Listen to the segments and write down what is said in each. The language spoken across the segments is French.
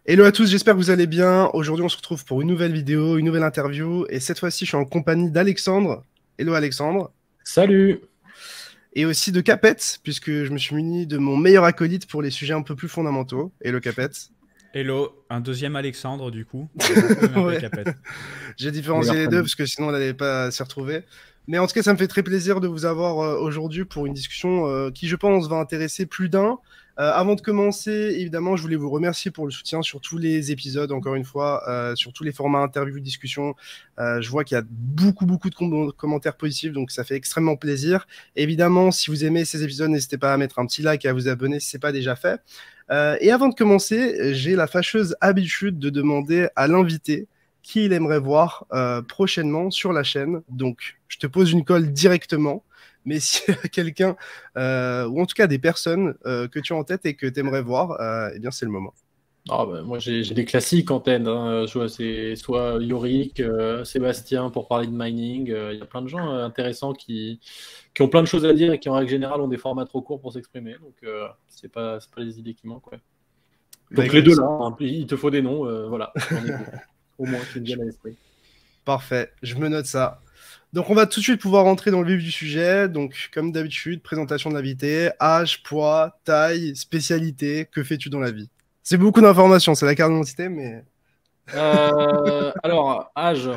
Hello à tous, j'espère que vous allez bien. Aujourd'hui, on se retrouve pour une nouvelle vidéo, une nouvelle interview. Et cette fois-ci, je suis en compagnie d'Alexandre. Hello Alexandre. Salut! Et aussi de Capet, puisque je me suis muni de mon meilleur acolyte pour les sujets un peu plus fondamentaux. Hello Capet. Hello, un deuxième Alexandre du coup. Vous pouvez m'appeler Ouais. Capet. J'ai différencié Meilleur les deux prénom. parce que sinon on n'allait pas s'y retrouver. Mais en tout cas, ça me fait très plaisir de vous avoir aujourd'hui pour une discussion qui, je pense, va intéresser plus d'un. Avant de commencer, évidemment, je voulais vous remercier pour le soutien sur tous les épisodes, encore une fois, sur tous les formats interviews, discussions. Je vois qu'il y a beaucoup, beaucoup de commentaires positifs, donc ça fait extrêmement plaisir. Évidemment, si vous aimez ces épisodes, n'hésitez pas à mettre un petit like et à vous abonner si ce n'est pas déjà fait. Et avant de commencer, j'ai la fâcheuse habitude de demander à l'invité qui il aimerait voir prochainement sur la chaîne. Donc, je te pose une colle directement. Mais s'il y a quelqu'un, ou en tout cas des personnes que tu as en tête et que tu aimerais voir, eh bien, c'est le moment. Ah bah, moi, j'ai des classiques en tête, hein. C'est soit Yorick, Sébastien pour parler de mining. Il y a plein de gens intéressants qui ont plein de choses à dire et qui, en règle générale, ont des formats trop courts pour s'exprimer. Donc, c'est pas les idées qui manquent. Ouais. Bah, Donc, les écoute, deux là, hein. Il te faut des noms. Voilà, j'en ai deux. Au moins qui me viennent à l'esprit. parfait, je me note ça. Donc, on va tout de suite pouvoir rentrer dans le vif du sujet. Donc, comme d'habitude, présentation de l'invité, âge, poids, taille, spécialité, que fais-tu dans la vie? C'est beaucoup d'informations, c'est la carte d'identité, mais... Alors, âge,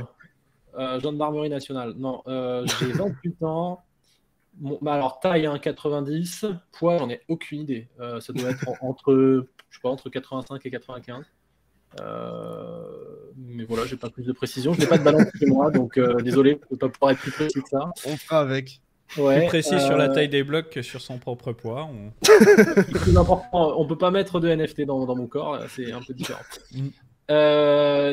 gendarmerie nationale. Non, j'ai 28 ans. Alors, taille 1,90, poids, j'en ai aucune idée. Ça doit être entre, je sais pas, entre 85 et 95. Mais voilà, j'ai pas plus de précision. Je n'ai pas de balance chez moi, donc désolé, je ne peux pas pouvoir être plus précis que ça. On fera avec. Ouais, Plus précis sur la taille des blocs que sur son propre poids. le plus important, on peut pas mettre de NFT dans mon corps, c'est un peu différent.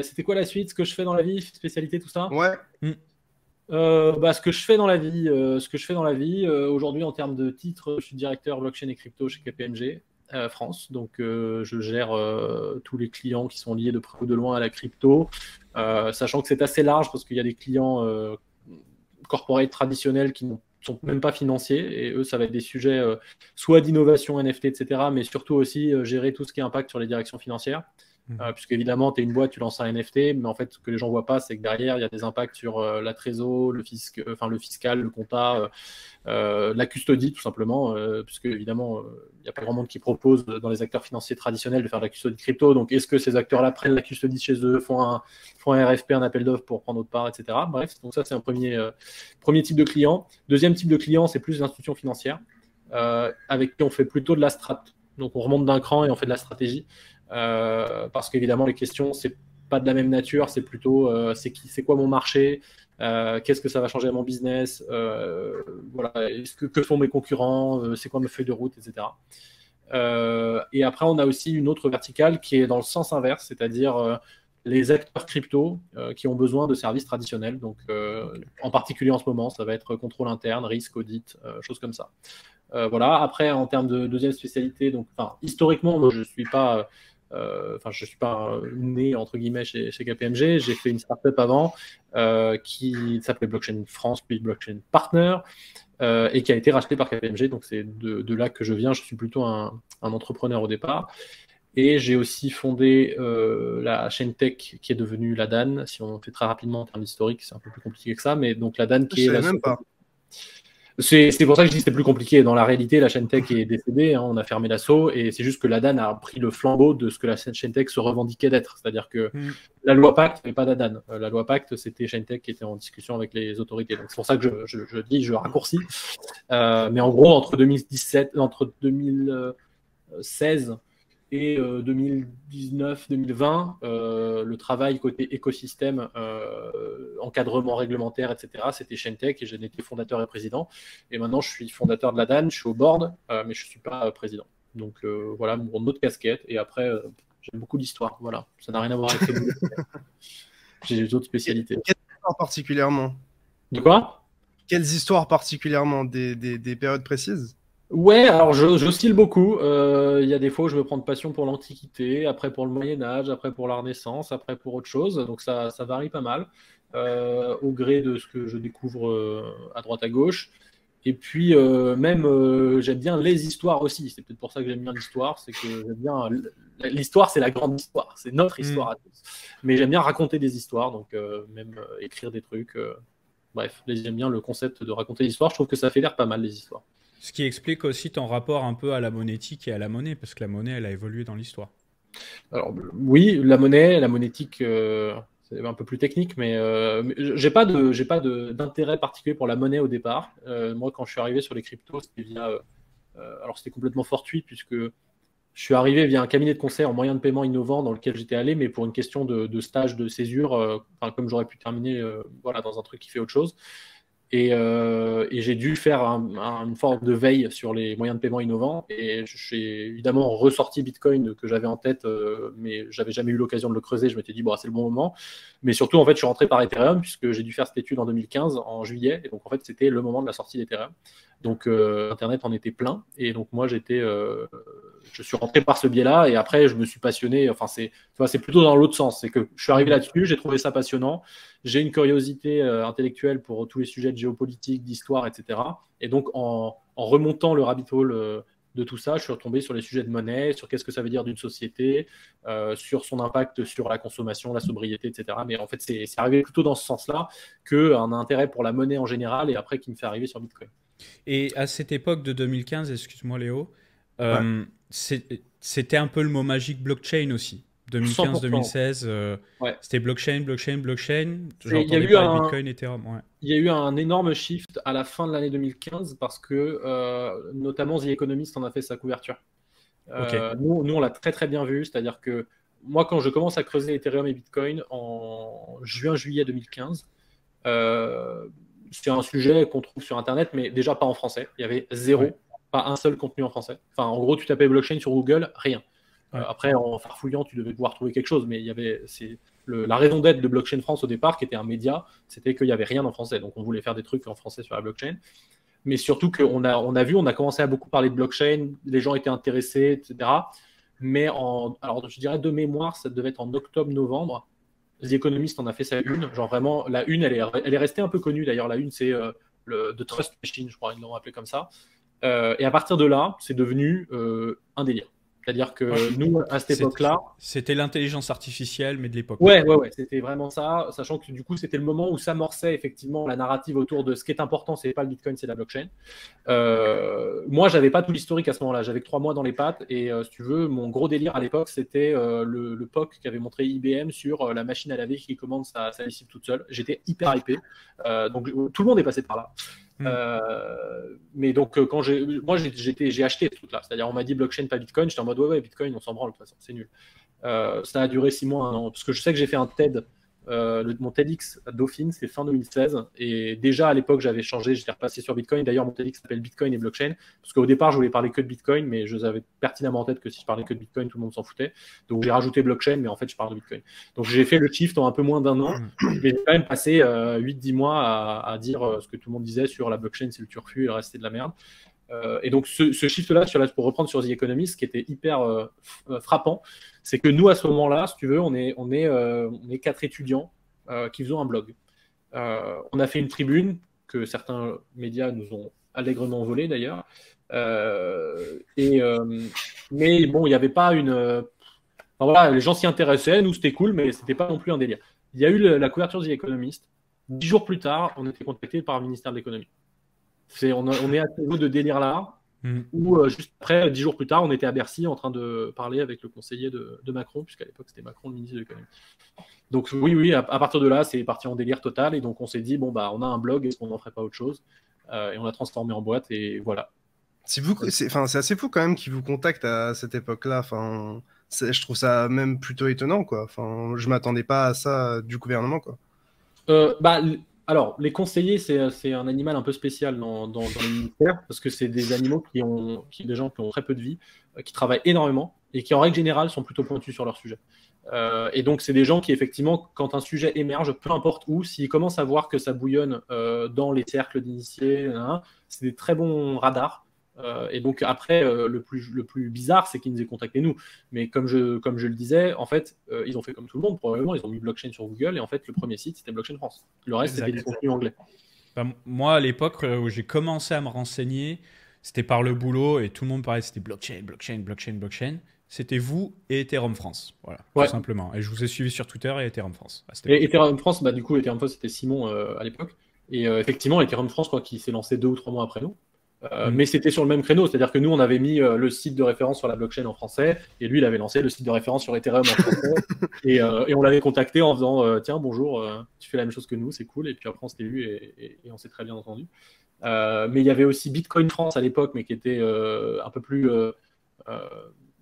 C'était quoi la suite? Ce que je fais dans la vie, spécialité, tout ça? Ouais. Ce que je fais dans la vie, aujourd'hui en termes de titres, je suis directeur blockchain et crypto chez KPMG France. Donc je gère tous les clients qui sont liés de près ou de loin à la crypto, sachant que c'est assez large parce qu'il y a des clients corporate traditionnels qui ne sont même pas financiers, et eux ça va être des sujets soit d'innovation NFT, etc., mais surtout aussi gérer tout ce qui impact sur les directions financières. Puisque évidemment, tu es une boîte, tu lances un NFT, mais en fait, ce que les gens ne voient pas, c'est que derrière, il y a des impacts sur la trésor, le fiscal, le compta, la custodie, tout simplement, puisque évidemment, il n'y a pas grand monde qui propose dans les acteurs financiers traditionnels de faire de la custodie crypto. Donc, est-ce que ces acteurs-là prennent la custodie chez eux, font un RFP, un appel d'offres pour prendre autre part, etc. Bref, donc ça, c'est un premier type de client. Deuxième type de client, c'est plus l'institution financière, avec qui on fait plutôt de la strat. Donc, on remonte d'un cran et on fait de la stratégie. Parce qu'évidemment, les questions, c'est pas de la même nature, c'est plutôt c'est quoi mon marché, qu'est-ce que ça va changer à mon business, voilà, que font mes concurrents, c'est quoi ma feuille de route, etc. Et après, on a aussi une autre verticale qui est dans le sens inverse, c'est-à-dire les acteurs crypto qui ont besoin de services traditionnels. Donc, en particulier en ce moment, ça va être contrôle interne, risque, audit, choses comme ça. Voilà. Après, en termes de deuxième spécialité, donc, historiquement, moi, je ne suis pas né entre guillemets chez KPMG. J'ai fait une startup avant qui s'appelait Blockchain France, puis Blockchain Partner, et qui a été rachetée par KPMG. Donc c'est de là que je viens. Je suis plutôt un entrepreneur au départ. Et j'ai aussi fondé la chaîne tech qui est devenue la DAN. Si on fait très rapidement en termes historiques, c'est un peu plus compliqué que ça, mais donc la DAN qui Je est la savais même pas. C'est pour ça que je dis que c'était plus compliqué. Dans la réalité, la chaîne tech est décédée, hein, on a fermé l'assaut, et c'est juste que la DAN a pris le flambeau de ce que la chaîne tech se revendiquait d'être. C'est-à-dire que la loi Pacte n'avait pas d'ADAN. La loi Pacte, c'était chaîne tech qui était en discussion avec les autorités. Donc c'est pour ça que je raccourcis. Mais en gros, entre 2016 et 2019-2020, le travail côté écosystème, encadrement réglementaire, etc., c'était Chaintech, et j'en étais fondateur et président. Et maintenant, je suis fondateur de la DAN, je suis au board, mais je ne suis pas président. Donc voilà mon autre casquette. Et après, j'ai beaucoup d'histoires. Voilà, ça n'a rien à voir avec le boulot. J'ai des autres spécialités. Quelles histoires particulièrement? De quoi? Quelles histoires particulièrement? Des périodes précises? Ouais, alors j'oscille beaucoup. Il y a des fois où je me prends de passion pour l'Antiquité, après pour le Moyen-Âge, après pour la Renaissance, après pour autre chose. Donc ça varie pas mal au gré de ce que je découvre à droite à gauche. Et puis, j'aime bien les histoires aussi. C'est peut-être pour ça que j'aime bien l'histoire. C'est que j'aime bien. L'histoire, c'est la grande histoire. C'est notre histoire à tous. Mais j'aime bien raconter des histoires, donc même écrire des trucs. Bref, j'aime bien le concept de raconter l'histoire. Je trouve que ça fait l'air pas mal, les histoires. Ce qui explique aussi ton rapport un peu à la monétique et à la monnaie, parce que la monnaie, elle a évolué dans l'histoire. Alors, oui, la monétique, c'est un peu plus technique, mais j'ai pas d'intérêt particulier pour la monnaie au départ. Moi, quand je suis arrivé sur les cryptos, c'était via. Alors, c'était complètement fortuit, puisque je suis arrivé via un cabinet de conseil en moyens de paiement innovants dans lequel j'étais allé, mais pour une question de stage de césure, comme j'aurais pu terminer dans un truc qui fait autre chose. Et j'ai dû faire une forme de veille sur les moyens de paiement innovants. Et j'ai évidemment ressorti Bitcoin que j'avais en tête, mais j'avais jamais eu l'occasion de le creuser. Je m'étais dit, bon, c'est le bon moment. Mais surtout, en fait, je suis rentré par Ethereum puisque j'ai dû faire cette étude en 2015, en juillet. Et donc, en fait, c'était le moment de la sortie d'Ethereum. Donc, Internet en était plein. Et donc, moi, je suis rentré par ce biais-là. Et après, je me suis passionné. Enfin, c'est plutôt dans l'autre sens. C'est que je suis arrivé là-dessus, j'ai trouvé ça passionnant. J'ai une curiosité intellectuelle pour tous les sujets de géopolitique, d'histoire, etc. Et donc, en remontant le rabbit hole de tout ça, je suis retombé sur les sujets de monnaie, sur qu'est-ce que ça veut dire d'une société, sur son impact sur la consommation, la sobriété, etc. Mais en fait, c'est arrivé plutôt dans ce sens-là qu'un intérêt pour la monnaie en général et après qui me fait arriver sur Bitcoin. Et à cette époque de 2015, excuse-moi Léo, c'était un peu le mot magique blockchain aussi. 2015-2016, c'était blockchain. Genre, il y a eu Bitcoin, Ethereum. Ouais. Il y a eu un énorme shift à la fin de l'année 2015 parce que notamment The Economist en a fait sa couverture. Nous, on l'a très très bien vu, c'est-à-dire que moi, quand je commence à creuser Ethereum et Bitcoin en juillet 2015, c'est un sujet qu'on trouve sur Internet, mais déjà pas en français. Il y avait pas un seul contenu en français. Enfin, en gros, tu tapais blockchain sur Google, rien. Après, en farfouillant, tu devais pouvoir trouver quelque chose, mais il y avait la raison d'être de Blockchain France au départ, qui était un média, c'était qu'il n'y avait rien en français. Donc, on voulait faire des trucs en français sur la blockchain. Mais surtout qu'on a commencé à beaucoup parler de blockchain, les gens étaient intéressés, etc. Mais alors, je dirais de mémoire, ça devait être en octobre-novembre. The Economist en a fait sa une. Genre vraiment, la une, elle est restée un peu connue. D'ailleurs, la une, c'est The Trust Machine, je crois, ils l'ont appelé comme ça. Et à partir de là, c'est devenu un délire. C'est-à-dire que nous, à cette époque-là... C'était l'intelligence artificielle, mais de l'époque. Ouais, c'était vraiment ça, sachant que du coup, c'était le moment où s'amorçait effectivement la narrative autour de ce qui est important, c'est pas le Bitcoin, c'est la blockchain. Moi, j'avais pas tout l'historique à ce moment-là, j'avais que 3 mois dans les pattes, et si tu veux, mon gros délire à l'époque, c'était le POC qu'avait montré IBM sur la machine à laver qui commande sa lessive toute seule. J'étais hyper hypé, donc tout le monde est passé par là. Mais donc quand j'ai acheté ce truc là, c'est-à-dire on m'a dit blockchain pas Bitcoin, j'étais en mode ouais Bitcoin on s'en branle de toute façon, c'est nul. Ça a duré 6 mois, 1 an, parce que je sais que j'ai fait un TED, mon TEDx à Dauphine, c'est fin 2016, et déjà à l'époque j'avais changé, j'étais repassé sur Bitcoin. D'ailleurs mon TEDx s'appelle Bitcoin et blockchain, parce qu'au départ je voulais parler que de Bitcoin, mais je savais pertinemment en tête que si je parlais que de Bitcoin tout le monde s'en foutait, donc j'ai rajouté blockchain, mais en fait je parle de Bitcoin. Donc j'ai fait le shift en un peu moins d'1 an, mais j'ai quand même passé 8-10 mois à dire ce que tout le monde disait sur la blockchain, c'est le turfu et le reste c'est de la merde. Et donc ce shift-là, pour reprendre sur The Economist, ce qui était hyper frappant, c'est que nous, à ce moment-là, si tu veux, on est 4 étudiants qui faisaient un blog. On a fait une tribune que certains médias nous ont allègrement volée d'ailleurs. Mais bon, il n'y avait pas une... Enfin, voilà, les gens s'y intéressaient, nous c'était cool, mais c'était pas non plus un délire. Il y a eu la couverture de The Economist. 10 jours plus tard, on était contacté par le ministère de l'économie. On est à ce niveau de délire-là, où juste après, 10 jours plus tard, on était à Bercy en train de parler avec le conseiller de Macron, puisqu'à l'époque, c'était Macron, le ministre de l'économie. Donc oui, à partir de là, c'est parti en délire total, et donc on s'est dit, bon, bah, on a un blog, est-ce qu'on n'en ferait pas autre chose? Et on l'a transformé en boîte, et voilà. C'est assez fou quand même qu'ils vous contactent à cette époque-là. Enfin, je trouve ça même plutôt étonnant, quoi. Enfin, je m'attendais pas à ça du gouvernement, quoi. Alors, les conseillers, c'est un animal un peu spécial dans les ministères, parce que c'est des animaux des gens qui ont très peu de vie, qui travaillent énormément, et qui en règle générale sont plutôt pointus sur leur sujet. Et donc, c'est des gens qui, effectivement, quand un sujet émerge, peu importe où, s'ils commencent à voir que ça bouillonne dans les cercles d'initiés, c'est des très bons radars. Et donc après, le plus bizarre, c'est qu'ils nous aient contacté nous. Mais comme je le disais, en fait, ils ont fait comme tout le monde, probablement, ils ont mis blockchain sur Google, et en fait, le premier site, c'était Blockchain France. Le reste, c'était des contenus anglais. Moi, à l'époque où j'ai commencé à me renseigner, c'était par le boulot et tout le monde parlait, c'était blockchain. C'était vous et Ethereum France, voilà, tout simplement. Et je vous ai suivi sur Twitter et Ethereum France. Et Ethereum France, du coup, Ethereum France, c'était Simon à l'époque. Et effectivement, Ethereum France, je crois qu'il s'est lancé 2 ou 3 mois après nous. Mais c'était sur le même créneau, c'est-à-dire que nous, on avait mis le site de référence sur la blockchain en français, et lui, il avait lancé le site de référence sur Ethereum en français. et on l'avait contacté en faisant tiens, bonjour, tu fais la même chose que nous, c'est cool. Et puis après, on s'était vu et on s'est très bien entendu. Mais il y avait aussi Bitcoin France à l'époque, mais qui était un peu plus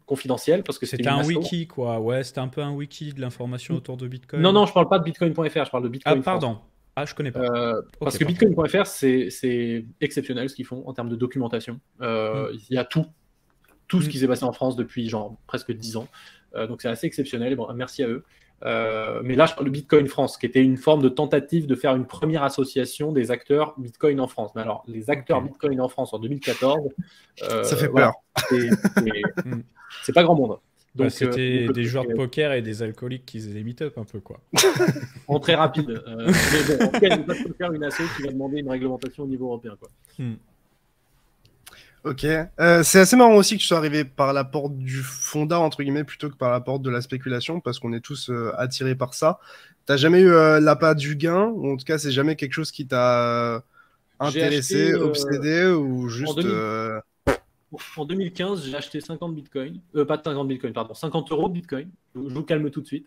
confidentiel parce que c'était un wiki, quoi. Ouais, c'était un peu un wiki de l'information autour de Bitcoin. Non, je parle pas de Bitcoin.fr, je parle de Bitcoin. Ah, pardon. Je connais pas. Parce que Bitcoin.fr, c'est exceptionnel ce qu'ils font en termes de documentation. Il y a tout ce qui s'est passé en France depuis genre presque 10 ans. Donc c'est assez exceptionnel. Bon, merci à eux. Mais là, je parle de Bitcoin France, qui était une forme de tentative de faire une première association des acteurs Bitcoin en France. Mais alors, les acteurs Bitcoin en France en 2014, ça fait peur. C'est pas grand monde. Donc, c'était des joueurs de poker et des alcooliques qui faisaient des meet-up un peu, quoi. En très rapide. Mais bon, en tout cas, il ne peut pas faire une asso qui va demander une réglementation au niveau européen, quoi. Ok. C'est assez marrant aussi que tu sois arrivé par la porte du fondat, entre guillemets, plutôt que par la porte de la spéculation, parce qu'on est tous attirés par ça. T'as jamais eu l'appât du gain, ou en tout cas, c'est jamais quelque chose qui t'a intéressé, obsédé, ou juste... En 2015, j'ai acheté 50 bitcoins. Pas de 50 bitcoins, pardon. 50 euros de bitcoin. Je vous calme tout de suite.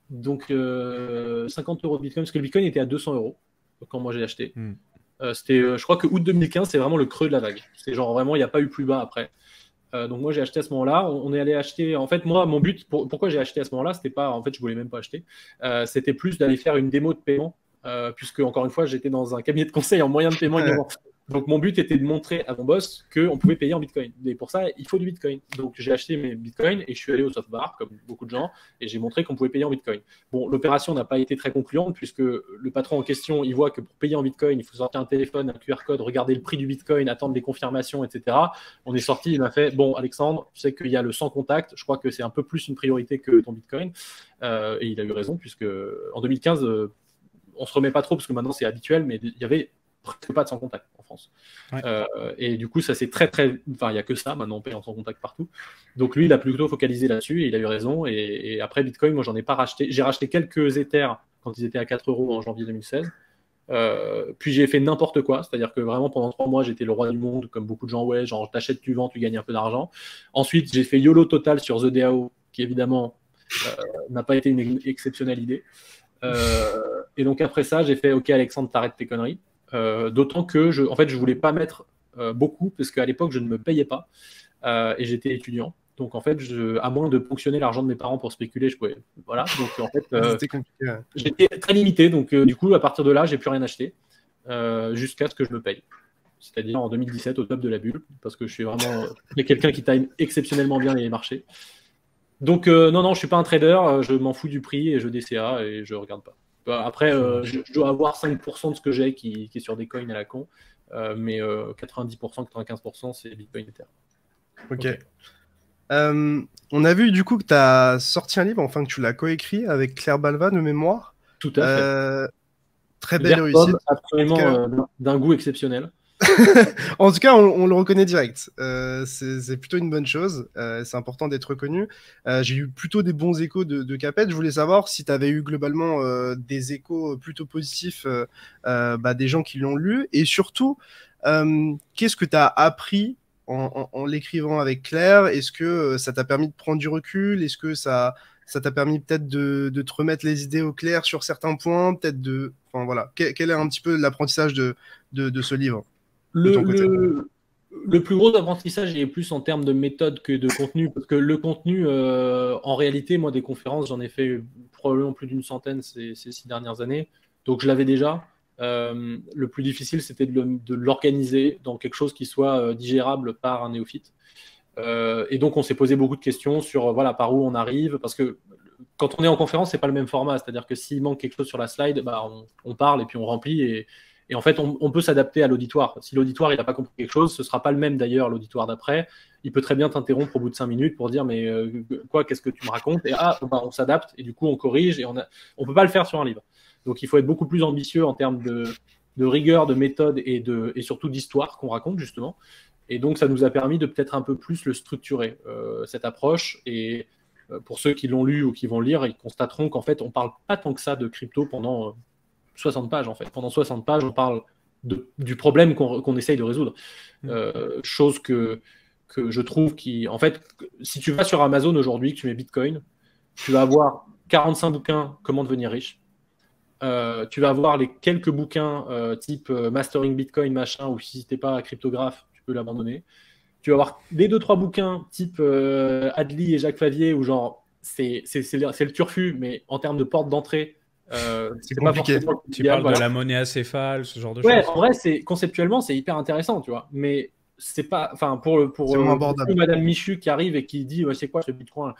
Donc, 50 euros de bitcoin, parce que le bitcoin était à 200 euros quand moi j'ai acheté. C'était, je crois que août 2015, c'est vraiment le creux de la vague. C'est genre vraiment, il n'y a pas eu plus bas après. Donc moi j'ai acheté à ce moment-là. On est allé acheter. En fait, moi, mon but, pourquoi j'ai acheté à ce moment-là, c'était pas. En fait, je voulais même pas acheter. C'était plus d'aller faire une démo de paiement, puisque encore une fois, j'étais dans un cabinet de conseil en moyen de paiement innovant. Donc mon but était de montrer à mon boss qu'on pouvait payer en bitcoin. Et pour ça, il faut du bitcoin. Donc j'ai acheté mes bitcoins et je suis allé au soft bar, comme beaucoup de gens, et j'ai montré qu'on pouvait payer en bitcoin. Bon, l'opération n'a pas été très concluante, puisque le patron en question, il voit que pour payer en bitcoin, il faut sortir un téléphone, un QR code, regarder le prix du bitcoin, attendre des confirmations, etc. On est sorti, il m'a fait, bon Alexandre, tu sais qu'il y a le sans contact, je crois que c'est un peu plus une priorité que ton bitcoin. Et il a eu raison, puisque en 2015, on se remet pas trop, parce que maintenant c'est habituel, mais il y avait presque pas de sans contact en France. Et du coup, ça c'est très. Enfin, il n'y a que ça, maintenant on paye en sans contact partout. Donc lui, il a plutôt focalisé là-dessus et il a eu raison. Et après Bitcoin, moi j'en ai pas racheté. J'ai racheté quelques Ethers quand ils étaient à 4 euros en janvier 2016. Puis j'ai fait n'importe quoi, c'est-à-dire que vraiment pendant 3 mois j'étais le roi du monde, comme beaucoup de gens, ouais, genre t'achètes, tu vends, tu gagnes un peu d'argent. Ensuite, j'ai fait YOLO total sur The DAO, qui évidemment n'a pas été une exceptionnelle idée. Et donc après ça, j'ai fait OK Alexandre, t'arrêtes tes conneries. D'autant que je voulais pas mettre beaucoup, parce qu'à l'époque je ne me payais pas et j'étais étudiant. Donc en fait, à moins de ponctionner l'argent de mes parents pour spéculer, je pouvais. Voilà. Donc en fait, c'était compliqué. J'étais très limité. Donc du coup, à partir de là, j'ai plus rien acheté jusqu'à ce que je me paye. C'est-à-dire en 2017, au top de la bulle, parce que je suis vraiment quelqu'un qui time exceptionnellement bien les marchés. Donc non, je suis pas un trader. Je m'en fous du prix et je DCA et je regarde pas. Après, je dois avoir 5% de ce que j'ai qui est sur des coins à la con, mais 90%, 95%, c'est Bitcoin Ether. Ok. On a vu du coup que tu as sorti un livre, enfin que tu l'as coécrit avec Claire Balva de mémoire. Tout à fait. Très belle réussite. Absolument d'un goût exceptionnel. En tout cas, on le reconnaît direct. C'est plutôt une bonne chose. C'est important d'être reconnu. J'ai eu plutôt des bons échos de Caped. Je voulais savoir si tu avais eu globalement des échos plutôt positifs des gens qui l'ont lu. Et surtout, qu'est-ce que tu as appris en l'écrivant avec Claire? Est-ce que ça t'a permis de prendre du recul? Est-ce que ça t'a permis peut-être de te remettre les idées au clair sur certains points? Enfin, voilà. Quel est un petit peu l'apprentissage de ce livre? Le plus gros apprentissage est plus en termes de méthode que de contenu, parce que le contenu, en réalité, moi, des conférences, j'en ai fait probablement plus d'une centaine ces 6 dernières années, donc je l'avais déjà. Le plus difficile, c'était de l'organiser dans quelque chose qui soit digérable par un néophyte. Et donc, on s'est posé beaucoup de questions sur par où on arrive, parce que quand on est en conférence, c'est pas le même format, c'est-à-dire que s'il manque quelque chose sur la slide, on parle et puis on remplit, et en fait, on peut s'adapter à l'auditoire. Si l'auditoire n'a pas compris quelque chose, ce ne sera pas le même d'ailleurs l'auditoire d'après. Il peut très bien t'interrompre au bout de 5 minutes pour dire mais qu'est-ce que tu me racontes? Et on s'adapte et du coup on corrige et on ne peut pas le faire sur un livre. Donc il faut être beaucoup plus ambitieux en termes de rigueur, de méthode et surtout d'histoire qu'on raconte justement. Et donc ça nous a permis de peut-être un peu plus le structurer, cette approche. Et pour ceux qui l'ont lu ou qui vont le lire, ils constateront qu'en fait on parle pas tant que ça de crypto pendant 60 pages en fait. Pendant 60 pages, on parle du problème qu'on essaye de résoudre. Chose que je trouve qui... En fait, si tu vas sur Amazon aujourd'hui, que tu mets Bitcoin, tu vas avoir 45 bouquins comment devenir riche. Tu vas avoir les quelques bouquins type Mastering Bitcoin, machin, ou si tu n'es pas cryptographe, tu peux l'abandonner. Tu vas avoir les 2-3 bouquins type Adli et Jacques Favier, où genre, c'est le turfu, mais en termes de porte d'entrée, c'est compliqué. Tu parles de la monnaie acéphale, ce genre de choses. En vrai, conceptuellement, c'est hyper intéressant, tu vois. Mais c'est pas, enfin, pour Madame Michu qui arrive et qui dit c'est quoi ce Bitcoin,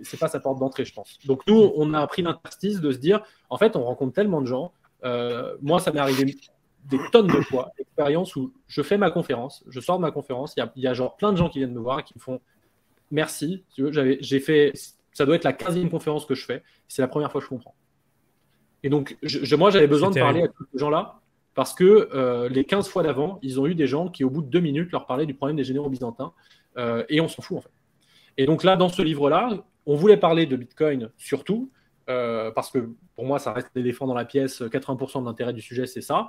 c'est pas sa porte d'entrée, je pense. Donc nous, on a pris l'interstice de se dire, en fait, on rencontre tellement de gens. Moi, ça m'est arrivé des tonnes de fois, d'expériences où je fais ma conférence, je sors de ma conférence, il y a genre plein de gens qui viennent me voir et qui me font merci. Tu veux, j'ai fait, ça doit être la 15e conférence que je fais. C'est la première fois que je comprends. Et donc, moi, j'avais besoin de parler à tous ces gens-là parce que les 15 fois d'avant, ils ont eu des gens qui, au bout de 2 minutes, leur parlaient du problème des généraux byzantins et on s'en fout, en fait. Et donc là, dans ce livre-là, on voulait parler de Bitcoin surtout parce que, pour moi, ça reste l'éléphant dans la pièce. 80% de l'intérêt du sujet, c'est ça.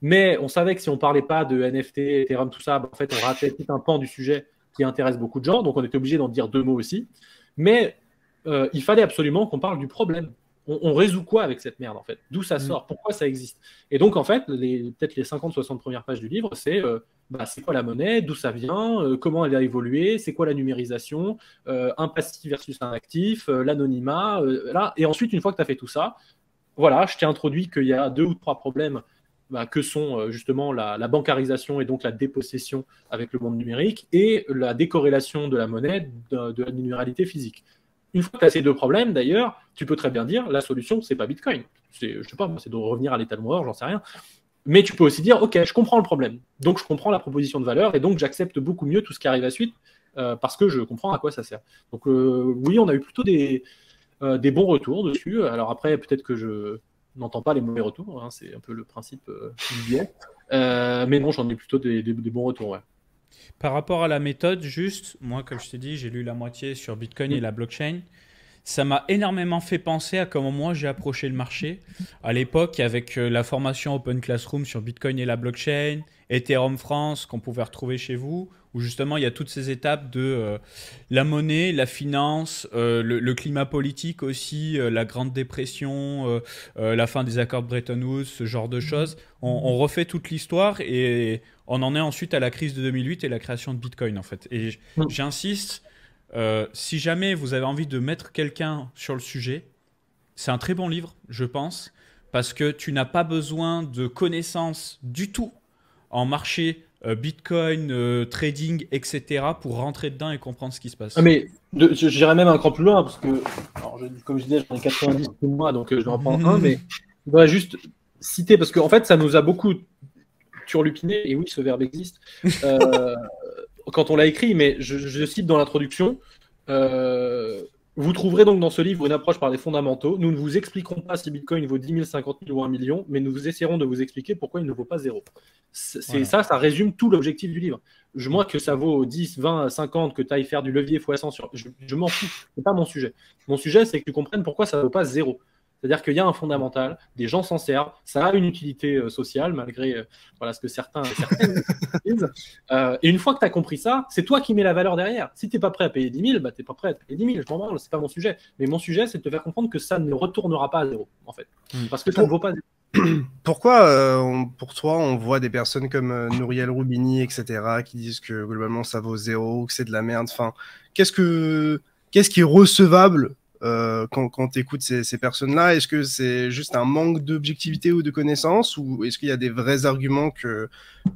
Mais on savait que si on ne parlait pas de NFT, Ethereum, tout ça, en fait, on ratait tout un pan du sujet qui intéresse beaucoup de gens. Donc, on était obligé d'en dire 2 mots aussi. Mais il fallait absolument qu'on parle du problème. On résout quoi avec cette merde, en fait? D'où ça sort? Pourquoi ça existe? Et donc, en fait, peut-être les 50-60 premières pages du livre, c'est quoi la monnaie? D'où ça vient? Comment elle a évolué? C'est quoi la numérisation? Un passif versus un actif? L'anonymat? Là. Et ensuite, une fois que tu as fait tout ça, voilà, je t'ai introduit qu'il y a 2 ou 3 problèmes que sont justement la bancarisation et donc la dépossession avec le monde numérique et la décorrélation de la monnaie de la numéralité physique. Une fois que tu as ces 2 problèmes, d'ailleurs, tu peux très bien dire la solution, c'est pas Bitcoin. Je sais pas, c'est de revenir à l'état de mort, j'en sais rien. Mais tu peux aussi dire, OK, je comprends le problème. Donc, je comprends la proposition de valeur et donc, j'accepte beaucoup mieux tout ce qui arrive à suite parce que je comprends à quoi ça sert. Donc, oui, on a eu plutôt des bons retours dessus. Alors après, peut-être que je n'entends pas les mauvais retours. Hein, c'est un peu le principe du biais. Mais non, j'en ai plutôt des bons retours, ouais. Par rapport à la méthode, juste, moi, comme je t'ai dit, j'ai lu la moitié sur Bitcoin et la blockchain. Ça m'a énormément fait penser à comment moi j'ai approché le marché. À l'époque, avec la formation Open Classroom sur Bitcoin et la blockchain, Ethereum France, qu'on pouvait retrouver chez vous, où justement il y a toutes ces étapes de la monnaie, la finance, le climat politique aussi, la Grande Dépression, la fin des accords de Bretton Woods, ce genre de choses. On refait toute l'histoire et on en est ensuite à la crise de 2008 et la création de Bitcoin en fait. Et j'insiste, si jamais vous avez envie de mettre quelqu'un sur le sujet, c'est un très bon livre, je pense, parce que tu n'as pas besoin de connaissances du tout en marché, Bitcoin, trading, etc. pour rentrer dedans et comprendre ce qui se passe. Ah mais j'irais même un cran plus loin, parce que, alors, comme je disais, j'en ai 90 pour moi, donc je vais en prendre un, mais je voudrais juste citer, parce qu'en fait, ça nous a beaucoup turlupiné, et oui, ce verbe existe, quand on l'a écrit, mais je cite dans l'introduction, vous trouverez donc dans ce livre une approche par les fondamentaux. Nous ne vous expliquerons pas si Bitcoin vaut 10 000, 50 000 ou 1 million, mais nous vous essaierons de vous expliquer pourquoi il ne vaut pas zéro. Voilà. Ça résume tout l'objectif du livre. Moi, que ça vaut 10, 20, 50, que tu ailles faire du levier x100 sur... Je m'en fous, c'est pas mon sujet. Mon sujet, c'est que tu comprennes pourquoi ça ne vaut pas zéro. C'est-à-dire qu'il y a un fondamental, des gens s'en servent, ça a une utilité sociale, malgré voilà, ce que certaines disent. Et une fois que tu as compris ça, c'est toi qui mets la valeur derrière. Si tu n'es pas prêt à payer 10 000, bah, tu n'es pas prêt à payer 10 000, je m'en branle, c'est pas mon sujet. Mais mon sujet, c'est de te faire comprendre que ça ne retournera pas à zéro, en fait. Parce que ça ne vaut pas zéro. Pourquoi, pour toi, on voit des personnes comme Nouriel Roubini, etc., qui disent que globalement ça vaut zéro, que c'est de la merde. Enfin, qu'est-ce qui est recevable quand tu écoutes ces personnes-là? Est-ce que c'est juste un manque d'objectivité ou de connaissances, ou est-ce qu'il y a des vrais arguments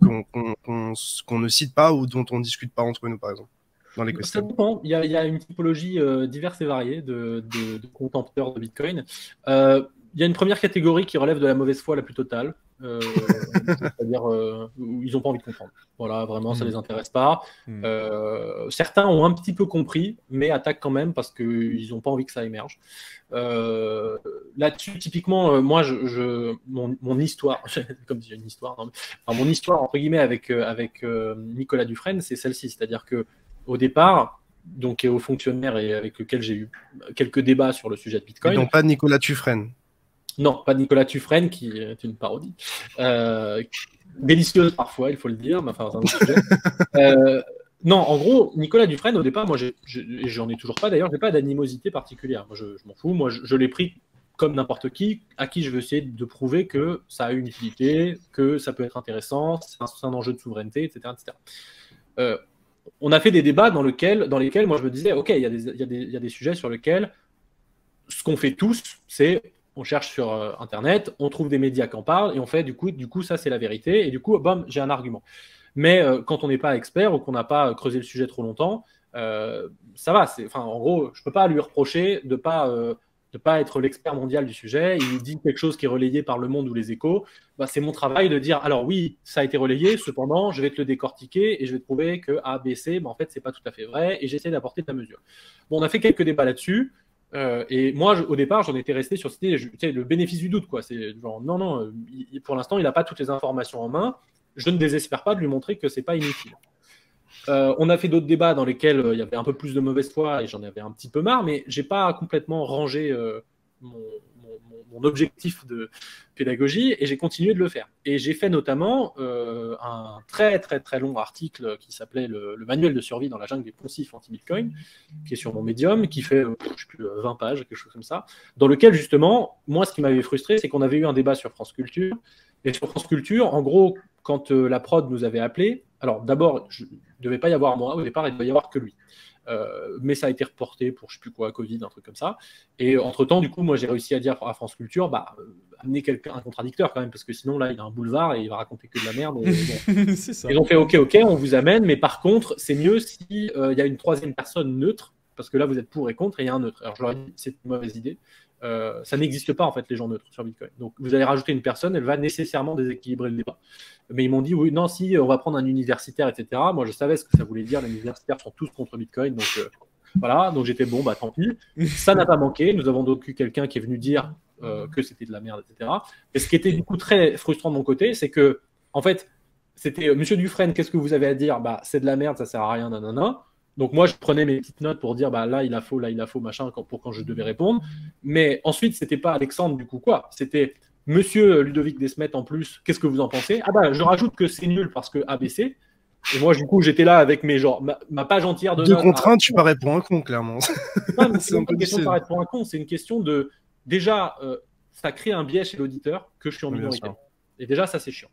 qu'on ne cite pas ou dont on ne discute pas entre nous, par exemple, dans l'écosystème? Ça dépend. Il y a une typologie diverse et variée de contempteurs de Bitcoin. Il y a une première catégorie qui relève de la mauvaise foi la plus totale, c'est-à-dire où ils n'ont pas envie de comprendre. Voilà, vraiment, ça les intéresse pas. Certains ont un petit peu compris, mais attaquent quand même parce qu'ils n'ont pas envie que ça émerge. Là-dessus, typiquement, moi, mon histoire, comme dire une histoire, non, mais, enfin, mon histoire entre guillemets avec Nicolas Dufresne, c'est celle-ci, c'est-à-dire que au départ, donc aux fonctionnaires et avec lequel j'ai eu quelques débats sur le sujet de Bitcoin. Et non, pas Nicolas Dufresne. Non, pas Nicolas Dufresne, qui est une parodie. Délicieuse parfois, il faut le dire, mais enfin, c'est un autre sujet. Non, en gros, Nicolas Dufresne, au départ, moi, j'en ai toujours pas d'ailleurs, j'ai pas d'animosité particulière. Moi, je m'en fous. Moi, je l'ai pris comme n'importe qui, à qui je veux essayer de prouver que ça a une utilité, que ça peut être intéressant, c'est un enjeu de souveraineté, etc. etc. On a fait des débats dans lesquels moi, je me disais, OK, il y a des sujets sur lesquels ce qu'on fait tous, c'est on cherche sur Internet, on trouve des médias qui en parlent et on fait du coup ça c'est la vérité et du coup bam, j'ai un argument. Mais quand on n'est pas expert ou qu'on n'a pas creusé le sujet trop longtemps, ça va. En gros, je peux pas lui reprocher de pas être l'expert mondial du sujet. Il dit quelque chose qui est relayé par Le Monde ou Les Échos. Bah, c'est mon travail de dire alors oui, ça a été relayé. Cependant, je vais te le décortiquer et je vais te prouver que A, B, C, en fait, c'est pas tout à fait vrai et j'essaie d'apporter ta mesure. Bon, on a fait quelques débats là-dessus. Et moi, au départ, j'en étais resté sur le bénéfice du doute, quoi. C'est genre non, pour l'instant, il n'a pas toutes les informations en main. Je ne désespère pas de lui montrer que c'est pas inutile. On a fait d'autres débats dans lesquels il y avait un peu plus de mauvaise foi et j'en avais un petit peu marre, mais j'ai pas complètement rangé mon objectif de pédagogie et j'ai continué de le faire. Et j'ai fait notamment un très très très long article qui s'appelait le manuel de survie dans la jungle des poncifs anti-Bitcoin, qui est sur mon Medium, qui fait je sais plus, 20 pages, quelque chose comme ça, dans lequel justement, moi ce qui m'avait frustré, c'est qu'on avait eu un débat sur France Culture. Et sur France Culture, en gros, quand la prod nous avait appelé, alors d'abord, il ne devait pas y avoir moi, au départ, il ne devait y avoir que lui. Mais ça a été reporté pour je ne sais plus quoi, Covid, un truc comme ça. Et entre-temps, du coup, moi, j'ai réussi à dire à France Culture, amener un contradicteur quand même, parce que sinon, là, il a un boulevard et il va raconter que de la merde. Et, C'est ça. Ils ont fait OK, on vous amène, mais par contre, c'est mieux s'il y a une troisième personne neutre, parce que là, vous êtes pour et contre, et il y a un neutre. Alors, je leur ai dit, c'est une mauvaise idée. Ça n'existe pas en fait les gens neutres sur Bitcoin. Donc vous allez rajouter une personne, elle va nécessairement déséquilibrer le débat. Mais ils m'ont dit oui, non, si on va prendre un universitaire, etc. Moi je savais ce que ça voulait dire. Les universitaires sont tous contre Bitcoin, donc voilà. Donc j'étais bon, tant pis. Ça n'a pas manqué. Nous avons donc eu quelqu'un qui est venu dire que c'était de la merde, etc. Et ce qui était du coup très frustrant de mon côté, c'est que en fait c'était Monsieur Dufresne, qu'est-ce que vous avez à dire? C'est de la merde, ça sert à rien, nanana. Donc moi, je prenais mes petites notes pour dire là, il a faux, machin, pour quand je devais répondre. Mais ensuite, c'était pas Alexandre, du coup, quoi. C'était Monsieur Ludovic Desmet en plus, qu'est-ce que vous en pensez? Je rajoute que c'est nul parce que ABC. Et moi, du coup, j'étais là avec ma page entière de Deux notes. contraintes, tu parais pour un con, clairement. Non, mais c'est pas une question de paraître pour un con, c'est une question de... Déjà, ça crée un biais chez l'auditeur que je suis en minorité. Et déjà, ça, c'est chiant.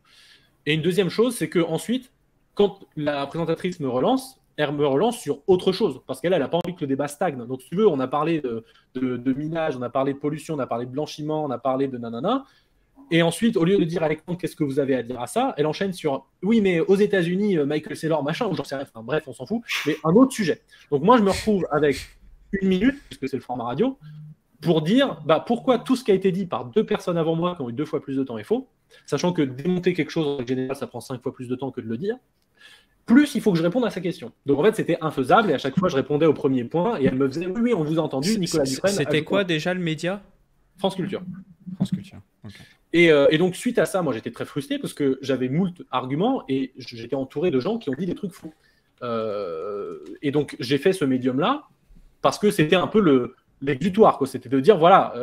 Et une deuxième chose, c'est que ensuite, quand la présentatrice me relance, elle me relance sur autre chose, parce qu'elle n'a pas envie que le débat stagne. Donc, si tu veux, on a parlé de minage, on a parlé de pollution, on a parlé de blanchiment, on a parlé de nanana. Et ensuite, au lieu de dire, Alexandre, qu'est-ce que vous avez à dire à ça, elle enchaîne sur, oui, mais aux États-Unis, Michael Saylor, machin, ou j'en sais rien, enfin, bref, on s'en fout, mais un autre sujet. Donc, moi, je me retrouve avec une minute, puisque c'est le format radio, pour dire pourquoi tout ce qui a été dit par deux personnes avant moi, qui ont eu 2 fois plus de temps, est faux, sachant que démonter quelque chose, en général, ça prend 5 fois plus de temps que de le dire. Plus il faut que je réponde à sa question. Donc en fait, c'était infaisable et à chaque fois, je répondais au premier point et elle me faisait oui, on vous a entendu, Nicolas Dufresne. C'était quoi déjà le média? France Culture. France Culture. Okay. Et donc suite à ça, moi j'étais très frustré parce que j'avais moult arguments et j'étais entouré de gens qui ont dit des trucs fous. Et donc j'ai fait ce médium-là parce que c'était un peu l'exutoire, quoi. C'était de dire voilà,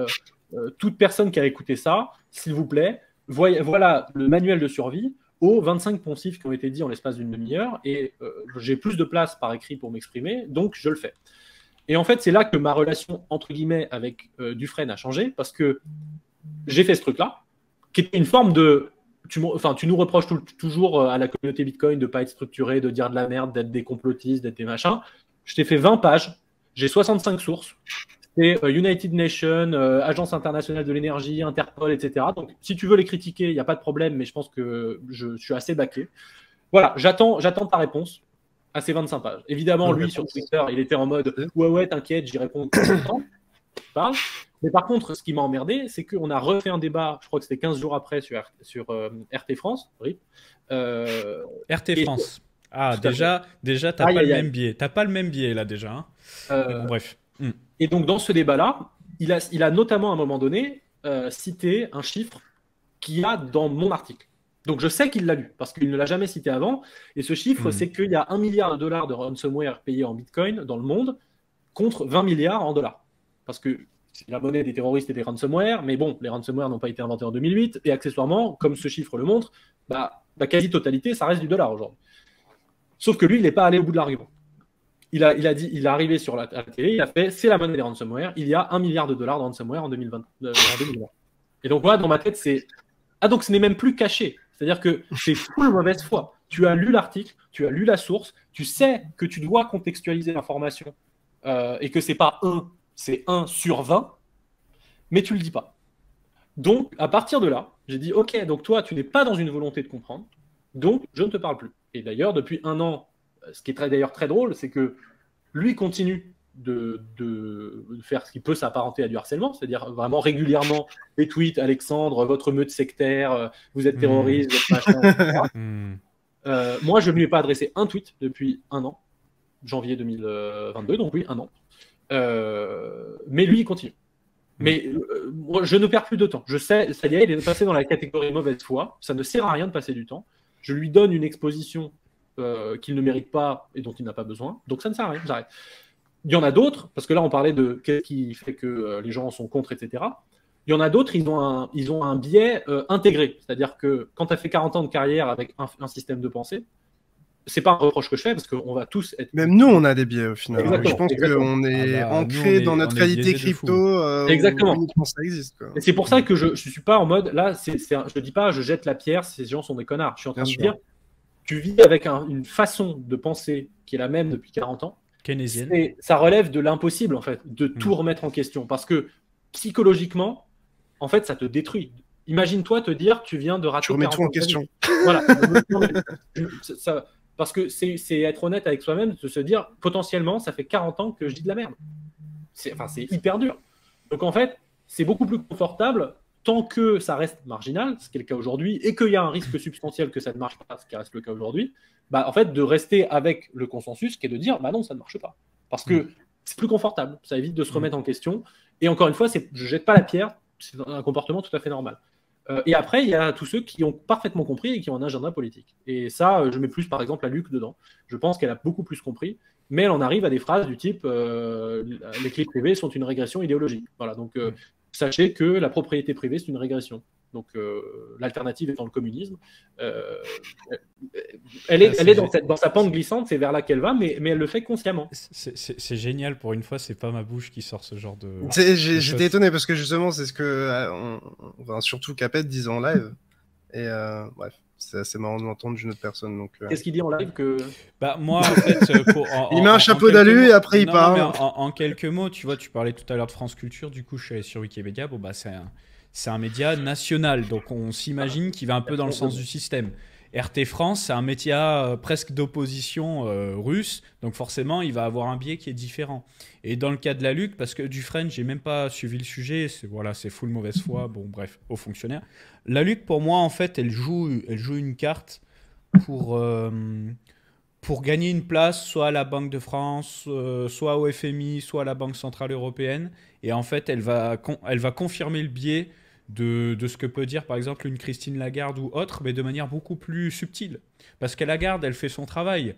toute personne qui a écouté ça, s'il vous plaît, voilà le manuel de survie aux 25 poncifs qui ont été dits en l'espace d'une demi-heure, et j'ai plus de place par écrit pour m'exprimer, donc je le fais. Et en fait, c'est là que ma relation, entre guillemets, avec Dufresne a changé, parce que j'ai fait ce truc-là, qui était une forme de... Tu nous reproches toujours à la communauté Bitcoin de ne pas être structuré, de dire de la merde, d'être des complotistes, d'être des machins. Je t'ai fait 20 pages, j'ai 65 sources, c'est United Nations, Agence internationale de l'énergie, Interpol, etc. Donc, si tu veux les critiquer, il n'y a pas de problème, mais je pense que je suis assez bâclé. Voilà, j'attends ta réponse à ces 25 pages. Évidemment, lui, sur Twitter, il était en mode « Ouais, t'inquiète, j'y réponds tout le temps. » Mais par contre, ce qui m'a emmerdé, c'est qu'on a refait un débat, je crois que c'était 15 jours après sur RT France. Oui. RT France. Ah, déjà, t'as pas le même biais. T'as pas le même biais, là, déjà. Hein. Bon, bref. Et donc, dans ce débat-là, il a notamment, à un moment donné, cité un chiffre qu'il y a dans mon article. Donc, je sais qu'il l'a lu, parce qu'il ne l'a jamais cité avant. Et ce chiffre, c'est qu'il y a 1 milliard de dollars de ransomware payés en Bitcoin dans le monde, contre 20 milliards en dollars. Parce que c'est la monnaie des terroristes et des ransomware, mais bon, les ransomware n'ont pas été inventés en 2008, et accessoirement, comme ce chiffre le montre, la quasi-totalité, ça reste du dollar aujourd'hui. Sauf que lui, il n'est pas allé au bout de l'argument. Il est arrivé sur la télé, il a fait, c'est la monnaie des ransomware, il y a 1 milliard de dollars de ransomware en 2020. Et donc voilà, dans ma tête, c'est... Ah, donc ce n'est même plus caché. C'est-à-dire que c'est full mauvaise foi. Tu as lu l'article, tu as lu la source, tu sais que tu dois contextualiser l'information et que c'est pas 1, c'est 1 sur 20, mais tu le dis pas. Donc, à partir de là, j'ai dit, ok, donc toi, tu n'es pas dans une volonté de comprendre, donc je ne te parle plus. Et d'ailleurs, depuis 1 an, ce qui est d'ailleurs très drôle, c'est que lui continue de faire ce qui peut s'apparenter à du harcèlement, c'est-à-dire vraiment régulièrement les tweets, Alexandre, votre meute sectaire, vous êtes terroriste, vous êtes machin, etc. Moi, je ne lui ai pas adressé un tweet depuis 1 an, janvier 2022, donc oui, 1 an. Mais lui, il continue. Mais moi, je ne perds plus de temps. Je sais, ça y est, il est passé dans la catégorie mauvaise foi. Ça ne sert à rien de passer du temps. Je lui donne une exposition qu'il ne mérite pas et dont il n'a pas besoin. Donc ça ne sert à rien, j'arrête. Il y en a d'autres, parce que là on parlait de qu'est-ce qui fait que les gens sont contre, etc. Il y en a d'autres, ils ont un biais intégré. C'est-à-dire que quand tu as fait 40 ans de carrière avec un système de pensée, c'est pas un reproche que je fais, parce qu'on va tous être... Même nous, on a des biais au final. Exactement, je pense qu'on est ancré dans notre réalité crypto. Exactement. Ça existe, quoi. Et c'est pour ça que je suis pas en mode, là, je dis pas, je jette la pierre, ces gens sont des connards. Je suis en train de dire, tu vis avec une façon de penser qui est la même depuis 40 ans. Keynésienne. Et ça relève de l'impossible, en fait, de tout remettre en question. Parce que psychologiquement, en fait, ça te détruit. Imagine-toi te dire, tu viens de rater. Tu remets tout en question. Voilà. Parce que c'est être honnête avec soi-même, de se dire, potentiellement, ça fait 40 ans que je dis de la merde. C'est hyper dur. Donc, en fait, c'est beaucoup plus confortable tant que ça reste marginal, ce qui est le cas aujourd'hui, et qu'il y a un risque substantiel que ça ne marche pas, ce qui reste le cas aujourd'hui, en fait, de rester avec le consensus qui est de dire, non, ça ne marche pas. Parce que c'est plus confortable, ça évite de se remettre en question. Et encore une fois, je ne jette pas la pierre, c'est un comportement tout à fait normal. Et après, il y a tous ceux qui ont parfaitement compris et qui ont un agenda politique. Et ça, je mets plus, par exemple, la Luc dedans. Je pense qu'elle a beaucoup plus compris, mais elle en arrive à des phrases du type les clés privées sont une régression idéologique. Voilà, donc sachez que la propriété privée, c'est une régression. Donc l'alternative étant le communisme. Elle est dans sa pente glissante, c'est vers là qu'elle va, mais elle le fait consciemment. C'est génial, pour une fois, c'est pas ma bouche qui sort ce genre de... J'étais étonné parce que justement, c'est ce que surtout Capet disait en live. Et bref, c'est assez marrant de l'entendre d'une autre personne. Qu'est-ce qu'il dit en live que... moi, en fait, il met un chapeau d'alu et après il parle. En quelques mots, tu vois, tu parlais tout à l'heure de France Culture, du coup, je suis allé sur Wikipédia. Bon, c'est un média national, donc on s'imagine qu'il va un peu dans le sens du système. RT France, c'est un média presque d'opposition russe, donc forcément, il va avoir un biais qui est différent. Et dans le cas de la Luc, parce que Dufresne, j'ai même pas suivi le sujet, c'est full mauvaise foi, bon bref, aux fonctionnaires. La Luc, pour moi, en fait, elle joue une carte pour gagner une place, soit à la Banque de France, soit au FMI, soit à la Banque Centrale Européenne. Et en fait, elle va confirmer le biais de ce que peut dire par exemple une Christine Lagarde ou autre, mais de manière beaucoup plus subtile. Parce que Lagarde, elle fait son travail.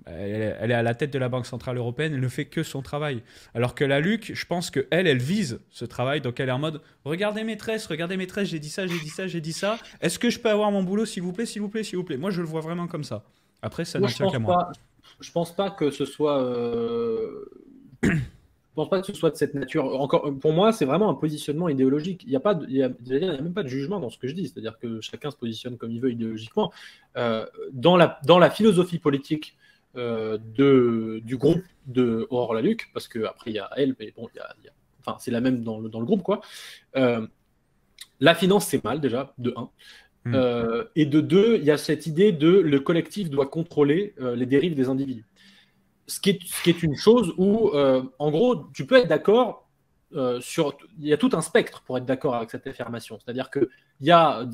Elle est à la tête de la Banque Centrale Européenne, elle ne fait que son travail. Alors que la Luc, je pense qu'elle vise ce travail, donc elle est en mode « Regardez maîtresse, j'ai dit ça, j'ai dit ça. Est-ce que je peux avoir mon boulot, s'il vous plaît, s'il vous plaît, s'il vous plaît ?» Moi, je le vois vraiment comme ça. Après, ça ne tient qu'à moi. Je pense pas que ce soit... Je pense pas que ce soit de cette nature. Encore, pour moi, c'est vraiment un positionnement idéologique. Il n'y a même pas de jugement dans ce que je dis. C'est-à-dire que chacun se positionne comme il veut idéologiquement. Dans la philosophie politique du groupe de Aurore Lalucq, parce qu'après, il y a elle, mais bon, enfin, c'est la même dans le groupe, quoi. La finance, c'est mal, déjà, de 1. Et de 2, il y a cette idée de le collectif doit contrôler les dérives des individus. Ce qui est une chose où, en gros, tu peux être d'accord il y a tout un spectre pour être d'accord avec cette affirmation. C'est-à-dire qu'il y a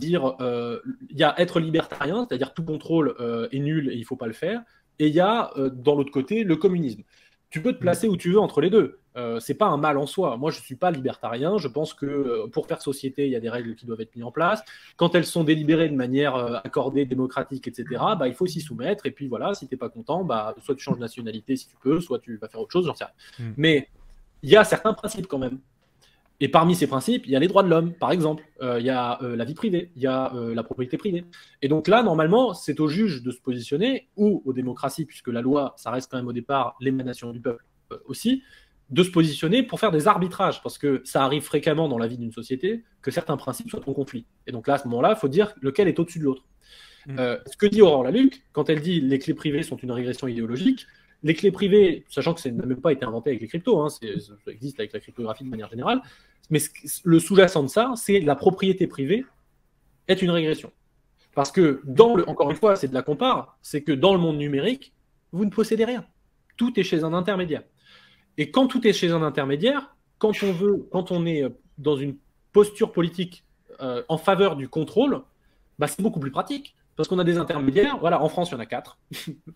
être libertarien, c'est-à-dire tout contrôle est nul et il ne faut pas le faire. Et il y a, dans l'autre côté, le communisme. Tu peux te placer où tu veux entre les deux. C'est pas un mal en soi. Moi, je ne suis pas libertarien. Je pense que pour faire société, il y a des règles qui doivent être mises en place. Quand elles sont délibérées de manière accordée, démocratique, etc., bah, il faut s'y soumettre. Et puis voilà, si tu n'es pas content, bah, soit tu changes de nationalité si tu peux, soit tu vas faire autre chose, j'en sais rien. Mais il y a certains principes quand même. Et parmi ces principes, il y a les droits de l'homme, par exemple. Il y a la vie privée, il y a la propriété privée. Et donc là, normalement, c'est au juge de se positionner, ou aux démocraties, puisque la loi, ça reste quand même au départ l'émanation du peuple aussi, de se positionner pour faire des arbitrages, parce que ça arrive fréquemment dans la vie d'une société que certains principes soient en conflit. Et donc là, à ce moment-là, il faut dire lequel est au-dessus de l'autre. Ce que dit Aurore Lalucq, quand elle dit les clés privées sont une régression idéologique, les clés privées, sachant que ça n'a même pas été inventé avec les cryptos, hein, ça existe avec la cryptographie de manière générale, mais le sous-jacent de ça, c'est la propriété privée est une régression. Parce que, encore une fois, c'est de la compare, c'est que dans le monde numérique, vous ne possédez rien. Tout est chez un intermédiaire. Et quand tout est chez un intermédiaire, quand on est dans une posture politique en faveur du contrôle, bah, c'est beaucoup plus pratique. Parce qu'on a des intermédiaires. Voilà, en France, il y en a 4.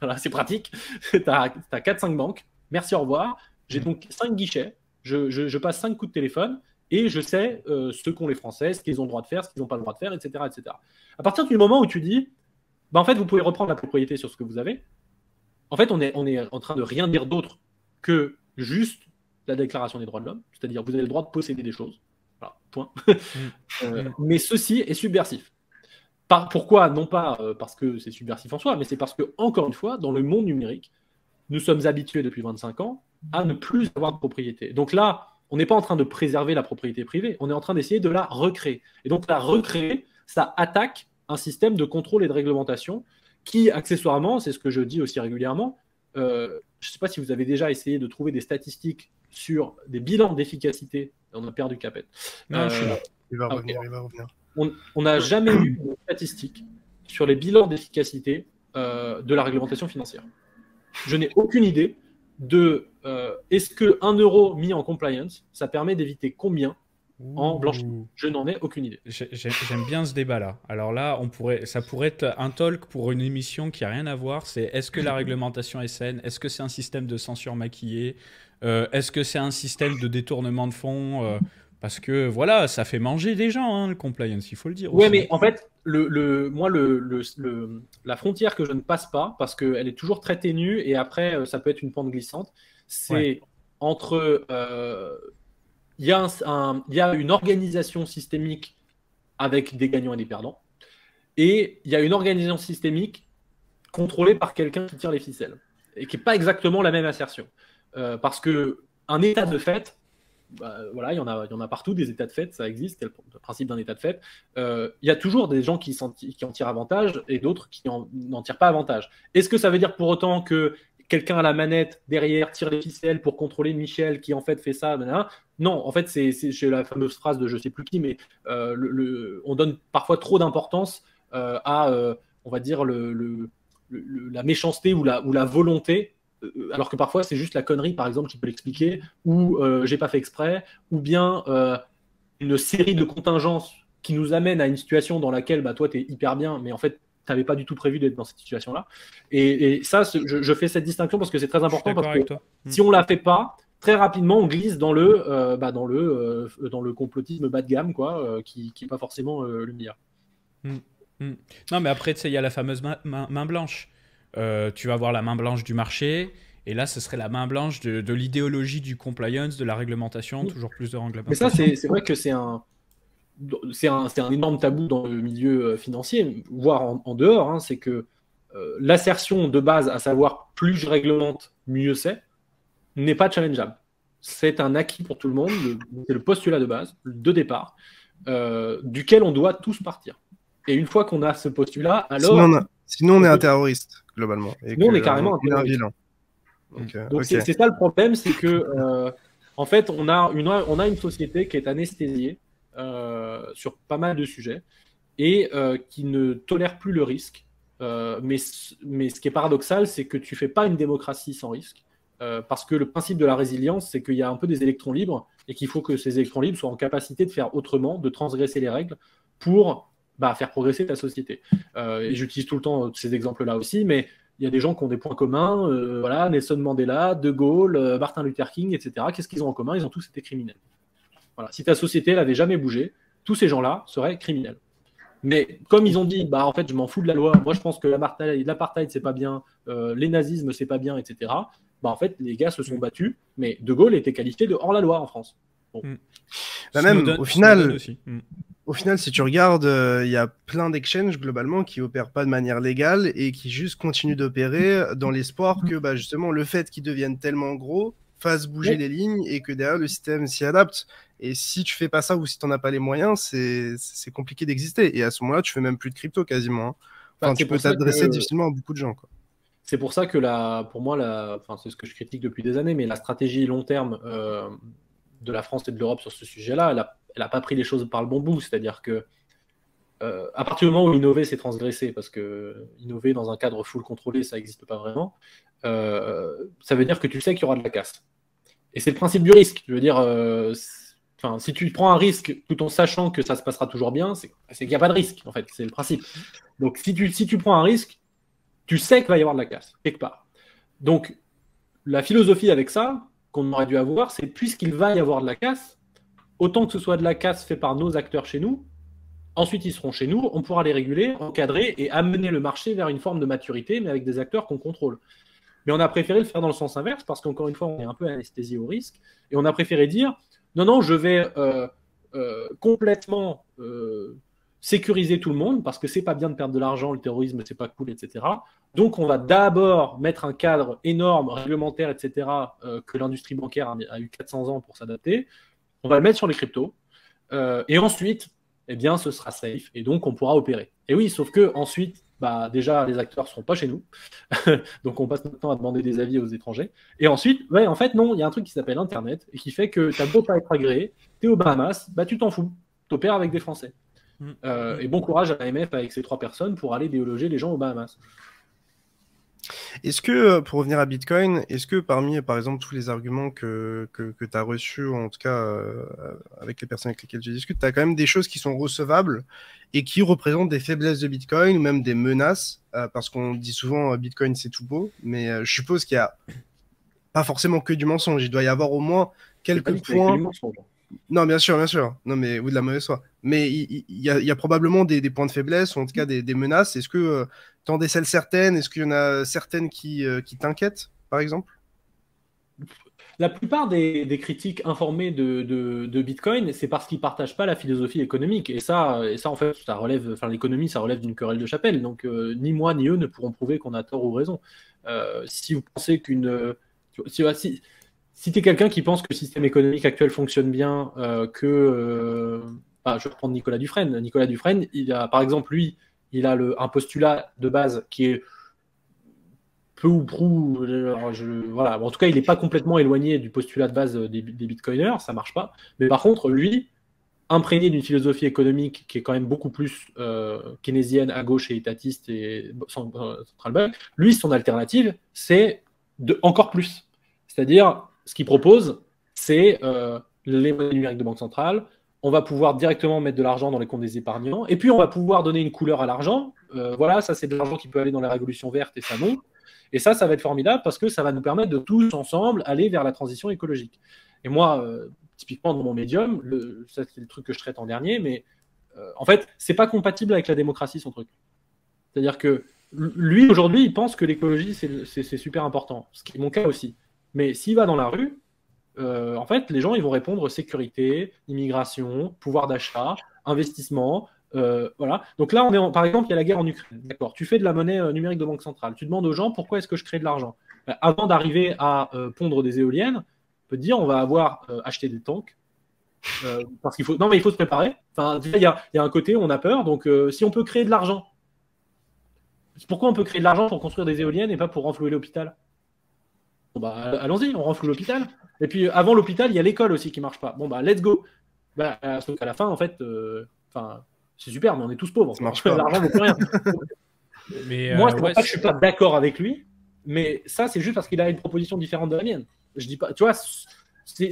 Voilà, c'est pratique. Tu as 4-5 banques. Merci, au revoir. J'ai donc 5 guichets. Je passe 5 coups de téléphone et je sais ce qu'ont les Français, ce qu'ils ont le droit de faire, ce qu'ils n'ont pas le droit de faire, etc., etc. À partir du moment où tu dis, bah, en fait, vous pouvez reprendre la propriété sur ce que vous avez, en fait, on est en train de rien dire d'autre que juste la déclaration des droits de l'homme. C'est-à-dire, vous avez le droit de posséder des choses. Voilà, point. Mais ceci est subversif. Pourquoi? Non pas parce que c'est subversif en soi, mais c'est parce que, encore une fois, dans le monde numérique, nous sommes habitués depuis 25 ans à ne plus avoir de propriété. Donc là, on n'est pas en train de préserver la propriété privée, on est en train d'essayer de la recréer. Et donc la recréer, ça attaque un système de contrôle et de réglementation qui, accessoirement, c'est ce que je dis aussi régulièrement, je ne sais pas si vous avez déjà essayé de trouver des statistiques sur des bilans d'efficacité. On a perdu Capet. Non, je suis là. Il va revenir, il va revenir. On n'a jamais eu de statistiques sur les bilans d'efficacité de la réglementation financière. Je n'ai aucune idée de est-ce que 1 euro mis en compliance, ça permet d'éviter combien en blanchiment. Je n'en ai aucune idée. J'aime bien ce débat-là. Alors là, ça pourrait être un talk pour une émission qui n'a rien à voir. C'est est-ce que la réglementation est saine? Est-ce que c'est un système de censure maquillée? Est-ce que c'est un système de détournement de fonds? Parce que voilà, ça fait manger des gens, hein, le compliance, il faut le dire. Oui, mais en fait, moi, la frontière que je ne passe pas, parce qu'elle est toujours très ténue et après, ça peut être une pente glissante, c'est entre. Il y a une organisation systémique avec des gagnants et des perdants, et il y a une organisation systémique contrôlée par quelqu'un qui tire les ficelles, et qui n'est pas exactement la même assertion. Parce qu'un état de fait, bah, voilà, il y en a partout des états de fait, ça existe, c'est le principe d'un état de fait. Il y a toujours des gens qui en tirent avantage et d'autres qui n'en tirent pas avantage. Est-ce que ça veut dire pour autant que quelqu'un à la manette derrière tire les ficelles pour contrôler Michel qui en fait fait ça? Non, en fait, c'est la fameuse phrase de je sais plus qui, mais on donne parfois trop d'importance à, on va dire, la méchanceté ou la volonté, alors que parfois c'est juste la connerie, par exemple, qui peut l'expliquer, ou j'ai pas fait exprès, ou bien une série de contingences qui nous amène à une situation dans laquelle bah, toi tu es hyper bien, mais en fait tu n'avais pas du tout prévu d'être dans cette situation-là. Et ça, je fais cette distinction parce que c'est très important, parce que si on la fait pas, très rapidement on glisse dans le complotisme bas de gamme, quoi, qui n'est pas forcément le meilleur. Non, mais après, tu sais, il y a la fameuse main blanche. Tu vas avoir la main blanche du marché, et là, ce serait la main blanche de l'idéologie du compliance, de la réglementation, toujours plus de réglementation. Mais ça, c'est vrai que c'est un énorme tabou dans le milieu financier, voire en dehors. Hein, c'est que l'assertion de base, à savoir plus je réglemente, mieux c'est, n'est pas challengeable. C'est un acquis pour tout le monde, c'est le postulat de base, de départ, duquel on doit tous partir. Et une fois qu'on a ce postulat, alors... Sinon on est un terroriste, globalement. Sinon, on est carrément un vilain. Donc c'est ça le problème, c'est que en fait, on a une société qui est anesthésiée sur pas mal de sujets et qui ne tolère plus le risque. Mais ce qui est paradoxal, c'est que tu fais pas une démocratie sans risque, parce que le principe de la résilience, c'est qu'il y a un peu des électrons libres et qu'il faut que ces électrons libres soient en capacité de faire autrement, de transgresser les règles pour faire progresser ta société. Et j'utilise tout le temps ces exemples-là aussi, mais il y a des gens qui ont des points communs, voilà, Nelson Mandela, De Gaulle, Martin Luther King, etc. Qu'est-ce qu'ils ont en commun? Ils ont tous été criminels. Voilà. Si ta société n'avait jamais bougé, tous ces gens-là seraient criminels. Mais comme ils ont dit, en fait, je m'en fous de la loi, moi je pense que l'apartheid c'est pas bien, les nazismes c'est pas bien, etc. En fait, les gars se sont battus, mais De Gaulle était qualifié de hors-la-loi en France. Bon. Même au final, si tu regardes, il y a plein d'exchanges globalement qui opèrent pas de manière légale et qui juste continuent d'opérer dans l'espoir que justement le fait qu'ils deviennent tellement gros fasse bouger les lignes et que derrière le système s'y adapte. Et si tu fais pas ça ou si tu n'en as pas les moyens, c'est compliqué d'exister. Et à ce moment-là, tu fais même plus de crypto quasiment. Enfin, tu peux t'adresser difficilement à beaucoup de gens, quoi. C'est pour ça que pour moi, c'est ce que je critique depuis des années, mais la stratégie long terme de la France et de l'Europe sur ce sujet-là, elle n'a pas pris les choses par le bon bout. C'est-à-dire que à partir du moment où innover, c'est transgresser, parce que innover dans un cadre full contrôlé, ça n'existe pas vraiment, ça veut dire que tu sais qu'il y aura de la casse. Et c'est le principe du risque. Je veux dire, si tu prends un risque tout en sachant que ça se passera toujours bien, c'est qu'il n'y a pas de risque, en fait. C'est le principe. Donc, si tu prends un risque, tu sais qu'il va y avoir de la casse, quelque part. Donc, la philosophie avec ça, qu'on aurait dû avoir, c'est puisqu'il va y avoir de la casse, autant que ce soit de la casse faite par nos acteurs chez nous, ensuite ils seront chez nous, on pourra les réguler, encadrer et amener le marché vers une forme de maturité, mais avec des acteurs qu'on contrôle. Mais on a préféré le faire dans le sens inverse, parce qu'encore une fois, on est un peu anesthésié au risque, et on a préféré dire, non, je vais complètement sécuriser tout le monde, parce que c'est pas bien de perdre de l'argent, le terrorisme, c'est pas cool, etc. Donc, on va d'abord mettre un cadre énorme, réglementaire, etc., que l'industrie bancaire a eu 400 ans pour s'adapter. On va le mettre sur les cryptos. Et ensuite, ce sera safe. Et donc, on pourra opérer. Et oui, sauf que ensuite, déjà, les acteurs ne seront pas chez nous. Donc, on passe notre temps à demander des avis aux étrangers. Et ensuite, en fait, non, il y a un truc qui s'appelle Internet et qui fait que tu as beau pas être agréé, tu es aux Bahamas, tu t'en fous. Tu opères avec des Français. Et bon courage à l'AMF avec ces 3 personnes pour aller déloger les gens aux Bahamas. Est-ce que, pour revenir à Bitcoin, est-ce que parmi, par exemple, tous les arguments que tu as reçus, en tout cas avec les personnes avec lesquelles je discute, tu as quand même des choses qui sont recevables et qui représentent des faiblesses de Bitcoin ou même des menaces, parce qu'on dit souvent Bitcoin c'est tout beau, mais je suppose qu'il n'y a pas forcément que du mensonge, il doit y avoir au moins quelques points... Non, bien sûr, non, mais, ou de la mauvaise foi. Mais il y a probablement des points de faiblesse, ou en tout cas des menaces. Est-ce que tu en décèles certaines? Est-ce qu'il y en a certaines qui t'inquiètent, par exemple? La plupart des critiques informées de Bitcoin, c'est parce qu'ils ne partagent pas la philosophie économique. Et ça en fait, l'économie, ça relève d'une querelle de chapelle. Donc, ni moi, ni eux ne pourront prouver qu'on a tort ou raison. Si vous pensez si tu es quelqu'un qui pense que le système économique actuel fonctionne bien, je vais reprendre Nicolas Dufresne. Nicolas Dufresne, par exemple, lui, il a un postulat de base qui est peu ou prou. Voilà. En tout cas, il n'est pas complètement éloigné du postulat de base des bitcoiners, ça ne marche pas. Mais par contre, lui, imprégné d'une philosophie économique qui est quand même beaucoup plus keynésienne, à gauche et étatiste et central bank, lui, son alternative, c'est encore plus. C'est-à-dire, ce qu'il propose, c'est les monnaies numériques de banque centrale. On va pouvoir directement mettre de l'argent dans les comptes des épargnants. Et puis, on va pouvoir donner une couleur à l'argent. Voilà, ça, c'est de l'argent qui peut aller dans la révolution verte et ça non. Et ça va être formidable parce que ça va nous permettre de tous ensemble aller vers la transition écologique. Et moi, typiquement dans mon médium, ça, c'est le truc que je traite en dernier, mais en fait, c'est pas compatible avec la démocratie, son truc. C'est-à-dire que lui, aujourd'hui, il pense que l'écologie, c'est super important. Ce qui est mon cas aussi. Mais s'il va dans la rue, en fait, les gens ils vont répondre sécurité, immigration, pouvoir d'achat, investissement. Voilà. Donc là, par exemple, il y a la guerre en Ukraine. D'accord. Tu fais de la monnaie numérique de banque centrale. Tu demandes aux gens pourquoi est-ce que je crée de l'argent. Avant d'arriver à pondre des éoliennes, on peut te dire on va avoir acheté des tanks. Parce qu'il faut. Non, mais il faut se préparer. Enfin, il y a un côté où on a peur. Donc, si on peut créer de l'argent, pourquoi on peut créer de l'argent pour construire des éoliennes et pas pour renflouer l'hôpital? Allons-y, on renfloue l'hôpital. Et puis avant l'hôpital, il y a l'école aussi qui marche pas. Let's go. Sauf qu'à la fin, en fait, c'est super, mais on est tous pauvres. Ça marche pas. L'argent ne vaut plus rien. Moi, c'est pour ça que je suis pas d'accord avec lui, mais ça, c'est juste parce qu'il a une proposition différente de la mienne. Je dis pas, tu vois, c'est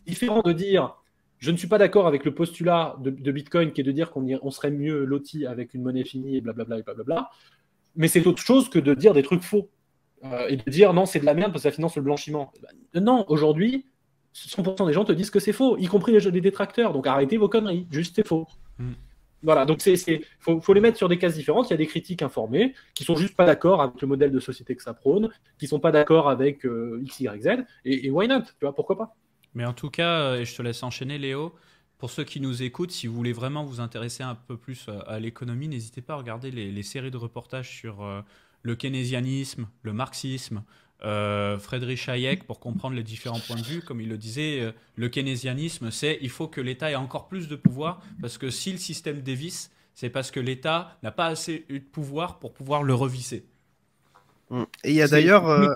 différent de dire je ne suis pas d'accord avec le postulat de Bitcoin qui est de dire qu'on serait mieux loti avec une monnaie finie et blablabla et blablabla. Mais c'est autre chose que de dire des trucs faux et de dire non, c'est de la merde parce que ça finance le blanchiment. Non, aujourd'hui, 100% des gens te disent que c'est faux, y compris les détracteurs. Donc arrêtez vos conneries, juste c'est faux. Voilà, donc faut les mettre sur des cases différentes. Il y a des critiques informées qui sont juste pas d'accord avec le modèle de société que ça prône, qui sont pas d'accord avec X, Y, Z, et why not, tu vois, pourquoi pas. Mais en tout cas, et je te laisse enchaîner, Léo. Pour ceux qui nous écoutent, si vous voulez vraiment vous intéresser un peu plus à l'économie, n'hésitez pas à regarder les séries de reportages sur le keynésianisme, le marxisme, Friedrich Hayek, pour comprendre les différents points de vue. Comme il le disait, le keynésianisme, c'est il faut que l'État ait encore plus de pouvoir, parce que si le système dévisse, c'est parce que l'État n'a pas assez de pouvoir pour pouvoir le revisser. Et il y a d'ailleurs...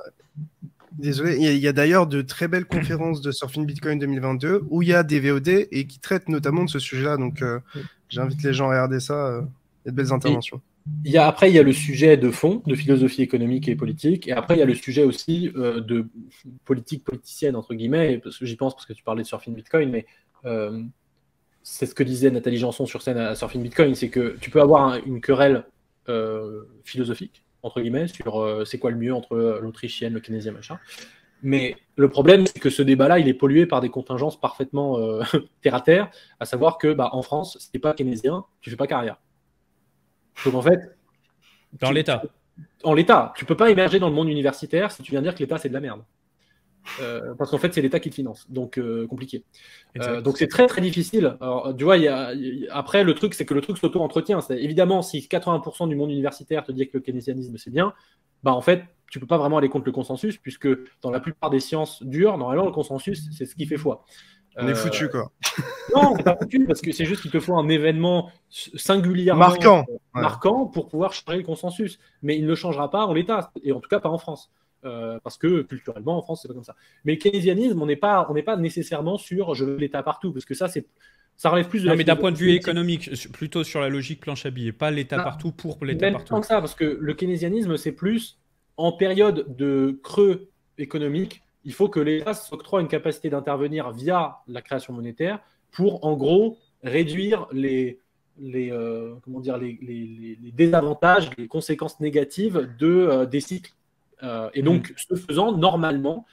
Désolé, il y a d'ailleurs de très belles conférences de Surfing Bitcoin 2022 où il y a des VOD et qui traitent notamment de ce sujet-là. Donc, j'invite les gens à regarder ça. Il y a de belles interventions. Après, il y a le sujet de fond, de philosophie économique et politique. Et après, il y a le sujet aussi de politique politicienne, entre guillemets. Parce que j'y pense parce que tu parlais de Surfing Bitcoin. Mais c'est ce que disait Nathalie Janson sur scène à Surfing Bitcoin. C'est que tu peux avoir une querelle philosophique, entre guillemets, sur c'est quoi le mieux entre l'autrichienne, le keynésien, machin. Mais le problème, c'est que ce débat-là, il est pollué par des contingences parfaitement terre à terre, à savoir que en France, si t'es pas keynésien, tu fais pas carrière. Donc en fait... Dans l'État. En l'État. Tu peux pas émerger dans le monde universitaire si tu viens dire que l'État, c'est de la merde. Parce qu'en fait, c'est l'État qui te finance. Donc, compliqué. Donc, c'est très, très difficile. Alors, tu vois, après, le truc, c'est que le truc s'auto-entretient. Évidemment, si 80% du monde universitaire te dit que le keynésianisme, c'est bien, en fait, tu peux pas vraiment aller contre le consensus, puisque dans la plupart des sciences dures, normalement, le consensus, c'est ce qui fait foi. On est foutu, quoi. Non, c'est pas foutu, parce que c'est juste qu'il te faut un événement singulièrement marquant pour pouvoir changer le consensus. Mais il ne changera pas en l'État, et en tout cas pas en France. Parce que culturellement, en France, c'est pas comme ça. Mais le keynésianisme, on n'est pas nécessairement sur je veux l'État partout, parce que ça relève plus de non, mais d'un point de vue économique, plutôt sur la logique planche à billets, pas l'État partout pour l'État partout. Tant que ça, parce que le keynésianisme, c'est plus en période de creux économique, il faut que l'État s'octroie une capacité d'intervenir via la création monétaire pour, en gros, réduire les désavantages, les conséquences négatives des cycles. Et donc, ce faisant, normalement,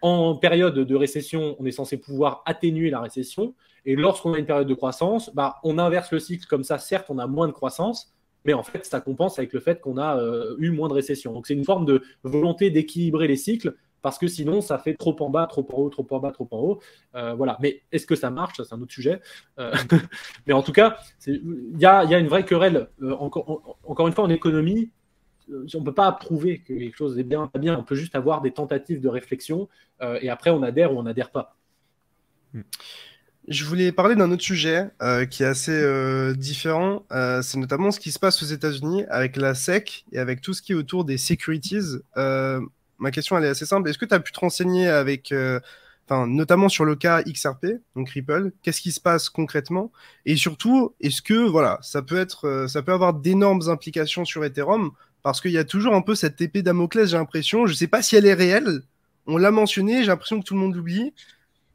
en période de récession, on est censé pouvoir atténuer la récession. Et lorsqu'on a une période de croissance, on inverse le cycle comme ça. Certes, on a moins de croissance, mais en fait, ça compense avec le fait qu'on a eu moins de récession. Donc, c'est une forme de volonté d'équilibrer les cycles, parce que sinon, ça fait trop en bas, trop en haut, trop en bas, trop en haut. Voilà. Mais est-ce que ça marche? Ça, c'est un autre sujet. Mais en tout cas, il y a une vraie querelle. Encore une fois, en économie, on ne peut pas prouver que quelque chose est bien, pas bien. On peut juste avoir des tentatives de réflexion et après, on adhère ou on n'adhère pas. Je voulais parler d'un autre sujet qui est assez différent. C'est notamment ce qui se passe aux États-Unis avec la SEC et avec tout ce qui est autour des securities. Ma question, elle est assez simple. Est-ce que tu as pu te renseigner avec, notamment sur le cas XRP, donc Ripple, qu'est-ce qui se passe concrètement? Et surtout, est-ce que ça peut avoir d'énormes implications sur Ethereum? Parce qu'il y a toujours un peu cette épée Damoclès, j'ai l'impression. Je ne sais pas si elle est réelle. On l'a mentionné, j'ai l'impression que tout le monde l'oublie.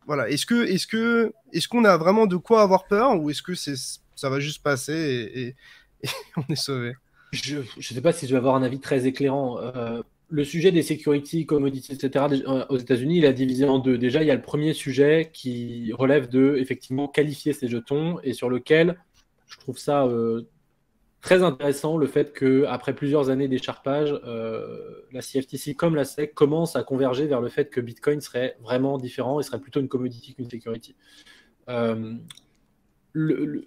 Voilà. Est-ce qu'on a vraiment de quoi avoir peur, ou est-ce que ça va juste passer et on est sauvé? Je ne sais pas si je vais avoir un avis très éclairant. Le sujet des security, commodities, etc. aux États-Unis, il est divisé en deux. Déjà, il y a le premier sujet qui relève de effectivement qualifier ces jetons et sur lequel je trouve ça très intéressant, le fait qu'après plusieurs années d'écharpage, la CFTC comme la SEC commence à converger vers le fait que Bitcoin serait vraiment différent et serait plutôt une commodity qu'une security.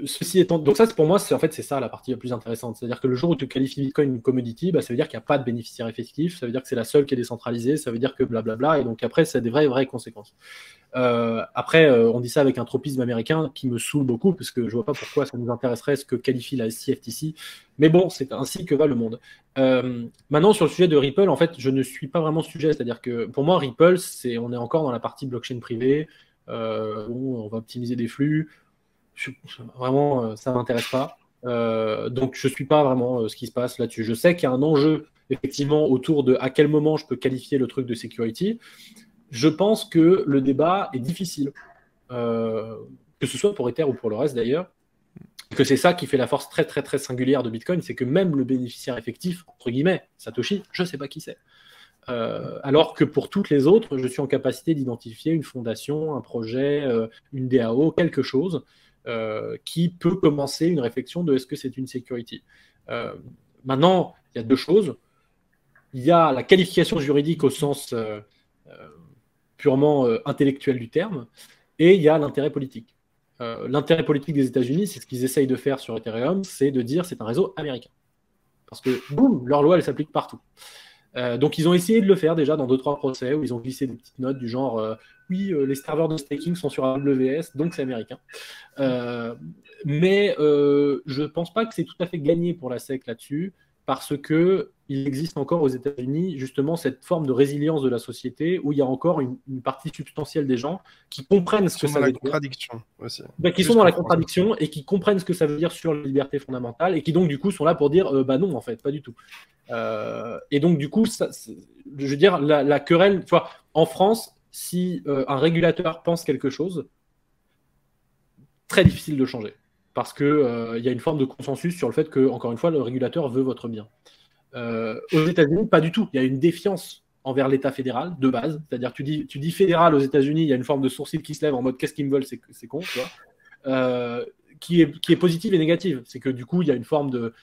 Ceci étant, donc ça pour moi c'est ça la partie la plus intéressante, c'est-à-dire que le jour où tu qualifies Bitcoin une commodity, ça veut dire qu'il n'y a pas de bénéficiaire effectif, ça veut dire que c'est la seule qui est décentralisée, ça veut dire que blablabla, et donc après ça a des vraies conséquences. Après on dit ça avec un tropisme américain qui me saoule beaucoup, parce que je vois pas pourquoi ça nous intéresserait ce que qualifie la CFTC, mais bon, c'est ainsi que va le monde. Maintenant sur le sujet de Ripple, en fait je ne suis pas vraiment sujet, c'est-à-dire que pour moi Ripple, on est encore dans la partie blockchain privée, où on va optimiser des flux. Vraiment, ça ne m'intéresse pas. Donc, je ne suis pas vraiment ce qui se passe là-dessus. Je sais qu'il y a un enjeu, effectivement, autour de à quel moment je peux qualifier le truc de security. je pense que le débat est difficile, que ce soit pour Ether ou pour le reste d'ailleurs, que c'est ça qui fait la force très très très singulière de Bitcoin, c'est que même le bénéficiaire effectif, entre guillemets, Satoshi, je ne sais pas qui c'est. Alors que pour toutes les autres, je suis en capacité d'identifier une fondation, un projet, une DAO, quelque chose qui peut commencer une réflexion de est-ce que c'est une security. Maintenant, il y a deux choses. Il y a la qualification juridique au sens purement intellectuel du terme, et il y a l'intérêt politique. L'intérêt politique des États-Unis, c'est ce qu'ils essayent de faire sur Ethereum, c'est de dire c'est un réseau américain. Parce que, boum, leur loi, elle s'applique partout. Donc, ils ont essayé de le faire déjà dans 2-3 procès où ils ont glissé des petites notes du genre oui, les serveurs de staking sont sur AWS, donc c'est américain. Mais je ne pense pas que c'est tout à fait gagné pour la SEC là-dessus, parce qu'il existe encore aux États-Unis justement cette forme de résilience de la société où il y a encore une partie substantielle des gens qui comprennent ce que ça veut dire. Contradiction aussi. Qui sont dans la contradiction et qui comprennent ce que ça veut dire sur la liberté fondamentale et qui donc du coup sont là pour dire bah non en fait, pas du tout. Et donc du coup, je veux dire, la querelle, tu vois, en France, si un régulateur pense quelque chose, très difficile de changer. Parce qu'il y a une forme de consensus sur le fait que, encore une fois, le régulateur veut votre bien. Aux États-Unis, pas du tout. Il y a une défiance envers l'État fédéral, de base. C'est-à-dire, tu dis fédéral aux États-Unis, il y a une forme de sourcil qui se lève en mode qu'est-ce qu'ils me veulent, c'est con, tu vois. Qui est positive et négative. C'est que du coup, il y a une forme de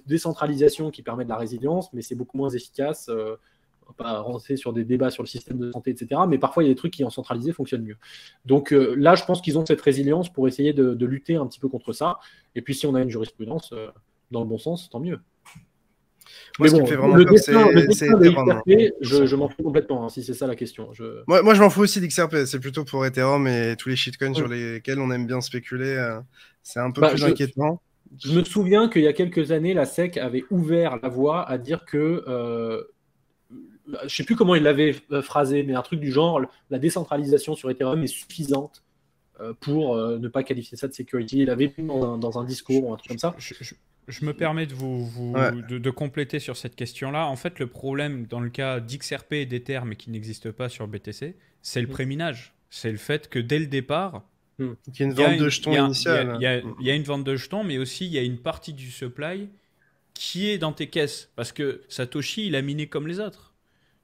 décentralisation qui permet de la résilience, mais c'est beaucoup moins efficace. On va pas rentrer sur des débats sur le système de santé, etc. Mais parfois, il y a des trucs qui, en centralisé, fonctionnent mieux. Donc là, je pense qu'ils ont cette résilience pour essayer de lutter un petit peu contre ça. Et puis, si on a une jurisprudence dans le bon sens, tant mieux. Moi, ce qui me fait vraiment peur, c'est Ethereum. Je m'en fous complètement, si c'est ça la question. Moi, je m'en fous aussi d'XRP. C'est plutôt pour Ethereum et tous les shitcoins sur lesquels on aime bien spéculer. C'est un peu plus inquiétant. Je me souviens qu'il y a quelques années, la SEC avait ouvert la voie à dire que... je ne sais plus comment il l'avait phrasé, mais un truc du genre, la décentralisation sur Ethereum est suffisante pour ne pas qualifier ça de security. Il avait vu dans un discours ou un truc comme ça. Je me permets de compléter sur cette question-là. En fait, le problème dans le cas d'XRP et d'Ether, mais qui n'existe pas sur BTC, c'est le préminage. C'est le fait que dès le départ, il y a une vente de jetons initiale. Il y a une vente de jetons, mais aussi il y a une partie du supply qui est dans tes caisses. Parce que Satoshi, il a miné comme les autres.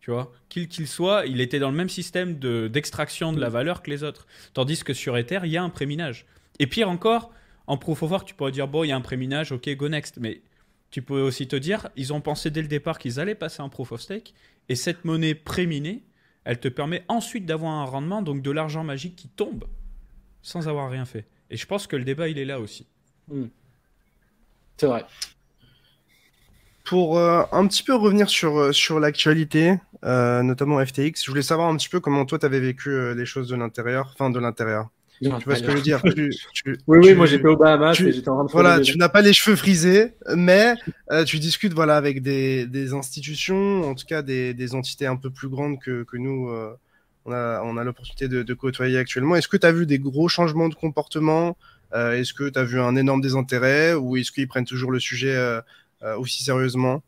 Tu vois, qu'il soit, il était dans le même système d'extraction de la valeur que les autres. Tandis que sur Ether, il y a un préminage. Et pire encore, en Proof of Work, tu pourrais dire, bon, il y a un préminage, ok, go next. Mais tu peux aussi te dire, ils ont pensé dès le départ qu'ils allaient passer un Proof of Stake. Et cette monnaie préminée, elle te permet ensuite d'avoir un rendement, donc de l'argent magique qui tombe sans avoir rien fait. Et je pense que le débat, il est là aussi. C'est vrai. Pour un petit peu revenir sur l'actualité, notamment FTX, je voulais savoir un petit peu comment toi tu avais vécu les choses de l'intérieur, enfin de l'intérieur. Tu vois ce que je veux dire? Oui, moi j'étais aux Bahamas et j'étais en train de voilà, tu n'as pas les cheveux frisés, mais tu discutes voilà, avec des institutions, en tout cas des entités un peu plus grandes que nous, on a l'opportunité de côtoyer actuellement. Est-ce que tu as vu des gros changements de comportement? Est-ce que tu as vu un énorme désintérêt ou est-ce qu'ils prennent toujours le sujet aussi sérieusement?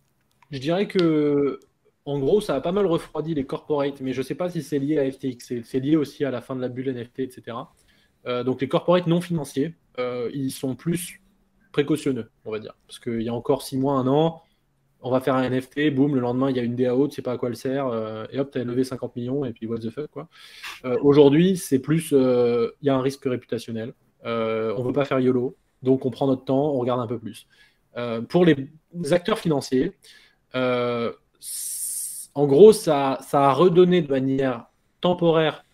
Je dirais que, en gros, ça a pas mal refroidi les corporates, mais je ne sais pas si c'est lié à FTX. C'est lié aussi à la fin de la bulle NFT, etc. Donc les corporates non financiers, ils sont plus précautionneux, on va dire. Parce qu'il y a encore 6 mois, 1 an, on va faire un NFT, boum, le lendemain, il y a une DAO, tu ne sais pas à quoi elle sert, et hop, tu as levé 50 millions, et puis what the fuck, quoi. Aujourd'hui, c'est plus, il y a un risque réputationnel. On ne veut pas faire YOLO, donc on prend notre temps, on regarde un peu plus. Pour les acteurs financiers, en gros, ça a redonné de manière temporaire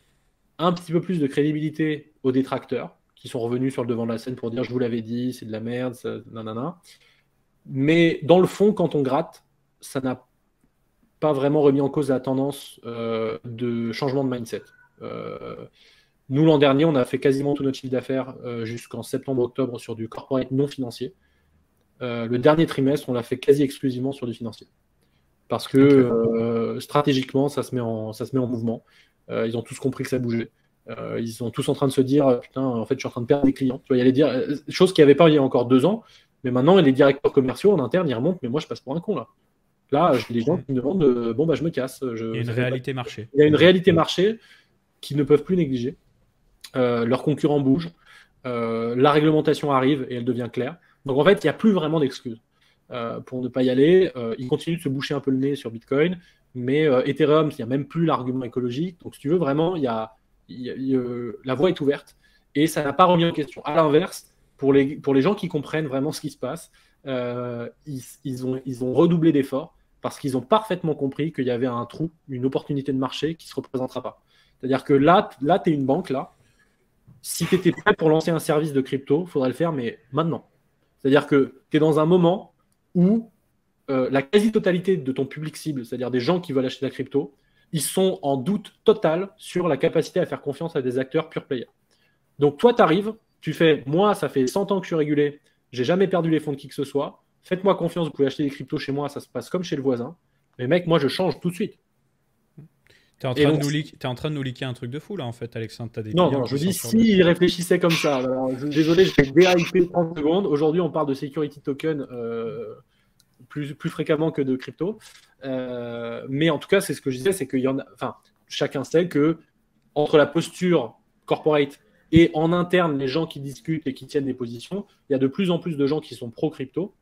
un petit peu plus de crédibilité aux détracteurs qui sont revenus sur le devant de la scène pour dire je vous l'avais dit, c'est de la merde, ça, nanana. Mais dans le fond, quand on gratte, ça n'a pas vraiment remis en cause la tendance de changement de mindset. Nous, l'an dernier, on a fait quasiment tout notre chiffre d'affaires jusqu'en septembre-octobre sur du corporate non financier. Le dernier trimestre, on l'a fait quasi exclusivement sur du financier. Parce que stratégiquement, ça se met en mouvement. Ils ont tous compris que ça bougeait. Ils sont tous en train de se dire putain, en fait, je suis en train de perdre des clients. Tu vois, il y a chose qu'il n'y avait pas il y a encore 2 ans. Mais maintenant, les directeurs commerciaux en interne, ils remontent. Mais moi, je passe pour un con là. là, j'ai des gens qui me demandent bon, bah, je me casse. Il y a une réalité marché. Il y a une réalité marché qu'ils ne peuvent plus négliger. Leurs concurrents bougent. La réglementation arrive et elle devient claire. Donc, en fait, il n'y a plus vraiment d'excuses pour ne pas y aller. Ils continuent de se boucher un peu le nez sur Bitcoin. Mais Ethereum, il n'y a même plus l'argument écologique. Donc, si tu veux, vraiment, la voie est ouverte et ça n'a pas remis en question. À l'inverse, pour les gens qui comprennent vraiment ce qui se passe, ils ont redoublé d'efforts parce qu'ils ont parfaitement compris qu'il y avait un trou, une opportunité de marché qui ne se représentera pas. C'est-à-dire que là tu es une banque, là. Si tu étais prêt pour lancer un service de crypto, il faudrait le faire, mais maintenant. C'est-à-dire que tu es dans un moment où la quasi-totalité de ton public cible, c'est-à-dire des gens qui veulent acheter de la crypto, ils sont en doute total sur la capacité à faire confiance à des acteurs pure player. Donc toi, tu arrives, tu fais, moi, ça fait 100 ans que je suis régulé, j'ai jamais perdu les fonds de qui que ce soit, faites-moi confiance, vous pouvez acheter des cryptos chez moi, ça se passe comme chez le voisin. Mais mec, moi, je change tout de suite. T'es en train de nous liquer un truc de fou là en fait, Alexandre. Non, je dis s'ils réfléchissaient comme ça. Alors, désolé, je vais déhyper 30 secondes. Aujourd'hui, on parle de security token plus fréquemment que de crypto. Mais en tout cas, c'est ce que je disais, c'est qu'il y en a. Enfin, chacun sait que entre la posture corporate et en interne, les gens qui discutent et qui tiennent des positions, il y a de plus en plus de gens qui sont pro-crypto.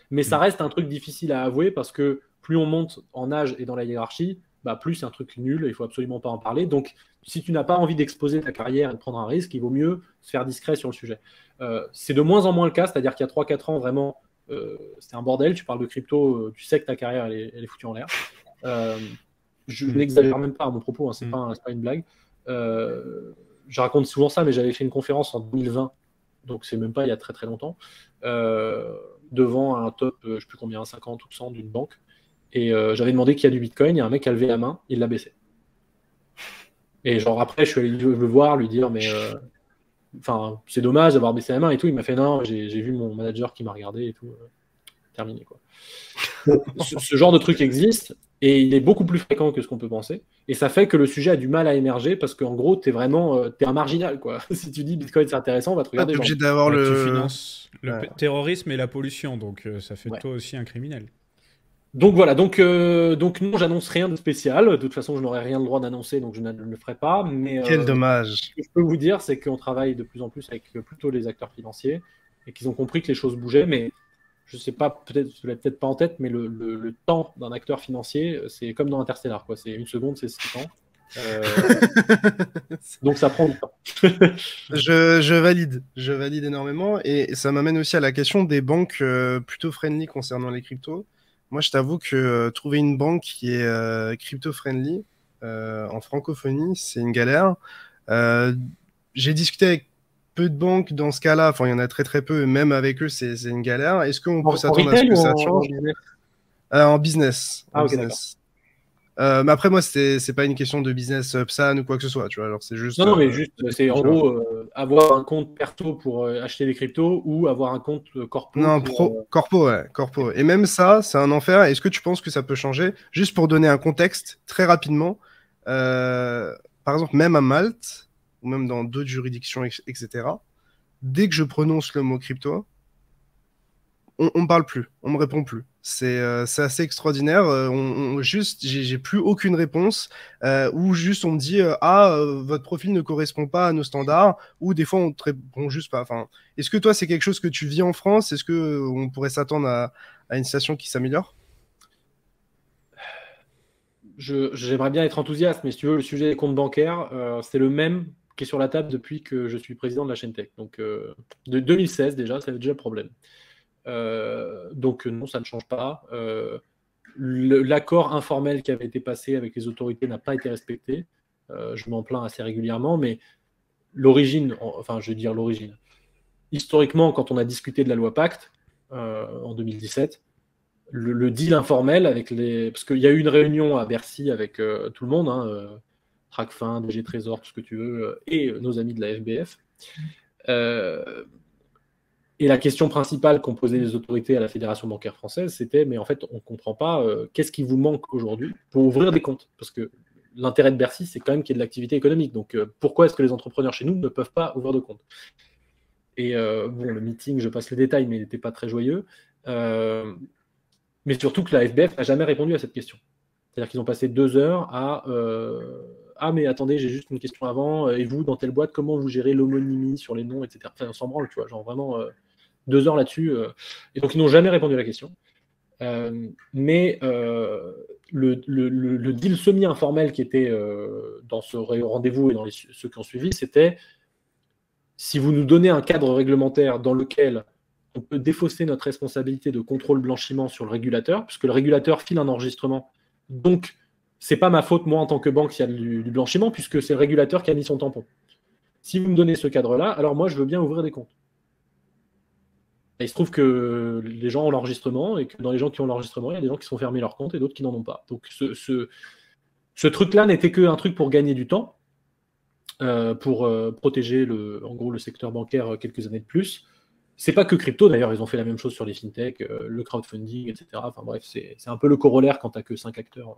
Mais ça reste un truc difficile à avouer parce que plus on monte en âge et dans la hiérarchie, bah, plus c'est un truc nul et il faut absolument pas en parler. Donc, si tu n'as pas envie d'exposer ta carrière et de prendre un risque, il vaut mieux se faire discret sur le sujet. C'est de moins en moins le cas, c'est-à-dire qu'il y a 3-4 ans, vraiment, c'était un bordel. Tu parles de crypto, tu sais que ta carrière, elle est foutue en l'air. Je n'exagère même pas à mon propos, hein, c'est pas une blague. Je raconte souvent ça, mais j'avais fait une conférence en 2020, donc c'est même pas il y a très très longtemps, devant un top, je ne sais plus combien, 50 ou 100 d'une banque. Et j'avais demandé qu'il y a du Bitcoin, il y a un mec qui a levé la main, il l'a baissé. Et genre après, je suis allé le voir, lui dire, mais c'est dommage d'avoir baissé la main et tout. Il m'a fait non, j'ai vu mon manager qui m'a regardé et tout. Terminé quoi. Ce genre de truc existe et il est beaucoup plus fréquent que ce qu'on peut penser. Et ça fait que le sujet a du mal à émerger parce qu'en gros, t'es un marginal quoi. Si tu dis Bitcoin c'est intéressant, on va te regarder. T'es obligé d'avoir tu finances le terrorisme et la pollution, donc ça fait de toi aussi un criminel. Donc voilà, donc non, j'annonce rien de spécial. De toute façon, je n'aurai rien le droit d'annoncer, donc je ne le ferai pas. Mais quel dommage. Ce que je peux vous dire, c'est qu'on travaille de plus en plus avec plutôt les acteurs financiers et qu'ils ont compris que les choses bougeaient. Mais je ne sais pas, peut-être, je ne l'ai peut-être pas en tête, mais le temps d'un acteur financier, c'est comme dans Interstellar, quoi. C'est 1 seconde, c'est 6 ans. Donc ça prend du temps. Je valide énormément et ça m'amène aussi à la question des banques plutôt friendly concernant les cryptos. Moi, je t'avoue que trouver une banque qui est crypto-friendly en francophonie, c'est une galère. J'ai discuté avec peu de banques dans ce cas-là. Enfin, il y en a très très peu, et même avec eux, c'est une galère. Est-ce qu'on peut s'attendre à ce que ça change en business. Ah, ok, d'accord. Mais après, moi, c'est pas une question de business PSAN ou quoi que ce soit, tu vois. Alors, c'est juste. Non, mais juste, c'est en gros avoir un compte perso pour acheter des cryptos ou avoir un compte corpo. Non, corpo, ouais, corpo. Et même ça, c'est un enfer. Est-ce que tu penses que ça peut changer? Juste pour donner un contexte, très rapidement. Par exemple, même à Malte, ou même dans d'autres juridictions, etc., dès que je prononce le mot crypto, on me parle plus, on me répond plus. C'est assez extraordinaire. J'ai plus aucune réponse. Ou juste on me dit votre profil ne correspond pas à nos standards. Ou des fois on te répond juste pas. Enfin, est-ce que toi c'est quelque chose que tu vis en France? Est-ce que on pourrait s'attendre à une situation qui s'améliore? J'aimerais bien être enthousiaste, mais si tu veux, le sujet des comptes bancaires, c'est le même qui est sur la table depuis que je suis président de la chaîne Tech. Donc de 2016 déjà, ça avait déjà problème. Donc non, ça ne change pas. L'accord informel qui avait été passé avec les autorités n'a pas été respecté. Je m'en plains assez régulièrement, mais l'origine, enfin je veux dire l'origine. Historiquement, quand on a discuté de la loi Pacte en 2017, le deal informel avec les... Parce qu'il y a eu une réunion à Bercy avec tout le monde, hein, Tracfin, DG Trésor, tout ce que tu veux, et nos amis de la FBF. Et la question principale qu'ont posée les autorités à la Fédération bancaire française, c'était, mais en fait, on ne comprend pas qu'est-ce qui vous manque aujourd'hui pour ouvrir des comptes? Parce que l'intérêt de Bercy, c'est quand même qu'il y ait de l'activité économique. Donc, pourquoi est-ce que les entrepreneurs chez nous ne peuvent pas ouvrir de compte? Et bon, le meeting, je passe les détails, mais il n'était pas très joyeux. Mais surtout que la FBF n'a jamais répondu à cette question. C'est-à-dire qu'ils ont passé 2 heures à ah, mais attendez, j'ai juste une question avant. Et vous, dans telle boîte, comment vous gérez l'homonymie sur les noms, etc. Enfin, on s'en branle, tu vois, genre vraiment 2 heures là-dessus. Et donc, ils n'ont jamais répondu à la question. Mais le deal semi-informel qui était dans ce rendez-vous et dans ceux qui ont suivi, c'était si vous nous donnez un cadre réglementaire dans lequel on peut défausser notre responsabilité de contrôle blanchiment sur le régulateur, puisque le régulateur file un enregistrement. Donc, c'est pas ma faute, moi, en tant que banque, s'il y a du blanchiment, puisque c'est le régulateur qui a mis son tampon. Si vous me donnez ce cadre-là, alors moi, je veux bien ouvrir des comptes. Et il se trouve que les gens ont l'enregistrement, et que dans les gens qui ont l'enregistrement, il y a des gens qui se sont fermés leur compte et d'autres qui n'en ont pas. Donc, ce truc-là n'était qu'un truc pour gagner du temps, pour protéger, en gros, le secteur bancaire quelques années de plus. C'est pas que crypto, d'ailleurs, ils ont fait la même chose sur les fintechs, le crowdfunding, etc. Enfin bref, c'est un peu le corollaire quand tu n'as que 5 acteurs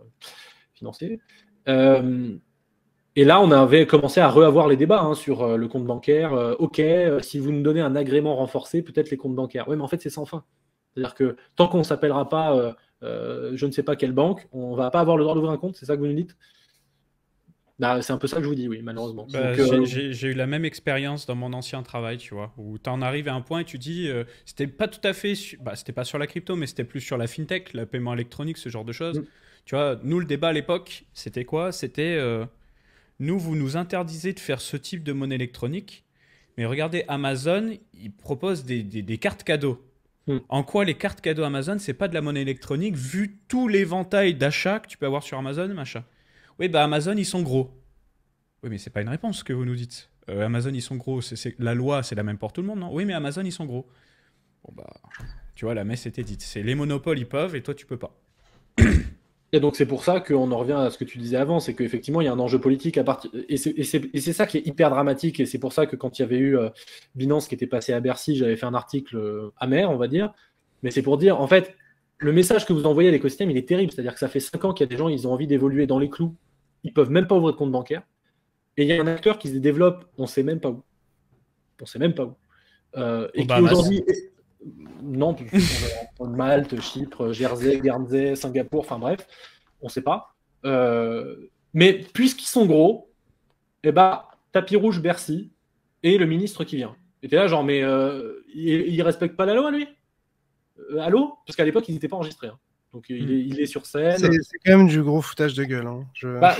financiers. Et là, on avait commencé à reavoir les débats sur le compte bancaire. Ok, si vous nous donnez un agrément renforcé, peut-être les comptes bancaires. Oui, mais en fait, c'est sans fin. C'est-à-dire que tant qu'on ne s'appellera pas je ne sais pas quelle banque, on ne va pas avoir le droit d'ouvrir un compte, c'est ça que vous nous dites? Bah, c'est un peu ça que je vous dis, oui, malheureusement. Bah, Donc, j'ai eu la même expérience dans mon ancien travail, tu vois, où tu en arrives à un point et tu dis, c'était pas tout à fait, c'était pas sur la crypto, mais c'était plus sur la fintech, le paiement électronique, ce genre de choses. Tu vois, nous, le débat à l'époque, c'était quoi? C'était, nous, vous nous interdisez de faire ce type de monnaie électronique, mais regardez, Amazon, ils proposent des cartes cadeaux. En quoi les cartes cadeaux Amazon, c'est pas de la monnaie électronique, vu tout l'éventail d'achats que tu peux avoir sur Amazon, machin. Oui, bah Amazon, ils sont gros. Oui, mais c'est pas une réponse que vous nous dites. Amazon, ils sont gros. La loi, c'est la même pour tout le monde, non? Oui, mais Amazon, ils sont gros. Bon, bah, tu vois, la messe était dite. C'est les monopoles, ils peuvent, et toi, tu peux pas. Et donc c'est pour ça qu'on en revient à ce que tu disais avant, c'est qu'effectivement il y a un enjeu politique à partir, et c'est ça qui est hyper dramatique, et c'est pour ça que quand il y avait eu Binance qui était passé à Bercy, j'avais fait un article amer, on va dire, mais c'est pour dire, en fait, le message que vous envoyez à l'écosystème, il est terrible, c'est-à-dire que ça fait 5 ans qu'il y a des gens, ils ont envie d'évoluer dans les clous, ils peuvent même pas ouvrir de compte bancaire, et il y a un acteur qui se développe, on sait même pas où. On sait même pas où. Et qui aujourd'hui... Non, Malte, Chypre, Jersey, Guernsey, Singapour, enfin bref, on ne sait pas. Mais puisqu'ils sont gros, eh ben, tapis rouge Bercy et le ministre qui vient. Et t'es là, genre, mais il respecte pas la loi, lui? Allô? Parce qu'à l'époque, ils n'étaient pas enregistrés. Hein. Donc il est sur scène. C'est quand même du gros foutage de gueule. Hein. Bah,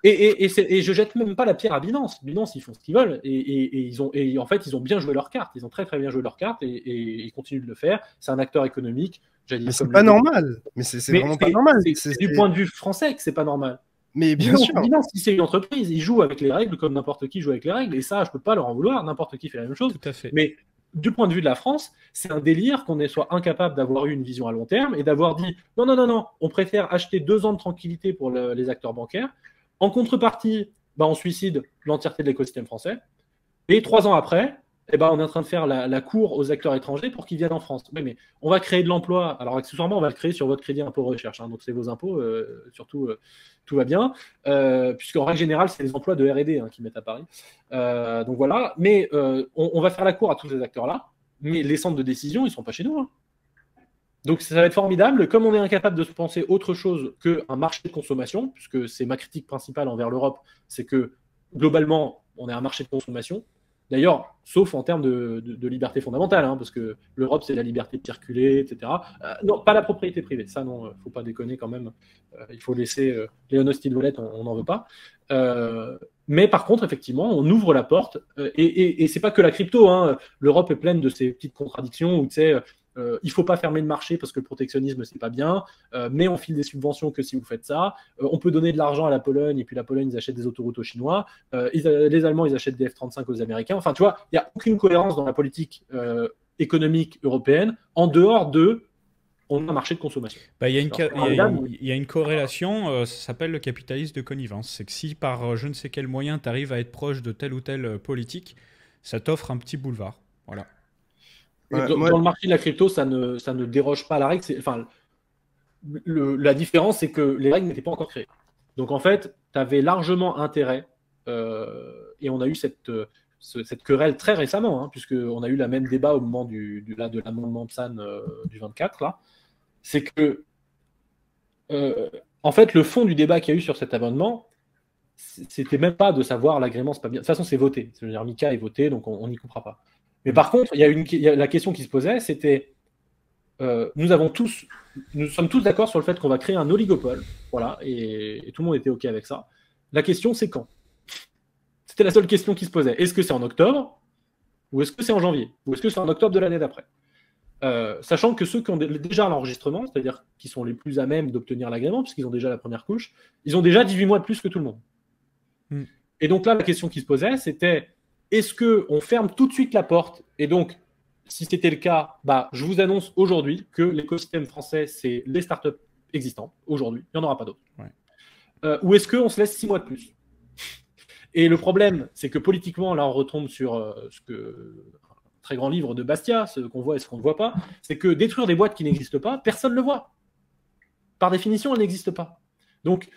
et je jette même pas la pierre à Binance. Binance, ils font ce qu'ils veulent. Et en fait, ils ont bien joué leur carte. Ils ont très très bien joué leur carte et ils continuent de le faire. C'est un acteur économique. Mais c'est pas normal. Mais c'est vraiment pas normal. C'est du point de vue français que c'est pas normal. Mais bien sûr. Binance, si c'est une entreprise, ils jouent avec les règles comme n'importe qui joue avec les règles. Et ça, je peux pas leur en vouloir. N'importe qui fait la même chose. Tout à fait. Mais du point de vue de la France, c'est un délire qu'on soit incapable d'avoir eu une vision à long terme et d'avoir dit non, on préfère acheter 2 ans de tranquillité pour les acteurs bancaires. En contrepartie, on suicide l'entièreté de l'écosystème français. Et 3 ans après, on est en train de faire la cour aux acteurs étrangers pour qu'ils viennent en France. Mais on va créer de l'emploi. Alors, accessoirement, on va le créer sur votre crédit impôt recherche. Hein, donc, c'est vos impôts, surtout, tout va bien. Puisqu'en règle générale, c'est les emplois de R&D qui mettent à Paris. Donc, voilà. Mais on va faire la cour à tous ces acteurs-là. Mais les centres de décision, ils ne sont pas chez nous. Hein. Donc, ça va être formidable. Comme on est incapable de se penser autre chose qu'un marché de consommation, puisque c'est ma critique principale envers l'Europe, c'est que, globalement, on est un marché de consommation. D'ailleurs, sauf en termes de liberté fondamentale, parce que l'Europe, c'est la liberté de circuler, etc. Non, pas la propriété privée. Ça, non, faut pas déconner quand même. Il faut laisser les honesty wallet, on n'en veut pas. Mais par contre, effectivement, on ouvre la porte. Et c'est pas que la crypto. L'Europe est pleine de ces petites contradictions où, tu sais, il faut pas fermer le marché parce que le protectionnisme, c'est pas bien, mais on file des subventions que si vous faites ça. On peut donner de l'argent à la Pologne, et puis la Pologne, ils achètent des autoroutes aux Chinois. Les Allemands, ils achètent des F-35 aux Américains. Enfin, tu vois, il n'y a aucune cohérence dans la politique économique européenne en dehors de on a un marché de consommation. Il y a une corrélation, ça s'appelle le capitalisme de connivence. C'est que si par je ne sais quel moyen tu arrives à être proche de telle ou telle politique, ça t'offre un petit boulevard. Voilà. Dans le marché de la crypto, ça ne déroge pas à la règle. La différence, c'est que les règles n'étaient pas encore créées. Donc, en fait, tu avais largement intérêt, et on a eu cette querelle très récemment, puisqu'on a eu le même débat au moment de l'amendement PSAN du 24, là. C'est que En fait, le fond du débat qu'il y a eu sur cet amendement, c'était même pas de savoir l'agrément, c'est pas bien. De toute façon, c'est voté. C'est-à-dire, Mika est voté, donc on n'y coupera pas. Mais par contre, il y a la question qui se posait, c'était nous sommes tous d'accord sur le fait qu'on va créer un oligopole, voilà, et tout le monde était OK avec ça. La question, c'est quand? C'était la seule question qui se posait. Est-ce que c'est en octobre, ou est-ce que c'est en janvier, ou est-ce que c'est en octobre de l'année d'après? Sachant que ceux qui ont déjà l'enregistrement, c'est-à-dire qui sont les plus à même d'obtenir l'agrément, puisqu'ils ont déjà la première couche, ils ont déjà 18 mois de plus que tout le monde. Et donc là, la question qui se posait, c'était est-ce qu'on ferme tout de suite la porte? Et donc, si c'était le cas, je vous annonce aujourd'hui que l'écosystème français, c'est les startups existantes. Aujourd'hui, il n'y en aura pas d'autres. Ouais. Ou est-ce qu'on se laisse 6 mois de plus? Et le problème, c'est que politiquement, là, on retombe sur ce que un très grand livre de Bastia, ce qu'on voit et ce qu'on ne voit pas, c'est que détruire des boîtes qui n'existent pas, personne ne le voit. Par définition, elles n'existent pas. Donc,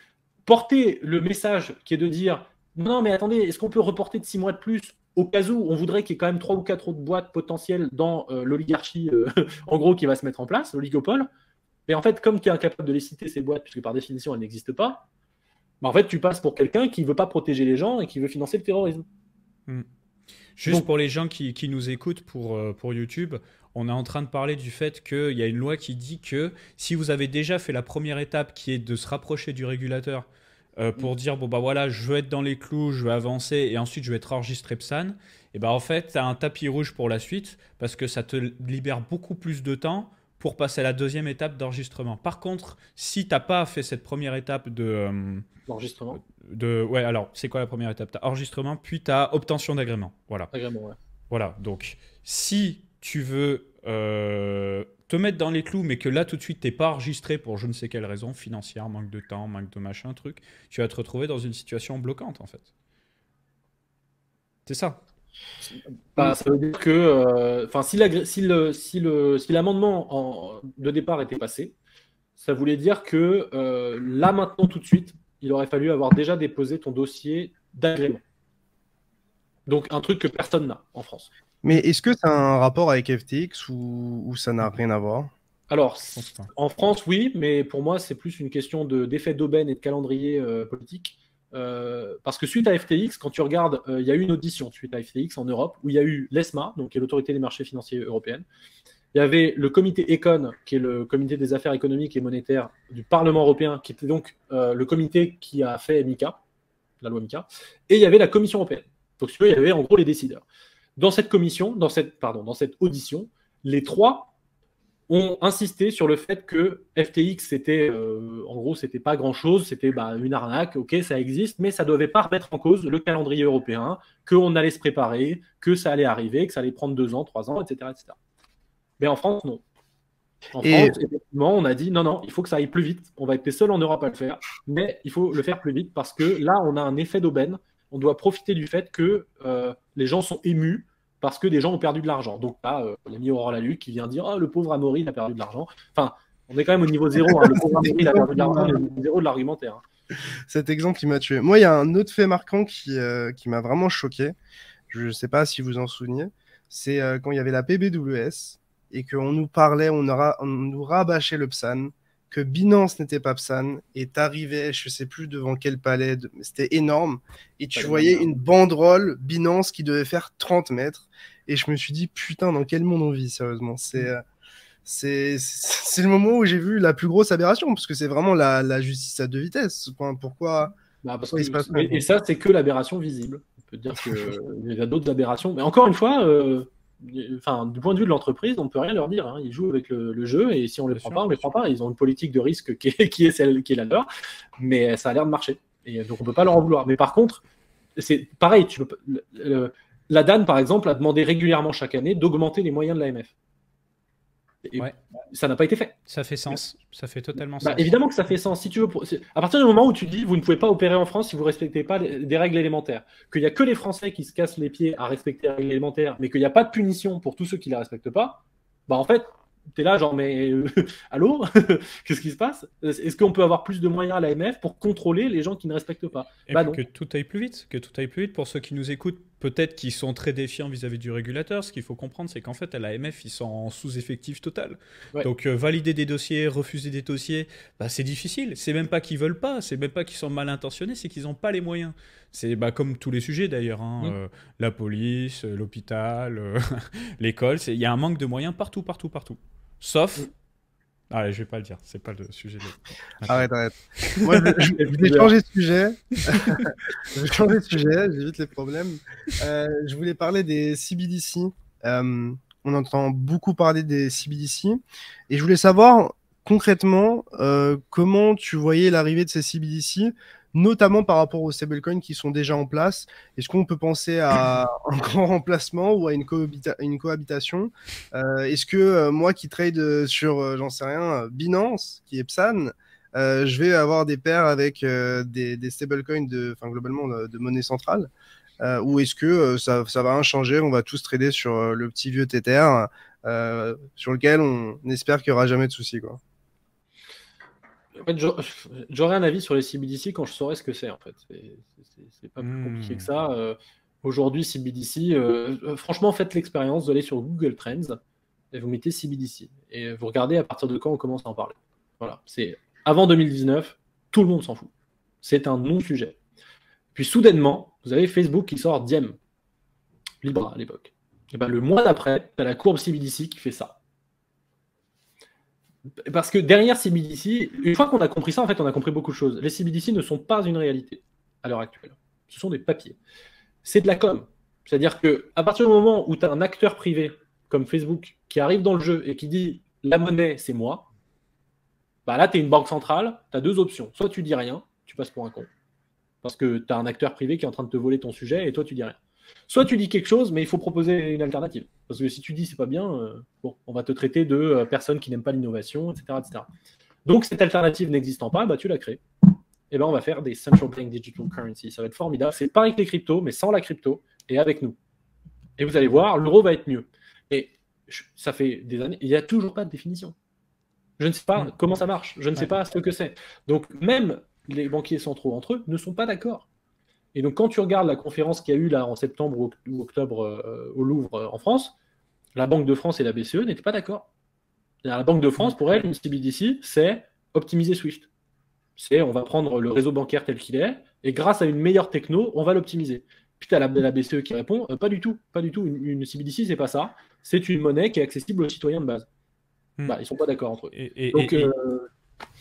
porter le message qui est de dire non, mais attendez, est-ce qu'on peut reporter de 6 mois de plus au cas où on voudrait qu'il y ait quand même 3 ou 4 autres boîtes potentielles dans l'oligarchie, en gros, qui va se mettre en place, l'oligopole. Et en fait, comme tu es incapable de les citer, ces boîtes, puisque par définition, elles n'existent pas, en fait, tu passes pour quelqu'un qui ne veut pas protéger les gens et qui veut financer le terrorisme. Juste donc, pour les gens qui nous écoutent pour YouTube, on est en train de parler du fait qu'il y a une loi qui dit que si vous avez déjà fait la première étape qui est de se rapprocher du régulateur pour dire bon bah voilà, je veux être dans les clous, je veux avancer et ensuite je vais être enregistré PSAN, et en fait tu as un tapis rouge pour la suite parce que ça te libère beaucoup plus de temps pour passer à la deuxième étape d'enregistrement. Par contre, si tu n'as pas fait cette première étape d'enregistrement, ouais, alors c'est quoi la première étape? Tu as enregistrement, puis tu as obtention d'agrément. Voilà. Agrément, ouais. Voilà, donc si tu veux te mettre dans les clous, mais que là tout de suite t'es pas enregistré pour je ne sais quelle raison, financière, manque de temps, manque de machin, truc, tu vas te retrouver dans une situation bloquante en fait. C'est ça. Ça veut dire que si l'amendement de départ était passé, ça voulait dire que là maintenant tout de suite, il aurait fallu avoir déjà déposé ton dossier d'agrément. Donc un truc que personne n'a en France. Mais est-ce que ça a un rapport avec FTX ou ça n'a rien à voir? Alors, en France, oui, mais pour moi, c'est plus une question d'effet d'aubaine et de calendrier politique. Parce que suite à FTX, quand tu regardes, il y a eu une audition suite à FTX en Europe, où il y a eu l'ESMA, donc qui est l'autorité des marchés financiers européenne. Il y avait le comité ECON, qui est le comité des affaires économiques et monétaires du Parlement européen, qui était donc le comité qui a fait MiCA, la loi MiCA, et il y avait la Commission européenne. Donc, il y avait en gros les décideurs. Dans cette commission, dans cette audition, les trois ont insisté sur le fait que FTX, c'était, en gros, c'était pas grand-chose, c'était une arnaque, ok, ça existe, mais ça ne devait pas remettre en cause le calendrier européen, qu'on allait se préparer, que ça allait arriver, que ça allait prendre 2 ans, 3 ans, etc., etc. Mais en France, non. En France, effectivement, on a dit non, il faut que ça aille plus vite. On va être les seuls en Europe à le faire, mais il faut le faire plus vite parce que là, on a un effet d'aubaine. On doit profiter du fait que les gens sont émus parce que des gens ont perdu de l'argent. Donc là, l'ami Aurore Laluc qui vient dire « Oh, le pauvre Amaury, il a perdu de l'argent ». Enfin, on est quand même au niveau zéro. Hein. Le pauvre Amaury, il a perdu de l'argent, on est au niveau zéro de l'argumentaire. Hein. Cet exemple, il m'a tué. Moi, il y a un autre fait marquant qui m'a vraiment choqué. Je ne sais pas si vous en souvenez. C'est quand il y avait la PBWS et qu'on nous parlait, on nous rabâchait le PSAN, que Binance n'était pas PSAN, et t'arrivais, je sais plus devant quel palais, c'était énorme, et tu voyais une banderole Binance qui devait faire 30 mètres, et je me suis dit, putain, dans quel monde on vit, sérieusement? C'est le moment où j'ai vu la plus grosse aberration, parce que c'est vraiment la justice à 2 vitesses. Pourquoi il se passe et ça, c'est que l'aberration visible. On peut dire qu'il y a d'autres aberrations, mais encore une fois... du point de vue de l'entreprise, on ne peut rien leur dire. Hein. Ils jouent avec le jeu et si on ne les prend pas, on ne les prend pas. Ils ont une politique de risque qui est celle qui est la leur, mais ça a l'air de marcher. Et donc on ne peut pas leur en vouloir. Mais par contre, c'est pareil. La DAN, par exemple, a demandé régulièrement chaque année d'augmenter les moyens de l'AMF. Et ça n'a pas été fait. Ça fait sens. Ça fait totalement sens. Évidemment que ça fait sens. Si tu veux, à partir du moment où tu dis vous ne pouvez pas opérer en France si vous ne respectez pas des règles élémentaires, qu'il n'y a que les Français qui se cassent les pieds à respecter les règles élémentaires, mais qu'il n'y a pas de punition pour tous ceux qui ne les respectent pas, en fait, tu es là genre mais allô qu'est-ce qui se passe? Est-ce qu'on peut avoir plus de moyens à l'AMF pour contrôler les gens qui ne respectent pas? Et que tout aille plus vite. Que tout aille plus vite pour ceux qui nous écoutent. peut-être qu'ils sont très défiants vis-à-vis du régulateur. Ce qu'il faut comprendre, c'est qu'en fait, à l'AMF, ils sont en sous-effectif total. Ouais. Donc, valider des dossiers, refuser des dossiers, bah, c'est difficile. C'est même pas qu'ils veulent pas, c'est même pas qu'ils sont mal intentionnés, c'est qu'ils n'ont pas les moyens. C'est comme tous les sujets d'ailleurs, hein, la police, l'hôpital, l'école. Il y a un manque de moyens partout, partout, partout. Sauf... Allez, je vais pas le dire, c'est pas le sujet. Arrête. Moi, je vais changer de sujet. Je vais changer de sujet, j'évite les problèmes. Je voulais parler des CBDC. On entend beaucoup parler des CBDC. Et je voulais savoir concrètement comment tu voyais l'arrivée de ces CBDC, notamment par rapport aux stablecoins qui sont déjà en place. Est-ce qu'on peut penser à un grand remplacement ou à une cohabitation? Est-ce que moi qui trade sur, j'en sais rien, Binance, qui est PSAN, je vais avoir des paires avec des stablecoins globalement de monnaie centrale, ou est-ce que ça va rien changer, on va tous trader sur le petit vieux Tether, sur lequel on espère qu'il n'y aura jamais de soucis, quoi. En fait, j'aurai un avis sur les CBDC quand je saurai ce que c'est, en fait. C'est pas plus compliqué que ça. Aujourd'hui, CBDC, franchement, faites l'expérience d'aller sur Google Trends et vous mettez CBDC. Et vous regardez à partir de quand on commence à en parler. Voilà. C'est avant 2019, tout le monde s'en fout. C'est un non-sujet. Puis soudainement, vous avez Facebook qui sort Diem, Libra à l'époque. Et ben, le mois d'après, tu as la courbe CBDC qui fait ça. Parce que derrière CBDC, une fois qu'on a compris ça, en fait, on a compris beaucoup de choses. Les CBDC ne sont pas une réalité à l'heure actuelle. Ce sont des papiers. C'est de la com. C'est-à-dire qu'à partir du moment où tu as un acteur privé comme Facebook qui arrive dans le jeu et qui dit « la monnaie, c'est moi », bah là, tu es une banque centrale, tu as deux options. Soit tu dis rien, tu passes pour un con. Parce que tu as un acteur privé qui est en train de te voler ton sujet et toi, tu dis rien. Soit tu dis quelque chose, mais il faut proposer une alternative. Parce que si tu dis c'est pas bien, on va te traiter de personne qui n'aime pas l'innovation, etc., etc. Donc cette alternative n'existant pas, bah, tu la crées. Et ben on va faire des central bank digital currency. Ça va être formidable. C'est pareil que les cryptos, mais sans la crypto et avec nous. Et vous allez voir, l'euro va être mieux. Et ça fait des années, il n'y a toujours pas de définition. Je ne sais pas comment ça marche. Je ne sais pas ce que c'est. Donc même les banquiers centraux entre eux ne sont pas d'accord. Et donc, quand tu regardes la conférence qu'il y a eu là en septembre ou octobre au Louvre en France, la Banque de France et la BCE n'étaient pas d'accord. La Banque de France, pour elle, une CBDC, c'est optimiser SWIFT. C'est on va prendre le réseau bancaire tel qu'il est, et grâce à une meilleure techno, on va l'optimiser. Puis tu as la BCE qui répond, pas du tout. Une CBDC, c'est pas ça. C'est une monnaie qui est accessible aux citoyens de base. Bah, ils sont pas d'accord entre eux. Donc,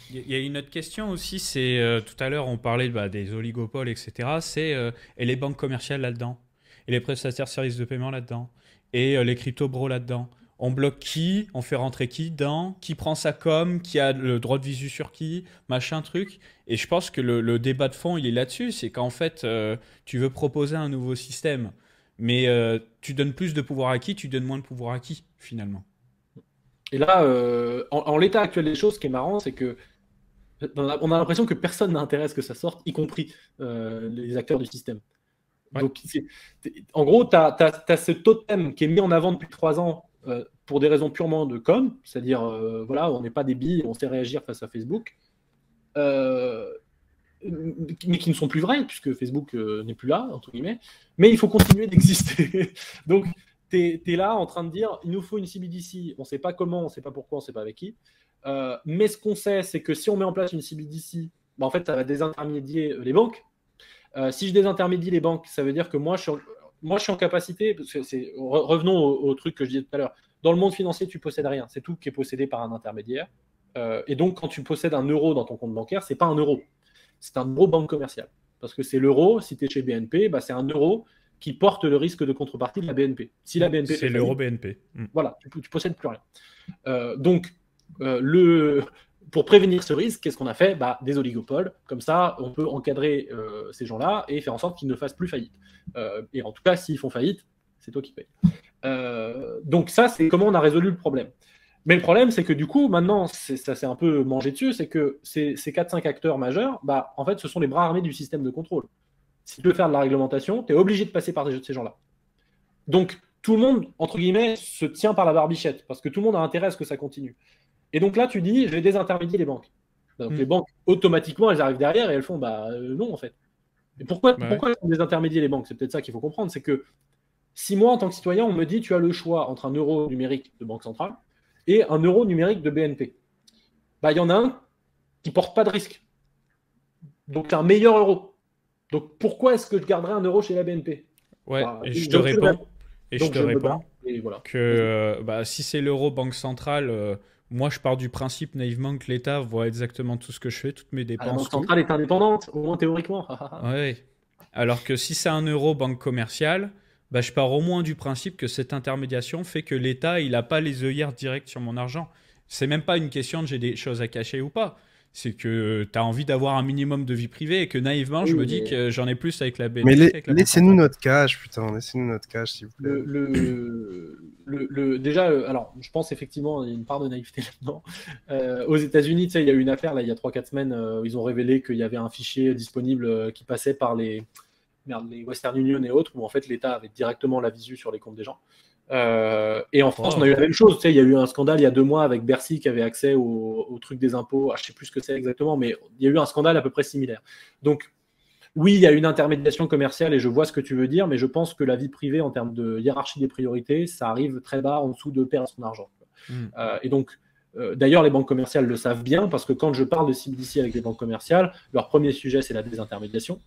il y a une autre question aussi, c'est tout à l'heure on parlait des oligopoles, etc. C'est et les banques commerciales là-dedans, et les prestataires de services de paiement là-dedans, et les crypto-bros là-dedans. On bloque qui? On fait rentrer qui dedans? Qui prend sa com? Qui a le droit de visu sur qui? Machin truc. Et je pense que le débat de fond, il est là-dessus. C'est qu'en fait, tu veux proposer un nouveau système, mais tu donnes plus de pouvoir à qui? Tu donnes moins de pouvoir à qui, finalement? Et là, en l'état actuel des choses, ce qui est marrant, c'est que on a l'impression que personne n'a intérêt à ce que ça sorte, y compris les acteurs du système. Ouais. Donc, en gros, tu as ce totem qui est mis en avant depuis 3 ans pour des raisons purement de com, c'est-à-dire, voilà, on n'est pas des billes, on sait réagir face à Facebook, mais qui ne sont plus vraies, puisque Facebook n'est plus là, entre guillemets, mais il faut continuer d'exister. Donc, tu es là en train de dire, il nous faut une CBDC, on ne sait pas comment, on ne sait pas pourquoi, on ne sait pas avec qui. Mais ce qu'on sait, c'est que si on met en place une CBDC, bah en fait, ça va désintermédier les banques. Si je désintermédie les banques, ça veut dire que moi, je suis en capacité, parce que revenons au truc que je disais tout à l'heure, dans le monde financier, tu ne possèdes rien. C'est tout qui est possédé par un intermédiaire. Et donc, quand tu possèdes un euro dans ton compte bancaire, ce n'est pas un euro. C'est un euro banque commerciale. Parce que c'est l'euro, si tu es chez BNP, bah, c'est un euro qui porte le risque de contrepartie de la BNP. Si la BNP c'est l'euro BNP. Voilà, tu possèdes plus rien. Donc, pour prévenir ce risque, qu'est-ce qu'on a fait? Des oligopoles. Comme ça, on peut encadrer ces gens-là et faire en sorte qu'ils ne fassent plus faillite. Et en tout cas, s'ils font faillite, c'est toi qui payes. Donc ça, c'est comment on a résolu le problème. Mais le problème, c'est que du coup, maintenant, ça s'est un peu mangé dessus, c'est que ces 4-5 acteurs majeurs, en fait, ce sont les bras armés du système de contrôle. Si tu veux faire de la réglementation, tu es obligé de passer par ces gens-là. Donc, tout le monde, entre guillemets, se tient par la barbichette, parce que tout le monde a intérêt à ce que ça continue. Et donc là, tu dis, je vais désintermédier les banques. Donc les banques, automatiquement, elles arrivent derrière et elles font, non, en fait. Et pourquoi sont des intermédiaires les banques? C'est peut-être ça qu'il faut comprendre, c'est que si moi, en tant que citoyen, on me dit tu as le choix entre un euro numérique de Banque Centrale et un euro numérique de BNP, bah, il y en a un qui ne porte pas de risque. Donc, c'est un meilleur euro. Donc, pourquoi est-ce que je garderais un euro chez la BNP? Ouais, bah, et je te réponds. Et je te réponds voilà. que si c'est l'euro Banque Centrale, moi je pars du principe naïvement que l'État voit exactement tout ce que je fais, toutes mes dépenses. La Banque Centrale est indépendante, au moins théoriquement. Ouais. Alors que si c'est un euro Banque Commerciale, bah, je pars au moins du principe que cette intermédiation fait que l'État il n'a pas les œillères directes sur mon argent. C'est même pas une question de j'ai des choses à cacher ou pas. C'est que tu as envie d'avoir un minimum de vie privée et que naïvement, je me dis que j'en ai plus avec la BNP. Mais laissez-nous notre cash, putain, laissez-nous notre cash, s'il vous plaît. Déjà, alors, je pense effectivement, il y a une part de naïveté là-dedans. Aux États-Unis, il y a eu une affaire, là, il y a 3-4 semaines, ils ont révélé qu'il y avait un fichier disponible qui passait par les Western Union et autres, où en fait l'État avait directement la visu sur les comptes des gens. Et en France, on a eu la même chose. Il y a eu un scandale il y a 2 mois avec Bercy qui avait accès au truc des impôts. Je ne sais plus ce que c'est exactement, mais il y a eu un scandale à peu près similaire. Donc, oui, il y a une intermédiation commerciale et je vois ce que tu veux dire, mais je pense que la vie privée, en termes de hiérarchie des priorités, ça arrive très bas en dessous de perdre son argent. Et donc, d'ailleurs, les banques commerciales le savent bien parce que quand je parle de CBDC avec les banques commerciales, leur premier sujet, c'est la désintermédiation.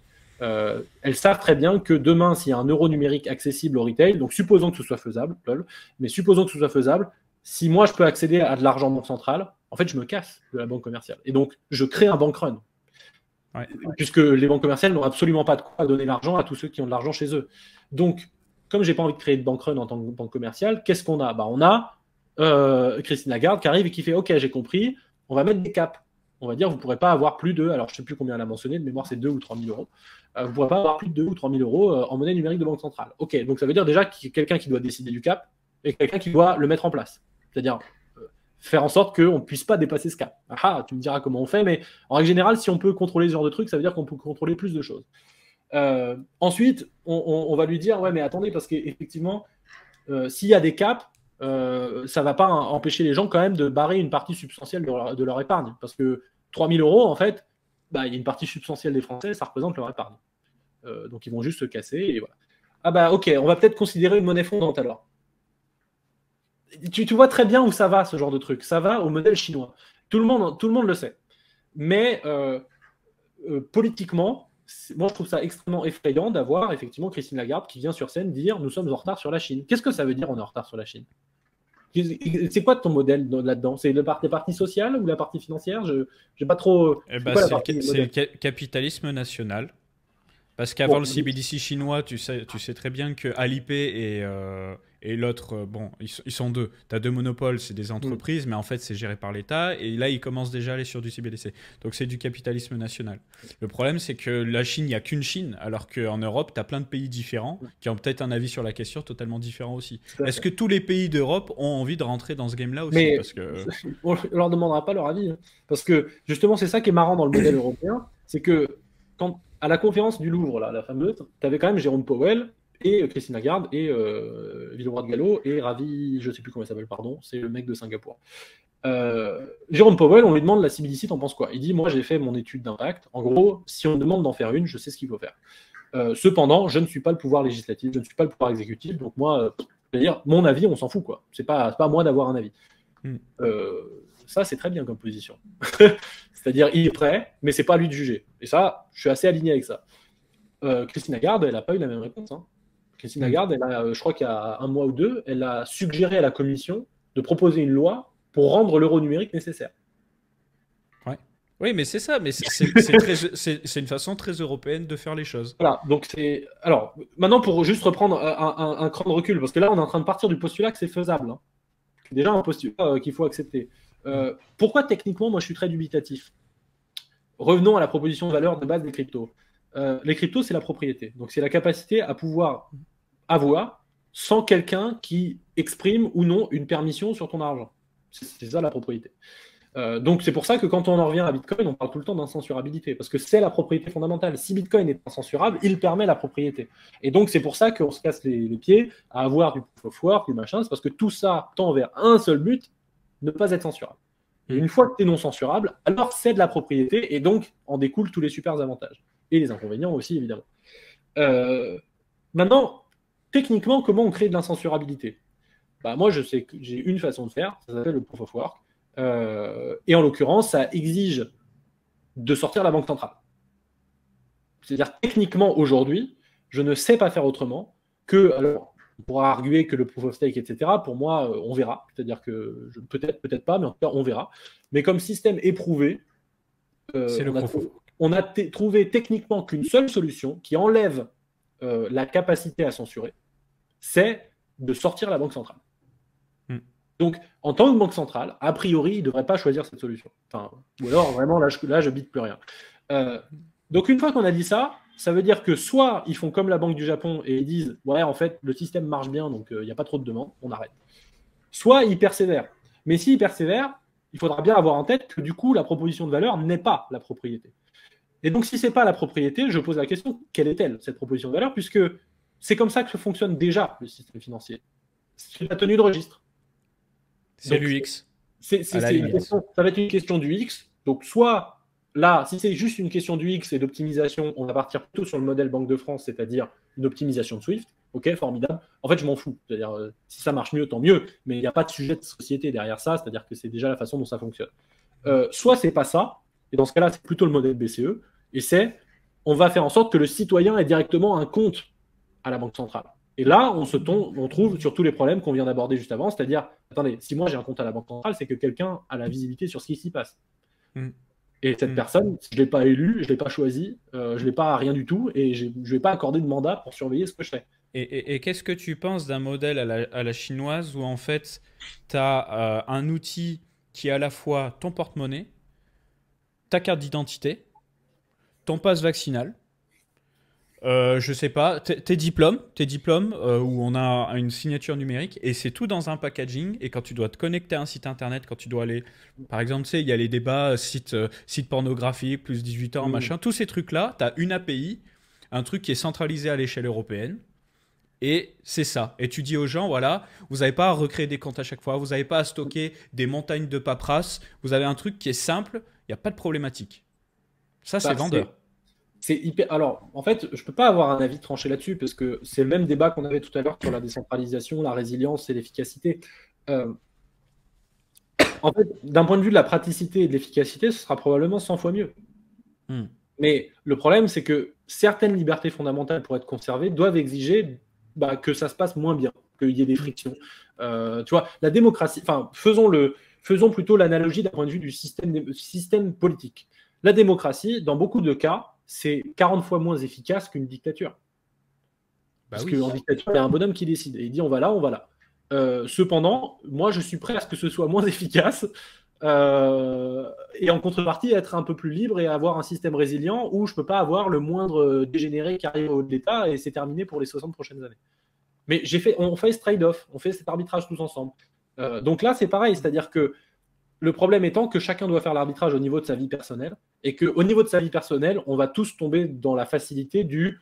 Elles savent très bien que demain, s'il y a un euro numérique accessible au retail, donc supposons que ce soit faisable, mais supposons que ce soit faisable, si moi je peux accéder à de l'argent banque centrale, en fait je me casse de la banque commerciale. Et donc je crée un bank run. Ouais. Puisque les banques commerciales n'ont absolument pas de quoi donner l'argent à tous ceux qui ont de l'argent chez eux. Donc, comme j'ai pas envie de créer de bank run en tant que banque commerciale, qu'est-ce qu'on a? On a Christine Lagarde qui arrive et qui fait « Ok, j'ai compris, on va mettre des caps. » On va dire, vous ne pourrez pas avoir plus de, alors je ne sais plus combien elle a mentionné, de mémoire c'est 2 ou 3 000 euros. Vous ne pourrez pas avoir plus de 2 ou 3 000 euros en monnaie numérique de banque centrale. Ok, donc ça veut dire déjà qu'il y a quelqu'un qui doit décider du cap et quelqu'un qui doit le mettre en place. C'est-à-dire faire en sorte qu'on ne puisse pas dépasser ce cap. Ah, tu me diras comment on fait, mais en règle générale, si on peut contrôler ce genre de truc, ça veut dire qu'on peut contrôler plus de choses. Ensuite, on va lui dire, ouais, mais attendez, parce qu'effectivement, s'il y a des caps, ça ne va pas empêcher les gens quand même de barrer une partie substantielle de leur épargne. Parce que 3 000 euros, en fait, il y a une partie substantielle des Français, ça représente leur épargne. Donc ils vont juste se casser et voilà. Ah bah ok, on va peut-être considérer une monnaie fondante alors. Tu vois très bien où ça va ce genre de truc. Ça va au modèle chinois. Tout le monde le sait. Mais politiquement, moi je trouve ça extrêmement effrayant d'avoir effectivement Christine Lagarde qui vient sur scène dire nous sommes en retard sur la Chine. Qu'est-ce que ça veut dire on est en retard sur la Chine? C'est quoi ton modèle là-dedans? C'est la partie sociale ou la partie financière? Je n'ai pas trop. C'est le capitalisme national. Parce qu'avant le CBDC chinois, tu sais très bien que Alipay et l'autre, ils sont deux. Tu as 2 monopoles, c'est des entreprises, mais en fait, c'est géré par l'État. Et là, ils commencent déjà à aller sur du CBDC. Donc, c'est du capitalisme national. Le problème, c'est que la Chine, il n'y a qu'une Chine, alors qu'en Europe, tu as plein de pays différents qui ont peut-être un avis sur la question totalement différent aussi. Est-ce que tous les pays d'Europe ont envie de rentrer dans ce game-là aussi? Mais parce que... on ne leur demandera pas leur avis. Hein. Parce que, justement, c'est ça qui est marrant dans le modèle européen. C'est que, à la conférence du Louvre, là, la fameuse, tu avais quand même Jérôme Powell et Christine Lagarde et Villeroy de Gallo et Ravi, je ne sais plus comment il s'appelle, pardon, c'est le mec de Singapour. Jérôme Powell, on lui demande la CBDC, t'en penses quoi? Il dit, moi j'ai fait mon étude d'impact. En gros, si on me demande d'en faire une, je sais ce qu'il faut faire. Cependant, je ne suis pas le pouvoir législatif, je ne suis pas le pouvoir exécutif, donc moi, c'est-à-dire, mon avis, on s'en fout, quoi. C'est pas à moi d'avoir un avis. Ça, c'est très bien comme position. C'est-à-dire, il est prêt, mais c'est pas à lui de juger. Et ça, je suis assez aligné avec ça. Christine Lagarde, elle n'a pas eu la même réponse. Hein. Christine Lagarde, je crois qu'il y a 1 mois ou 2, elle a suggéré à la Commission de proposer une loi pour rendre l'euro numérique nécessaire. Ouais. Oui, mais c'est ça. Mais c'est une façon très européenne de faire les choses. Voilà. Donc alors, maintenant, pour juste reprendre un cran de recul, parce que là, on est en train de partir du postulat que c'est faisable. Hein. C'est déjà un postulat qu'il faut accepter. Pourquoi techniquement, moi, je suis très dubitatif? Revenons à la proposition de valeur de base des cryptos. Les cryptos, c'est la propriété. Donc, c'est la capacité à pouvoir avoir sans quelqu'un qui exprime ou non une permission sur ton argent. C'est ça la propriété. Donc, c'est pour ça que quand on en revient à Bitcoin, on parle tout le temps d'incensurabilité, parce que c'est la propriété fondamentale. Si Bitcoin est incensurable, il permet la propriété. Et donc, c'est pour ça qu'on se casse les pieds à avoir du proof of work, du machin, c'est parce que tout ça tend vers un seul but, ne pas être censurable. Et une fois que tu es non censurable, alors c'est de la propriété, et donc en découlent tous les super avantages. et les inconvénients aussi, évidemment. Maintenant, techniquement, comment on crée de l'incensurabilité? Bah, moi, je sais que j'ai une façon de faire, ça s'appelle le proof of work. Et en l'occurrence, ça exige de sortir la banque centrale. C'est-à-dire, techniquement, aujourd'hui, je ne sais pas faire autrement que, alors, on pourra arguer que le proof of stake, etc., pour moi, on verra. C'est-à-dire que peut-être, peut-être pas, mais en tout cas, on verra. Mais comme système éprouvé, C'est le proof of work. on a trouvé techniquement qu'une seule solution qui enlève la capacité à censurer, c'est de sortir la banque centrale. Donc, en tant que banque centrale, a priori, il ne devrait pas choisir cette solution. Enfin, ou alors, vraiment, là, je bite plus rien. Donc, une fois qu'on a dit ça, ça veut dire que soit ils font comme la Banque du Japon et ils disent « Ouais, en fait, le système marche bien, donc il n'y a pas trop de demandes, on arrête. » Soit ils persévèrent. Mais s'ils persévèrent, il faudra bien avoir en tête que du coup, la proposition de valeur n'est pas la propriété. Et donc, si ce n'est pas la propriété, je pose la question, quelle est-elle, cette proposition de valeur? Puisque c'est comme ça que fonctionne déjà le système financier. C'est la tenue de registre. C'est l'UX. Ça va être une question du X. Donc, soit là, si c'est juste une question du X et d'optimisation, on va partir plutôt sur le modèle Banque de France, c'est-à-dire une optimisation de Swift. Ok, formidable. En fait, je m'en fous. C'est-à-dire, si ça marche mieux, tant mieux. Mais il n'y a pas de sujet de société derrière ça, c'est-à-dire que c'est déjà la façon dont ça fonctionne. Soit c'est pas ça, et dans ce cas-là, c'est plutôt le modèle BCE, et on va faire en sorte que le citoyen ait directement un compte à la Banque centrale. Et là, on trouve sur tous les problèmes qu'on vient d'aborder juste avant, c'est-à-dire, attendez, si moi j'ai un compte à la Banque centrale, c'est que quelqu'un a la visibilité sur ce qui s'y passe. Et cette personne, je ne l'ai pas élue, je ne l'ai pas choisie, je ne l'ai pas rien du tout, et je ne vais pas accorder de mandat pour surveiller ce que je fais. Et qu'est-ce que tu penses d'un modèle à la chinoise où en fait, tu as un outil qui est à la fois ton porte-monnaie, ta carte d'identité, ton passe vaccinal, je sais pas, tes diplômes où on a une signature numérique et c'est tout dans un packaging. Et quand tu dois te connecter à un site internet, quand tu dois aller, par exemple, tu sais, il y a les débats site pornographique, plus 18 ans, machin, tous ces trucs-là, tu as une API, un truc qui est centralisé à l'échelle européenne. Et c'est ça. Et tu dis aux gens, voilà, vous n'avez pas à recréer des comptes à chaque fois, vous n'avez pas à stocker des montagnes de paperasse, vous avez un truc qui est simple, il n'y a pas de problématique. Ça, c'est vendeur. C'est hyper. Alors, en fait, je peux pas avoir un avis tranché là-dessus parce que c'est le même débat qu'on avait tout à l'heure sur la décentralisation, la résilience et l'efficacité. En fait, d'un point de vue de la praticité et de l'efficacité, ce sera probablement 100 fois mieux. Mais le problème, c'est que certaines libertés fondamentales pour être conservées doivent exiger que ça se passe moins bien, qu'il y ait des frictions. Tu vois, la démocratie. Enfin, faisons plutôt l'analogie d'un point de vue du système politique. La démocratie, dans beaucoup de cas, c'est 40 fois moins efficace qu'une dictature. Parce qu'en dictature, il y a un bonhomme qui décide. Et il dit on va là, on va là. Cependant, moi, je suis prêt à ce que ce soit moins efficace et en contrepartie, être un peu plus libre et avoir un système résilient où je ne peux pas avoir le moindre dégénéré qui arrive au haut de l'État et c'est terminé pour les 60 prochaines années. Mais on fait ce trade-off, on fait cet arbitrage tous ensemble. Donc là, c'est pareil, c'est-à-dire que le problème étant que chacun doit faire l'arbitrage au niveau de sa vie personnelle et qu'au niveau de sa vie personnelle, on va tous tomber dans la facilité du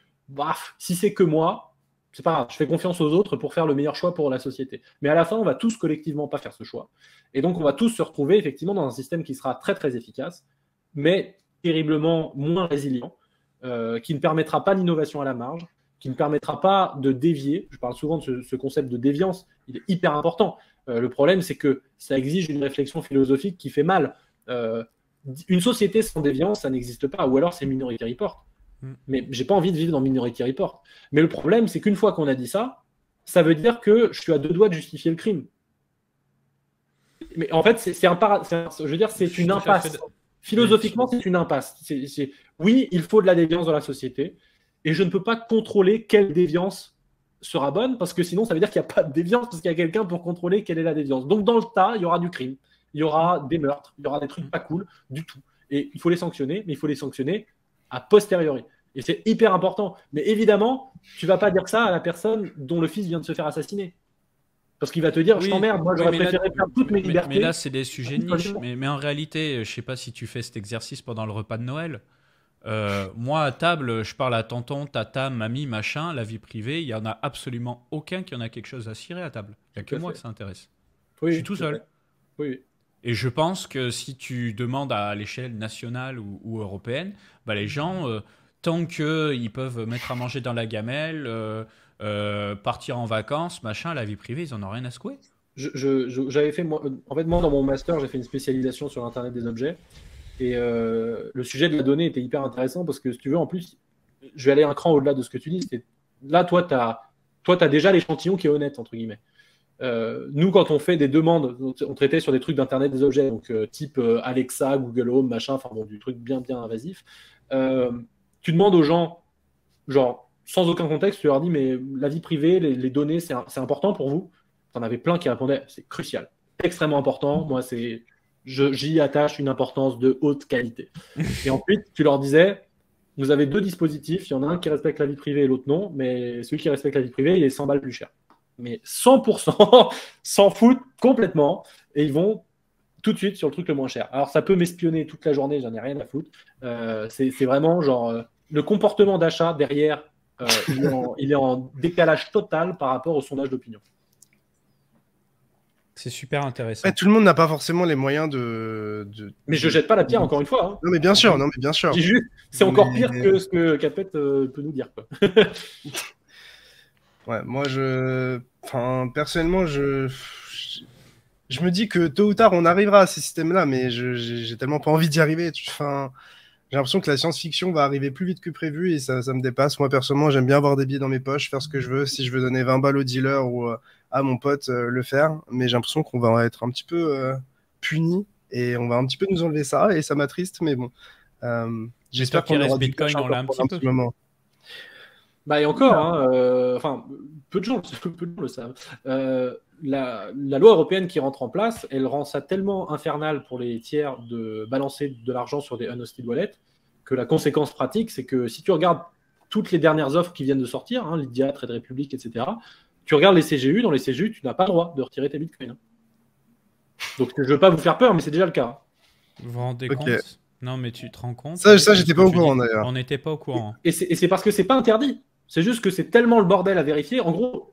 si c'est que moi, c'est pas grave, je fais confiance aux autres pour faire le meilleur choix pour la société. Mais à la fin, on va tous collectivement pas faire ce choix. Et donc, on va tous se retrouver effectivement dans un système qui sera très très efficace, mais terriblement moins résilient, qui ne permettra pas l'innovation à la marge, qui ne permettra pas de dévier. Je parle souvent de ce concept de déviance, il est hyper important. Le problème, c'est que ça exige une réflexion philosophique qui fait mal. Une société sans déviance, ça n'existe pas, ou alors c'est Minority Report. Mais j'ai pas envie de vivre dans Minority Report. Mais le problème, c'est qu'une fois qu'on a dit ça, ça veut dire que je suis à deux doigts de justifier le crime. Mais en fait, c'est une impasse. Philosophiquement, c'est une impasse. Oui, il faut de la déviance dans la société, et je ne peux pas contrôler quelle déviance sera bonne, parce que sinon, ça veut dire qu'il n'y a pas de déviance, parce qu'il y a quelqu'un pour contrôler quelle est la déviance. Donc, dans le tas, il y aura du crime, il y aura des meurtres, il y aura des trucs pas cool du tout. Et il faut les sanctionner, mais il faut les sanctionner a posteriori. Et c'est hyper important. Mais évidemment, tu ne vas pas dire ça à la personne dont le fils vient de se faire assassiner. Parce qu'il va te dire, je t'emmerde, moi j'aurais préféré faire toutes mes libertés. Mais là, c'est des sujets niches. Mais en réalité, je ne sais pas si tu fais cet exercice pendant le repas de Noël. Moi, à table, je parle à tonton, tata, mamie, machin, la vie privée. Il n'y en a absolument aucun qui en a quelque chose à cirer à table. Il n'y a que moi que ça intéresse. Oui, je suis tout seul. Oui. Et je pense que si tu demandes à l'échelle nationale ou européenne, les gens, tant qu'ils peuvent mettre à manger dans la gamelle, partir en vacances, machin, la vie privée, ils en ont rien à secouer. J'avais fait, moi, en fait, moi, dans mon master, j'ai fait une spécialisation sur l'Internet des objets. Et le sujet de la donnée était hyper intéressant parce que, si tu veux, en plus, je vais aller un cran au-delà de ce que tu dis. Là, toi, tu as déjà l'échantillon qui est honnête, entre guillemets. Nous, quand on fait des demandes, on traitait sur des trucs d'Internet des objets, donc type Alexa, Google Home, machin, enfin bon, du truc bien, bien invasif. Tu demandes aux gens, genre, sans aucun contexte, tu leur dis, mais la vie privée, les données, c'est important pour vous? T'en avais plein qui répondaient, c'est crucial, extrêmement important. Moi, j'y attache une importance de haute qualité. Et ensuite, tu leur disais, vous avez 2 dispositifs, il y en a un qui respecte la vie privée et l'autre non, mais celui qui respecte la vie privée, il est 100 balles plus cher. Mais 100% s'en foutent complètement et ils vont tout de suite sur le truc le moins cher. Alors, ça peut m'espionner toute la journée, j'en ai rien à foutre. C'est vraiment genre le comportement d'achat derrière, il est en décalage total par rapport au sondage d'opinion. C'est super intéressant. Ouais, tout le monde n'a pas forcément les moyens Mais je jette pas la pierre, encore une fois. Hein. Non, mais bien sûr, non, mais bien sûr. C'est encore pire que ce que Capet peut nous dire. Quoi. Ouais, moi, personnellement, je me dis que tôt ou tard, on arrivera à ces systèmes-là, mais j'ai tellement pas envie d'y arriver. J'ai l'impression que la science-fiction va arriver plus vite que prévu et ça me dépasse. Moi, personnellement, j'aime bien avoir des billets dans mes poches, faire ce que je veux. Si je veux donner 20 balles au dealer ou à mon pote, le faire. Mais j'ai l'impression qu'on va être un petit peu puni et on va un petit peu nous enlever ça et ça m'attriste, mais bon. J'espère qu'il qu'on reste aura Bitcoin dans là un petit peu. Bah, et encore, enfin, peu de gens le savent. La loi européenne qui rentre en place, elle rend ça tellement infernal pour les tiers de balancer de l'argent sur des unhosted wallets que la conséquence pratique, c'est que si tu regardes toutes les dernières offres qui viennent de sortir, Lydia, Trade Republic, etc., tu regardes les CGU, dans les CGU, tu n'as pas le droit de retirer tes bitcoins. Donc, je ne veux pas vous faire peur, mais c'est déjà le cas. Vous vous rendez compte ? Non, mais tu te rends compte ? Ça j'étais pas au courant d'ailleurs. On n'était pas au courant. Et c'est parce que c'est pas interdit. C'est juste que c'est tellement le bordel à vérifier. En gros,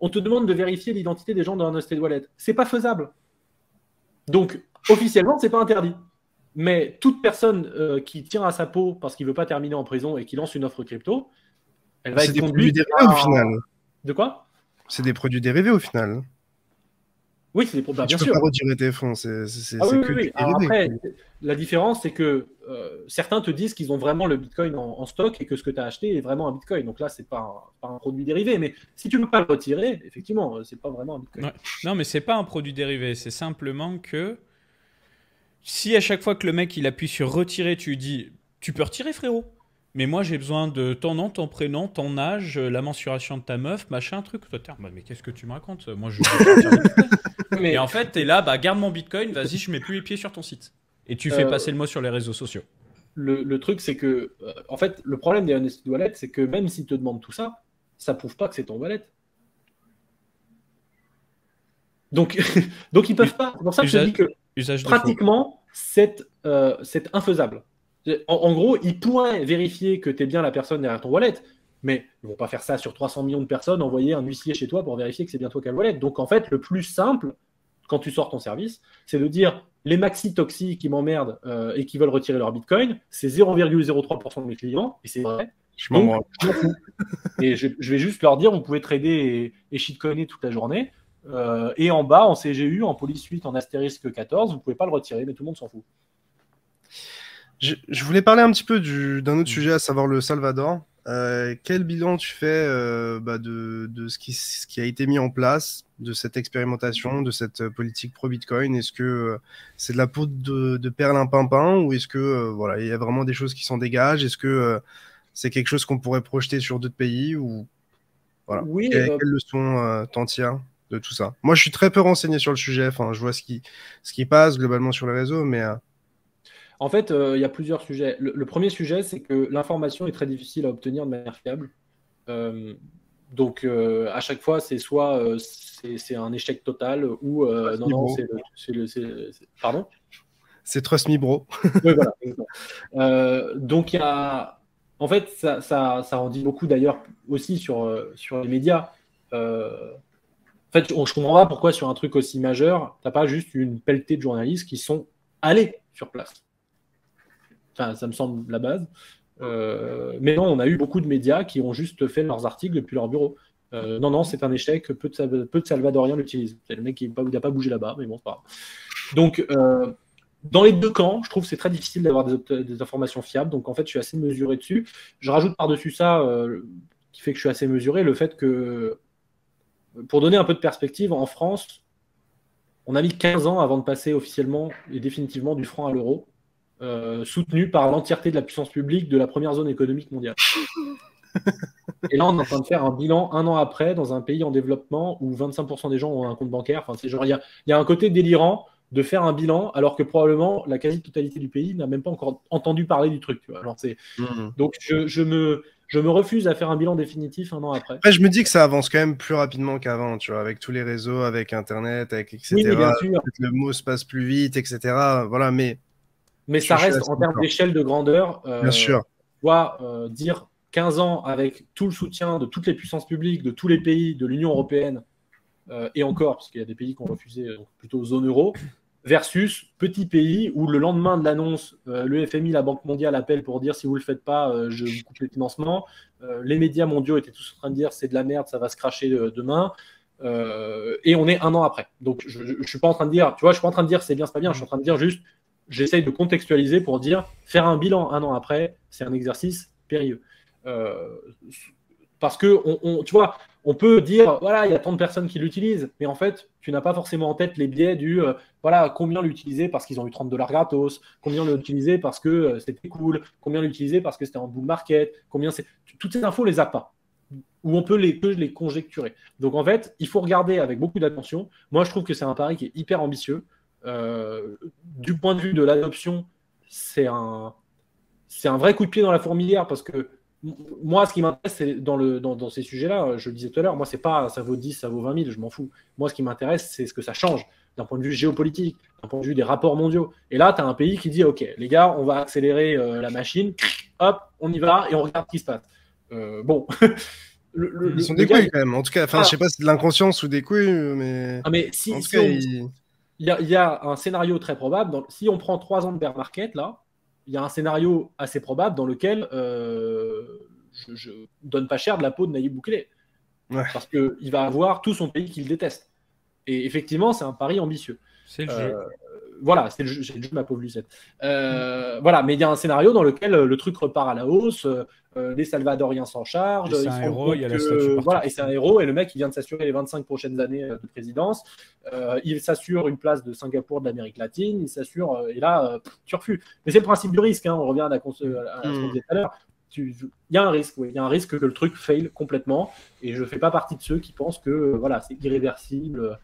on te demande de vérifier l'identité des gens dans un hosted wallet. C'est pas faisable. Donc, officiellement, c'est pas interdit. Mais toute personne qui tient à sa peau parce qu'il veut pas terminer en prison et qui lance une offre crypto, elle va être conduite. C'est des produits dérivés au final. De quoi ? C'est des produits dérivés au final. Oui, c'est des produits. Bien sûr. Tu peux pas retirer tes fonds. Oui. Alors après, la différence, c'est que certains te disent qu'ils ont vraiment le Bitcoin en stock et que ce que tu as acheté est vraiment un Bitcoin. Donc là, c'est pas un produit dérivé. Mais si tu ne peux pas le retirer, effectivement, c'est pas vraiment un Bitcoin. Ouais. Non, mais c'est pas un produit dérivé. C'est simplement que si à chaque fois que le mec il appuie sur retirer, tu lui dis tu peux retirer, frérot. Mais moi, j'ai besoin de ton nom, ton prénom, ton âge, la mensuration de ta meuf, machin, truc. Mais qu'est-ce que tu me racontes ? Moi, je veux Et en fait, t'es là, garde mon Bitcoin, vas-y, je mets plus les pieds sur ton site. Et tu fais passer le mot sur les réseaux sociaux. Le truc, c'est que, en fait, le problème des unhosted wallets, c'est que même s'ils te demandent tout ça, ça prouve pas que c'est ton wallet. Donc ils peuvent pas. C'est pour ça que je dis que pratiquement, c'est infaisable. En gros, ils pourraient vérifier que tu es bien la personne derrière ton wallet, mais ils ne vont pas faire ça sur 300 millions de personnes, envoyer un huissier chez toi pour vérifier que c'est bien toi qui as le wallet. Donc, en fait, le plus simple, quand tu sors ton service, c'est de dire les maxi-toxi qui m'emmerdent et qui veulent retirer leur Bitcoin, c'est 0,03% de mes clients, et c'est vrai. Je m'en fous. Et je vais juste leur dire, vous pouvez trader et shitcoiner toute la journée. Et en bas, en CGU, en police 8, en astérisque 14, vous ne pouvez pas le retirer, mais tout le monde s'en fout. Je voulais parler un petit peu d'un autre sujet, à savoir le Salvador. Quel bilan tu fais de ce qui a été mis en place, de cette expérimentation, de cette politique pro-Bitcoin? Est-ce que c'est de la poudre de perlimpinpin ou est-ce que il y a vraiment des choses qui s'en dégagent? Est-ce que c'est quelque chose qu'on pourrait projeter sur d'autres pays ou voilà. Oui, quelle leçon t'en tires de tout ça? Moi, je suis très peu renseigné sur le sujet. Enfin, je vois ce qui passe globalement sur les réseaux, mais en fait, il y a plusieurs sujets. Le premier sujet, c'est que l'information est très difficile à obtenir de manière fiable. Donc, à chaque fois, c'est soit c'est un échec total ou non, pardon ? C'est Trust Me Bro. Oui, voilà. Donc, il y a... En fait, ça en dit beaucoup d'ailleurs aussi sur les médias. En fait, je comprends pas pourquoi sur un truc aussi majeur, tu n'as pas juste une pelletée de journalistes qui sont allés sur place. Enfin, ça me semble la base. Mais non, on a eu beaucoup de médias qui ont juste fait leurs articles depuis leur bureau. Non, c'est un échec, peu de Salvadoriens l'utilisent. C'est le mec qui n'a pas bougé là-bas, mais bon, c'est pas grave. Donc, dans les deux camps, je trouve que c'est très difficile d'avoir des informations fiables. Donc, en fait, je suis assez mesuré dessus. Je rajoute par-dessus ça, qui fait que je suis assez mesuré, le fait que, pour donner un peu de perspective, en France, on a mis 15 ans avant de passer officiellement et définitivement du franc à l'euro, soutenu par l'entièreté de la puissance publique de la première zone économique mondiale. Et là, on est en train de faire un bilan 1 an après dans un pays en développement où 25% des gens ont un compte bancaire. Enfin, c'est genre, il y a un côté délirant de faire un bilan alors que probablement la quasi-totalité du pays n'a même pas encore entendu parler du truc. Tu vois. Alors, donc, je me refuse à faire un bilan définitif 1 an après. Après, je me dis que ça avance quand même plus rapidement qu'avant, tu vois, avec tous les réseaux, avec Internet, avec etc. Oui, bien sûr. Le mot se passe plus vite, etc. Voilà, mais ça reste en termes d'échelle de grandeur. Bien sûr. Tu dois dire 15 ans avec tout le soutien de toutes les puissances publiques, de tous les pays de l'Union européenne, et encore, parce qu'il y a des pays qui ont refusé, donc plutôt zone euro, versus petit pays où le lendemain de l'annonce, le FMI, la Banque mondiale appelle pour dire si vous ne le faites pas, je vous coupe les financements. Les médias mondiaux étaient tous en train de dire c'est de la merde, ça va se cracher demain. Et on est 1 an après. Donc je ne suis pas en train de dire, tu vois, je suis pas en train de dire c'est bien, c'est pas bien, je suis en train de dire juste, j'essaye de contextualiser pour dire faire un bilan 1 an après, c'est un exercice périlleux. Parce que tu vois, on peut dire voilà, il y a tant de personnes qui l'utilisent, mais en fait, tu n'as pas forcément en tête les biais du voilà, combien l'utiliser parce qu'ils ont eu $30 gratos, combien l'utiliser parce que c'était cool, combien l'utiliser parce que c'était en bull market, toutes ces infos, on les a pas. Ou on peut que les conjecturer. Donc en fait, il faut regarder avec beaucoup d'attention. Moi, je trouve que c'est un pari qui est hyper ambitieux. Du point de vue de l'adoption, c'est un vrai coup de pied dans la fourmilière parce que moi, ce qui m'intéresse, c'est dans ces sujets-là, je le disais tout à l'heure, moi, c'est pas ça vaut 10, ça vaut 20 000, je m'en fous. Moi, ce qui m'intéresse, c'est ce que ça change d'un point de vue géopolitique, d'un point de vue des rapports mondiaux. Et là, tu as un pays qui dit, OK, les gars, on va accélérer la machine, hop, on y va et on regarde ce qui se passe. Bon. Ils sont des couilles quand même. En tout cas, je sais pas si c'est de l'inconscience ou des couilles, mais. Ah, mais il y a un scénario très probable. Si on prend 3 ans de bear market, là, il y a un scénario assez probable dans lequel je donne pas cher de la peau de Nayib Bukele. Ouais. Parce qu'il va avoir tout son pays qui le déteste. Et effectivement, c'est un pari ambitieux. C'est le jeu. Voilà, c'est le jeu, ma pauvre Lucette. Voilà, mais il y a un scénario dans lequel le truc repart à la hausse, les Salvadoriens s'en chargent. C'est un héros, il y a la statue voilà, et c'est un héros, et le mec, il vient de s'assurer les 25 prochaines années de présidence. Il s'assure une place de Singapour de l'Amérique latine, il s'assure, et là, tu refuses. Mais c'est le principe du risque, hein, on revient à ce qu'on disait tout à l'heure. Il y a un risque, oui. Il y a un risque que le truc fail complètement, et je ne fais pas partie de ceux qui pensent que voilà, c'est irréversible.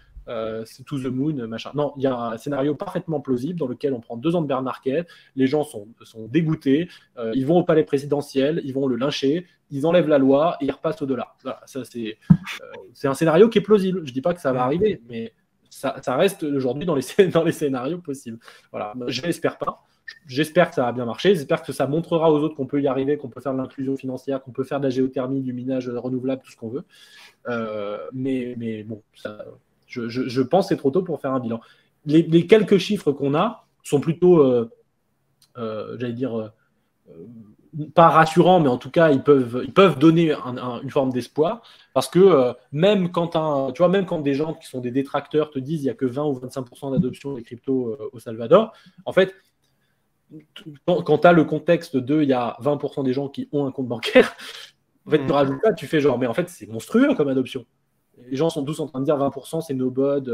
C'est to the moon, machin. Non, il y a un scénario parfaitement plausible dans lequel on prend 2 ans de bear market, les gens sont dégoûtés, ils vont au palais présidentiel, ils vont le lyncher, ils enlèvent la loi et ils repassent au dollar. Voilà, ça c'est un scénario qui est plausible. Je dis pas que ça va arriver, mais ça reste aujourd'hui dans les scénarios possibles. Voilà, je l'espère pas. J'espère que ça va bien marcher. J'espère que ça montrera aux autres qu'on peut y arriver, qu'on peut faire de l'inclusion financière, qu'on peut faire de la géothermie, du minage renouvelable, tout ce qu'on veut. Mais bon, ça. Je pense que c'est trop tôt pour faire un bilan. Les quelques chiffres qu'on a sont plutôt, j'allais dire, pas rassurants, mais en tout cas, ils peuvent donner une forme d'espoir. Parce que même quand des gens qui sont des détracteurs te disent qu'il n'y a que 20 ou 25% d'adoption des cryptos au Salvador, en fait, quand tu as le contexte il y a 20% des gens qui ont un compte bancaire, en fait, tu rajoutes ça, tu fais genre, mais en fait, c'est monstrueux comme adoption. Les gens sont tous en train de dire 20% c'est no bod,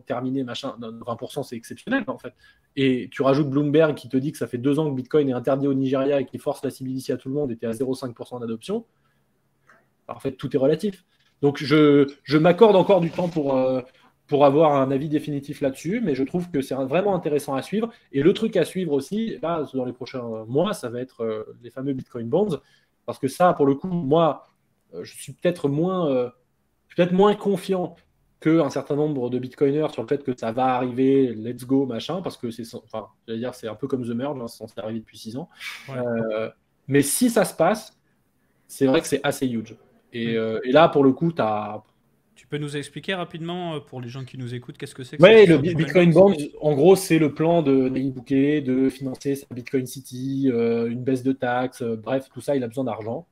terminé, machin. Non, 20% c'est exceptionnel en fait. Et tu rajoutes Bloomberg qui te dit que ça fait 2 ans que Bitcoin est interdit au Nigeria et qui force la CBDC à tout le monde et tu es à 0,5% d'adoption. Alors, en fait, tout est relatif. Donc je m'accorde encore du temps pour avoir un avis définitif là-dessus, mais je trouve que c'est vraiment intéressant à suivre. Et le truc à suivre aussi, là, dans les prochains mois, ça va être les fameux Bitcoin Bonds. Parce que ça, pour le coup, moi, je suis peut-être moins confiant qu'un certain nombre de bitcoiners sur le fait que ça va arriver, let's go, machin, parce que c'est un peu comme The Merge, hein, c'est censé arriver depuis 6 ans. Ouais. Mais si ça se passe, c'est vrai que c'est assez huge. Et là, pour le coup, Tu peux nous expliquer rapidement, pour les gens qui nous écoutent, qu'est-ce que c'est que Ouais, cette le histoire de Bitcoin Bonds? Bonds, en gros, c'est le plan de Nayib Bukele de financer sa Bitcoin City, une baisse de taxes, bref, tout ça, il a besoin d'argent.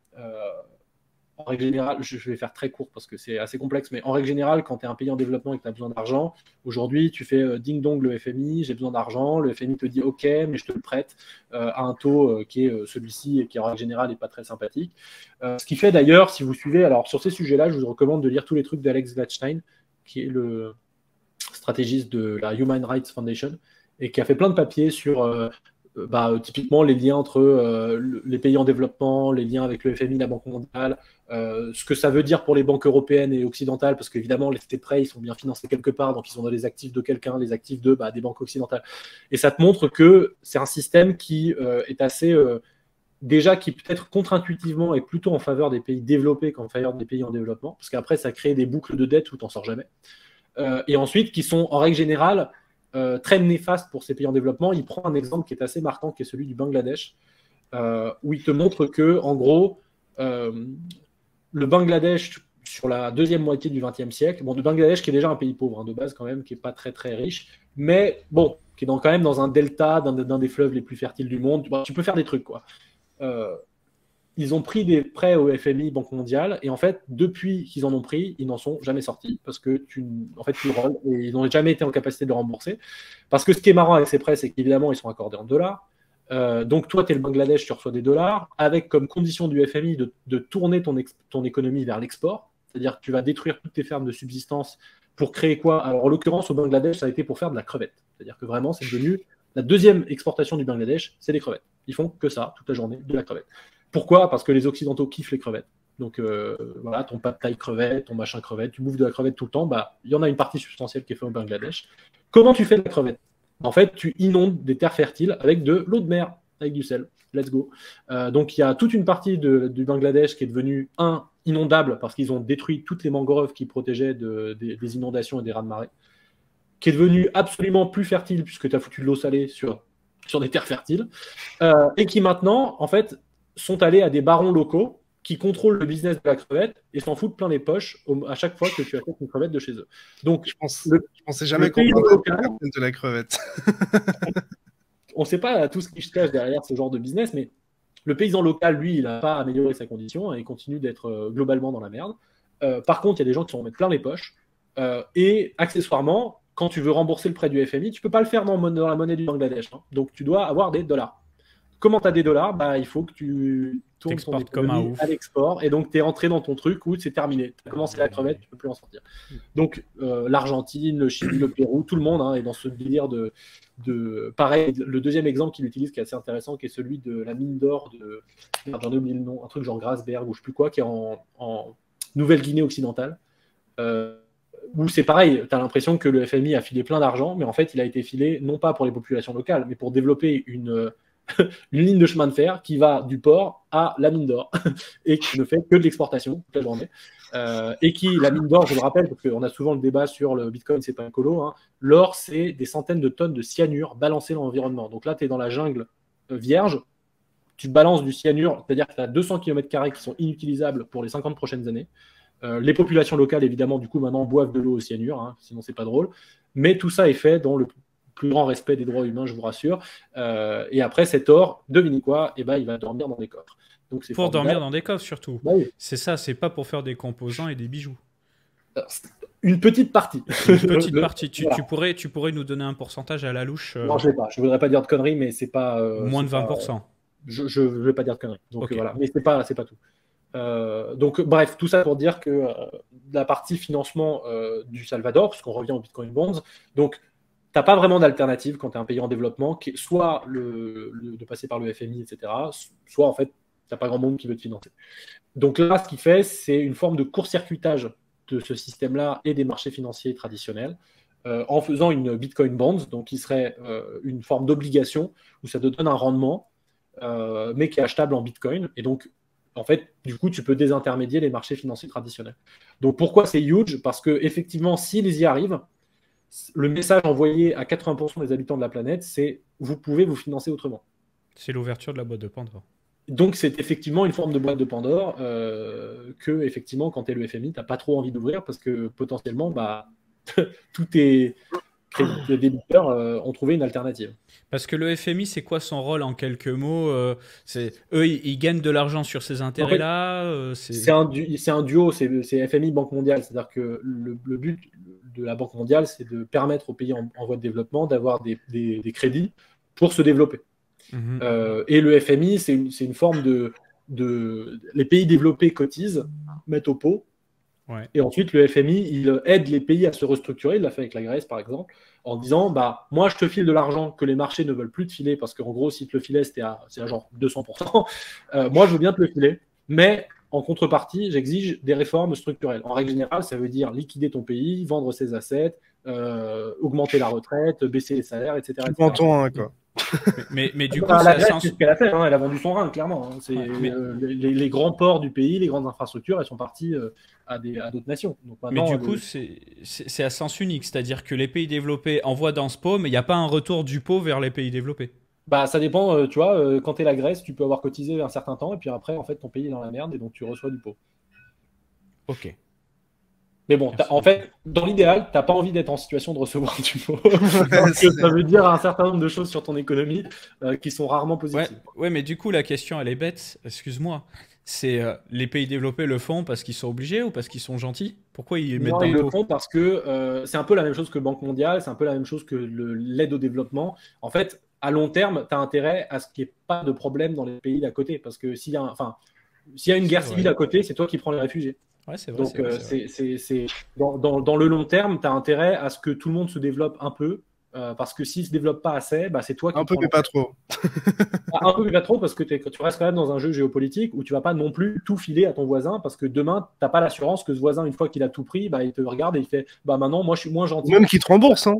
En règle générale, je vais faire très court parce que c'est assez complexe, mais en règle générale, quand tu es un pays en développement et que tu as besoin d'argent, aujourd'hui, tu fais ding-dong le FMI, j'ai besoin d'argent, le FMI te dit OK, mais je te le prête à un taux qui est celui-ci et qui en règle générale n'est pas très sympathique. Ce qui fait d'ailleurs, si vous suivez, alors sur ces sujets-là, je vous recommande de lire tous les trucs d'Alex Gladstein, qui est le stratégiste de la Human Rights Foundation, et qui a fait plein de papiers sur typiquement les liens entre les pays en développement, les liens avec le FMI, la Banque mondiale, ce que ça veut dire pour les banques européennes et occidentales, parce qu'évidemment, les prêts, ils sont bien financés quelque part, donc ils sont dans les actifs de quelqu'un, les actifs des banques occidentales. Et ça te montre que c'est un système qui est assez... déjà, qui peut-être contre-intuitivement est plutôt en faveur des pays développés qu'en faveur des pays en développement, parce qu'après, ça crée des boucles de dette où tu n'en sors jamais. Et ensuite, qui sont en règle générale très néfastes pour ces pays en développement. Il prend un exemple qui est assez marquant, qui est celui du Bangladesh, où il te montre que, en gros, le Bangladesh, sur la deuxième moitié du XXe siècle, bon, le Bangladesh qui est déjà un pays pauvre, de base quand même, qui n'est pas très très riche, mais bon, qui est quand même dans un delta d'un des fleuves les plus fertiles du monde. Bon, tu peux faire des trucs, quoi. Ils ont pris des prêts au FMI, Banque mondiale, et en fait, depuis qu'ils en ont pris, ils n'en sont jamais sortis, parce que tu rôles, et ils n'ont jamais été en capacité de le rembourser. Parce que ce qui est marrant avec ces prêts, c'est qu'évidemment, ils sont accordés en dollars. Donc toi, tu es le Bangladesh, tu reçois des dollars, avec comme condition du FMI de tourner ton économie vers l'export, c'est-à-dire que tu vas détruire toutes tes fermes de subsistance pour créer quoi? Alors en l'occurrence, au Bangladesh, ça a été pour faire de la crevette. C'est-à-dire que vraiment, c'est devenu la deuxième exportation du Bangladesh, c'est des crevettes. Ils font que ça, toute la journée, de la crevette. Pourquoi? Parce que les Occidentaux kiffent les crevettes. Donc voilà, ton pad thai crevette, ton machin crevette, tu bouffes de la crevette tout le temps, il y en a une partie substantielle qui est faite au Bangladesh. Comment tu fais de la crevette? En fait, tu inondes des terres fertiles avec de l'eau de mer, avec du sel. Let's go. Donc il y a toute une partie du Bangladesh qui est devenue, inondable, parce qu'ils ont détruit toutes les mangroves qui protégeaient des inondations et des raz-de-marée, qui est devenue absolument plus fertile, puisque tu as foutu de l'eau salée sur des terres fertiles, et qui maintenant, en fait, sont allés à des barons locaux qui contrôlent le business de la crevette et s'en foutent plein les poches à chaque fois que tu achètes une crevette de chez eux. Donc, je pensais jamais qu'on parlait de la crevette. On ne sait pas tout ce qui se cache derrière ce genre de business, mais le paysan local, lui, il n'a pas amélioré sa condition et il continue d'être globalement dans la merde. Par contre, il y a des gens qui s'en mettent plein les poches. Et accessoirement, quand tu veux rembourser le prêt du FMI, tu ne peux pas le faire dans la monnaie du Bangladesh. Hein. Donc, tu dois avoir des dollars. Comment tu as des dollars? Il faut que tu tournes ton économie à l'export. Et donc, tu es rentré dans ton truc où c'est terminé. Tu as commencé la crevette, tu ne peux plus en sortir. Donc, l'Argentine, le Chili, le Pérou, tout le monde est dans ce délire de... Pareil, le deuxième exemple qu'il utilise qui est assez intéressant, qui est celui de la mine d'or de... J'en ai oublié le nom, un truc genre Grasberg ou je ne sais plus quoi, qui est en Nouvelle-Guinée occidentale. Où c'est pareil, tu as l'impression que le FMI a filé plein d'argent, mais en fait, il a été filé non pas pour les populations locales, mais pour développer une ligne de chemin de fer qui va du port à la mine d'or et qui ne fait que de l'exportation toute la journée. Et qui, la mine d'or, je le rappelle, parce qu'on a souvent le débat sur le Bitcoin, c'est pas écolo, l'or, c'est des centaines de tonnes de cyanure balancées dans l'environnement. Donc là, tu es dans la jungle vierge, tu balances du cyanure, c'est-à-dire que tu as 200 km² qui sont inutilisables pour les 50 prochaines années. Les populations locales, évidemment, du coup, maintenant boivent de l'eau au cyanure, sinon c'est pas drôle. Mais tout ça est fait dans le plus grand respect des droits humains, je vous rassure. Et après, cet or, devinez quoi? Il va dormir dans des coffres. Donc, c'est pour dormir dans des coffres, surtout. Oui. C'est ça, c'est pas pour faire des composants et des bijoux. Une petite partie. Une petite partie. Voilà. Tu pourrais nous donner un pourcentage à la louche Non, je ne sais pas. Je voudrais pas dire de conneries, mais c'est pas... moins de 20%. Je ne vais pas dire de conneries. Donc, okay. Voilà. Mais c'est pas tout. Donc bref, tout ça pour dire que la partie financement du Salvador, puisqu'on revient au Bitcoin Bonds, donc tu n'as pas vraiment d'alternative quand tu es un pays en développement, soit de passer par le FMI, etc., soit en fait, tu n'as pas grand monde qui veut te financer. Donc là, ce qu'il fait, c'est une forme de court-circuitage de ce système-là et des marchés financiers traditionnels en faisant une Bitcoin Bonds, donc qui serait une forme d'obligation où ça te donne un rendement, mais qui est achetable en Bitcoin. Et donc, en fait, du coup, tu peux désintermédier les marchés financiers traditionnels. Donc, pourquoi c'est huge? Parce qu'effectivement, s'ils y arrivent, le message envoyé à 80% des habitants de la planète, c'est vous pouvez vous financer autrement. C'est l'ouverture de la boîte de Pandore. Donc, c'est effectivement une forme de boîte de Pandore que, effectivement, quand tu es le FMI, tu n'as pas trop envie d'ouvrir parce que potentiellement, bah, tous tes débiteurs ont trouvé une alternative. Parce que le FMI, c'est quoi son rôle en quelques mots? Eux, ils gagnent de l'argent sur ces intérêts-là? C'est un duo, c'est FMI, Banque mondiale. C'est-à-dire que le but de la Banque mondiale, c'est de permettre aux pays en voie de développement d'avoir des crédits pour se développer. Et le FMI, c'est une forme de... Les pays développés cotisent, mettent au pot. Ouais. Et ensuite, le FMI, il aide les pays à se restructurer. Il l'a fait avec la Grèce, par exemple, en disant bah, moi, je te file de l'argent que les marchés ne veulent plus te filer, parce qu'en gros, si tu le filais, c'est à genre 200%. Moi, je veux bien te le filer, mais en contrepartie, j'exige des réformes structurelles. En règle générale, ça veut dire liquider ton pays, vendre ses assets, augmenter la retraite, baisser les salaires, etc. Tu prends ton rein, quoi. Mais du coup, la Grèce, c'est ce qu'elle a fait. Hein, elle a vendu son rein, clairement. Hein. Mais... les grands ports du pays, les grandes infrastructures, elles sont parties à d'autres nations. Donc, mais du coup, c'est à sens unique. C'est-à-dire que les pays développés envoient dans ce pot, mais il n'y a pas un retour du pot vers les pays développés. Bah, ça dépend, tu vois, quand tu es la Grèce, tu peux avoir cotisé un certain temps, et puis après, en fait, ton pays est dans la merde, et donc tu reçois du pot. Ok. Mais bon, en fait, dans l'idéal, tu n'as pas envie d'être en situation de recevoir du pot. Parce que ça veut dire un certain nombre de choses sur ton économie qui sont rarement positives. Ouais, mais du coup, la question, elle est bête. Excuse-moi. C'est les pays développés le font parce qu'ils sont obligés ou parce qu'ils sont gentils? Pourquoi ils mettent dans ils le le pot? font parce que c'est un peu la même chose que Banque mondiale, c'est un peu la même chose que l'aide au développement. En fait, à long terme, tu as intérêt à ce qu'il n'y ait pas de problème dans les pays d'à côté. Parce que s'il y a une guerre civile à côté, c'est toi qui prends les réfugiés. Ouais, c'est vrai. Donc, dans le long terme, tu as intérêt à ce que tout le monde se développe un peu. Parce que s'il ne se développe pas assez, bah, c'est toi qui un peu, mais pas trop. Un peu, mais pas trop, parce que tu restes quand même dans un jeu géopolitique où tu vas pas non plus tout filer à ton voisin, parce que demain, tu n'as pas l'assurance que ce voisin, une fois qu'il a tout pris, bah, il te regarde et il fait bah maintenant, moi, je suis moins gentil. Même qu'il te rembourse. Hein.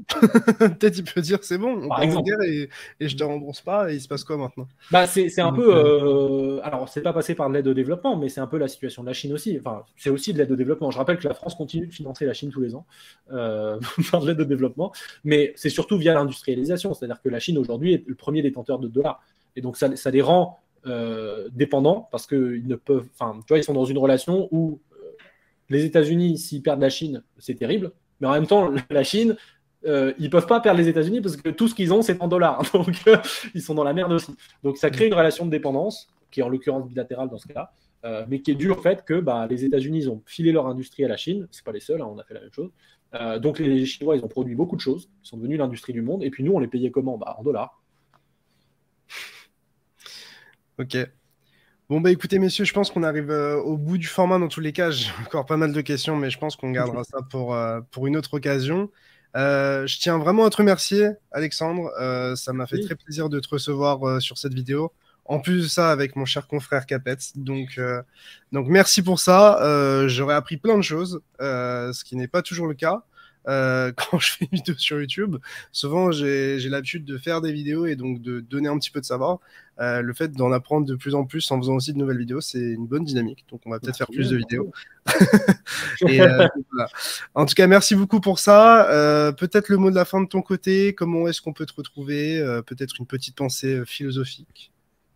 Peut-être il peut dire c'est bon, on Par part en exemple. guerre et je te rembourse pas, et il se passe quoi maintenant? Bah, c'est un peu. Alors, c'est pas passé par de l'aide au développement, mais c'est un peu la situation de la Chine aussi. Enfin, c'est aussi de l'aide au développement. Je rappelle que la France continue de financer la Chine tous les ans par de l'aide au développement, mais c'est surtout via l'industrialisation. C'est-à-dire que la Chine aujourd'hui est le premier détenteur de dollars. Et donc, ça les rend dépendants parce qu'ils ne peuvent. Enfin, tu vois, ils sont dans une relation où les États-Unis, s'ils perdent la Chine, c'est terrible. Mais en même temps, la Chine, ils peuvent pas perdre les États-Unis parce que tout ce qu'ils ont, c'est en dollars. Donc, ils sont dans la merde aussi. Donc, ça crée une relation de dépendance, qui est en l'occurrence bilatérale dans ce cas-là, mais qui est due au fait que les États-Unis ont filé leur industrie à la Chine. C'est pas les seuls, hein, on a fait la même chose. Donc, les Chinois, ils ont produit beaucoup de choses. Ils sont devenus l'industrie du monde. Et puis, nous, on les payait comment? En dollars. Ok. Bon, bah écoutez, messieurs, je pense qu'on arrive au bout du format dans tous les cas. J'ai encore pas mal de questions, mais je pense qu'on gardera ça pour une autre occasion. Je tiens vraiment à te remercier, Alexandre. Ça m'a fait très plaisir de te recevoir sur cette vidéo. En plus de ça, avec mon cher confrère Capet. Donc merci pour ça. J'aurais appris plein de choses, ce qui n'est pas toujours le cas. Quand je fais une vidéo sur YouTube, souvent j'ai l'habitude de faire des vidéos et donc de donner un petit peu de savoir. Le fait d'en apprendre de plus en plus en faisant aussi de nouvelles vidéos, c'est une bonne dynamique. Donc on va peut-être faire plus de vidéos. Et, voilà. En tout cas, merci beaucoup pour ça. Peut-être le mot de la fin de ton côté. Comment est-ce qu'on peut te retrouver? Peut-être une petite pensée philosophique.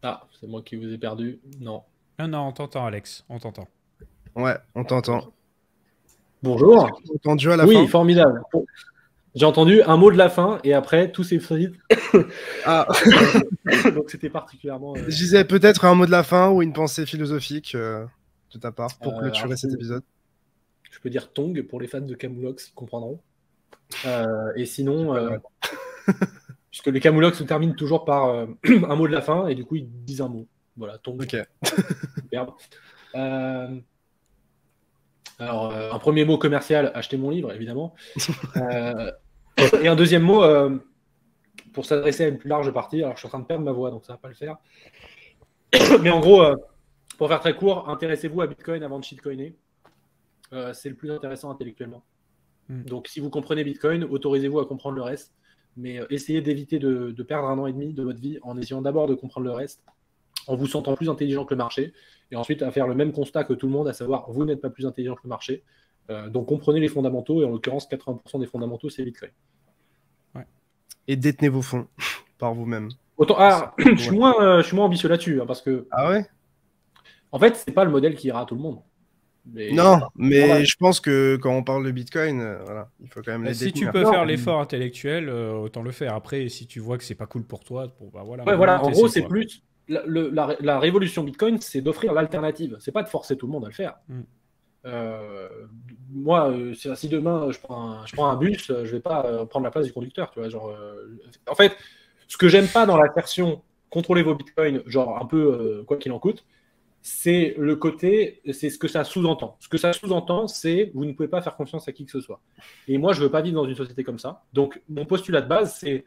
Ah, c'est moi qui vous ai perdu. Non. Non, on t'entend, Alex. On t'entend. Ouais, on t'entend. Bonjour. Tu as entendu à la fin? Oui, formidable. J'ai entendu un mot de la fin et après tout s'est fait. Ah. Donc c'était particulièrement. Je disais peut-être un mot de la fin ou une pensée philosophique de ta part pour clôturer cet épisode. Je peux dire Tong pour les fans de Camoulox, ils comprendront. Et sinon, puisque les Camoulox se terminent toujours par un mot de la fin et du coup ils disent un mot. Voilà, Tong. Ok. Superbe. Alors, un premier mot commercial, acheter mon livre, évidemment. Et un deuxième mot pour s'adresser à une plus large partie. Alors, je suis en train de perdre ma voix, donc ça ne va pas le faire. Mais en gros, pour faire très court, intéressez-vous à Bitcoin avant de shitcoiner. C'est le plus intéressant intellectuellement. Donc, si vous comprenez Bitcoin, autorisez-vous à comprendre le reste. Mais essayez d'éviter de perdre 1 an et demi de votre vie en essayant d'abord de comprendre le reste, en vous sentant plus intelligent que le marché, et ensuite à faire le même constat que tout le monde, à savoir vous n'êtes pas plus intelligent que le marché. Donc comprenez les fondamentaux, et en l'occurrence 80% des fondamentaux c'est Bitcoin. Ouais. Et détenez vos fonds par vous-même. Autant, je suis moins ambitieux là-dessus, hein, parce que. Ah ouais? En fait, c'est pas le modèle qui ira à tout le monde. Mais... Non, mais je pense que quand on parle de Bitcoin, voilà, il faut quand même les si détenir. tu peux faire l'effort intellectuel, autant le faire. Après, si tu vois que c'est pas cool pour toi, bon, bah voilà. Ouais, voilà. En gros, c'est plus la révolution Bitcoin, c'est d'offrir l'alternative. C'est pas de forcer tout le monde à le faire. Moi, si demain je prends un bus, je vais pas prendre la place du conducteur, tu vois. Genre, en fait, ce que j'aime pas dans la version contrôlez vos bitcoins, genre un peu quoi qu'il en coûte, c'est le côté, c'est ce que ça sous-entend. Ce que ça sous-entend, c'est vous ne pouvez pas faire confiance à qui que ce soit. Et moi, je veux pas vivre dans une société comme ça. Donc, mon postulat de base, c'est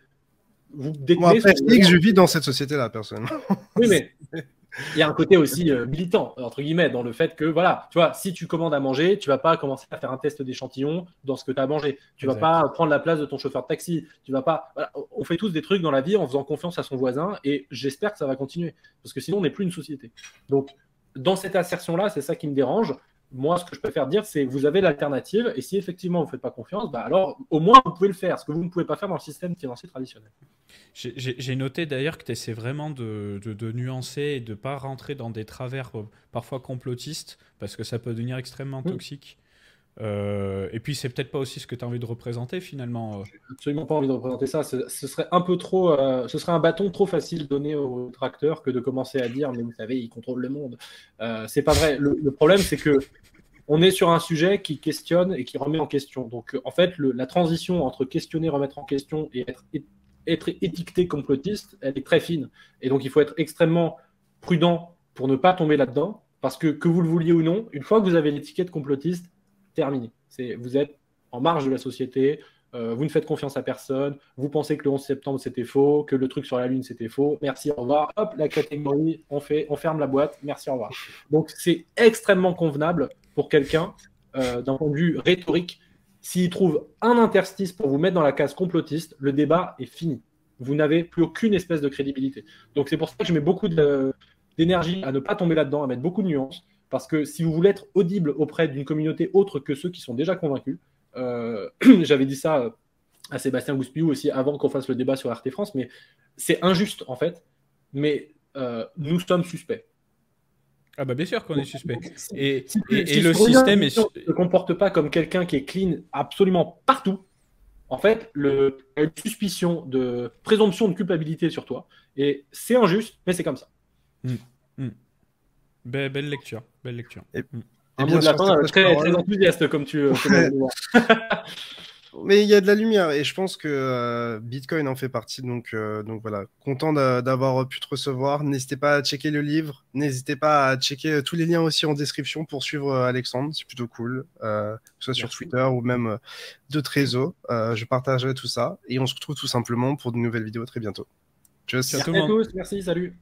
vous détenez. Moi, après, je dis que je vis dans cette société-là, personnellement. Oui, mais il y a un côté aussi militant, entre guillemets, dans le fait que, voilà, tu vois, si tu commandes à manger, tu vas pas commencer à faire un test d'échantillon dans ce que tu as mangé. Tu vas pas prendre la place de ton chauffeur de taxi. Tu vas pas. Voilà, on fait tous des trucs dans la vie en faisant confiance à son voisin et j'espère que ça va continuer. Parce que sinon, on n'est plus une société. Donc, dans cette assertion-là, c'est ça qui me dérange. Moi, ce que je préfère dire, c'est vous avez l'alternative et si effectivement vous ne faites pas confiance, bah alors au moins vous pouvez le faire, ce que vous ne pouvez pas faire dans le système financier traditionnel. J'ai noté d'ailleurs que tu essaies vraiment de nuancer et de ne pas rentrer dans des travers parfois complotistes parce que ça peut devenir extrêmement toxique. Et puis c'est peut-être pas aussi ce que tu as envie de représenter finalement. J'ai absolument pas envie de représenter ça. Ce serait un peu trop, ce serait un bâton trop facile donné aux tracteurs que de commencer à dire mais vous savez ils contrôlent le monde. C'est pas vrai. Le problème c'est que on est sur un sujet qui questionne et qui remet en question. Donc en fait la transition entre questionner, remettre en question et être étiqueté complotiste, elle est très fine. Et donc il faut être extrêmement prudent pour ne pas tomber là-dedans parce que vous le vouliez ou non, une fois que vous avez l'étiquette complotiste, terminé. Vous êtes en marge de la société, vous ne faites confiance à personne, vous pensez que le 11 septembre c'était faux, que le truc sur la Lune c'était faux, merci, au revoir, hop, la catégorie, on ferme la boîte, merci, au revoir. Donc c'est extrêmement convenable pour quelqu'un, d'un point de vue rhétorique, s'il trouve un interstice pour vous mettre dans la case complotiste, le débat est fini. Vous n'avez plus aucune espèce de crédibilité. Donc c'est pour ça que je mets beaucoup d'énergie à ne pas tomber là-dedans, à mettre beaucoup de nuances. Parce que si vous voulez être audible auprès d'une communauté autre que ceux qui sont déjà convaincus, j'avais dit ça à Sébastien Gouspillou aussi avant qu'on fasse le débat sur RT France, mais c'est injuste en fait, mais nous sommes suspects. Ah bah bien sûr qu'on est suspect. Et si le système ne se comporte pas comme quelqu'un qui est clean absolument partout. En fait, il y a une suspicion de présomption de culpabilité sur toi. Et c'est injuste, mais c'est comme ça. Belle lecture. Belle lecture. Et un mot de la fin très enthousiaste, comme tu peux le voir. Mais il y a de la lumière et je pense que Bitcoin en fait partie. Donc voilà, content d'avoir pu te recevoir. N'hésitez pas à checker le livre. N'hésitez pas à checker tous les liens aussi en description pour suivre Alexandre. C'est plutôt cool. Que ce soit sur Twitter ou même d'autres réseaux. Je partagerai tout ça. Et on se retrouve tout simplement pour de nouvelles vidéos très bientôt. Merci à tous. Merci, salut.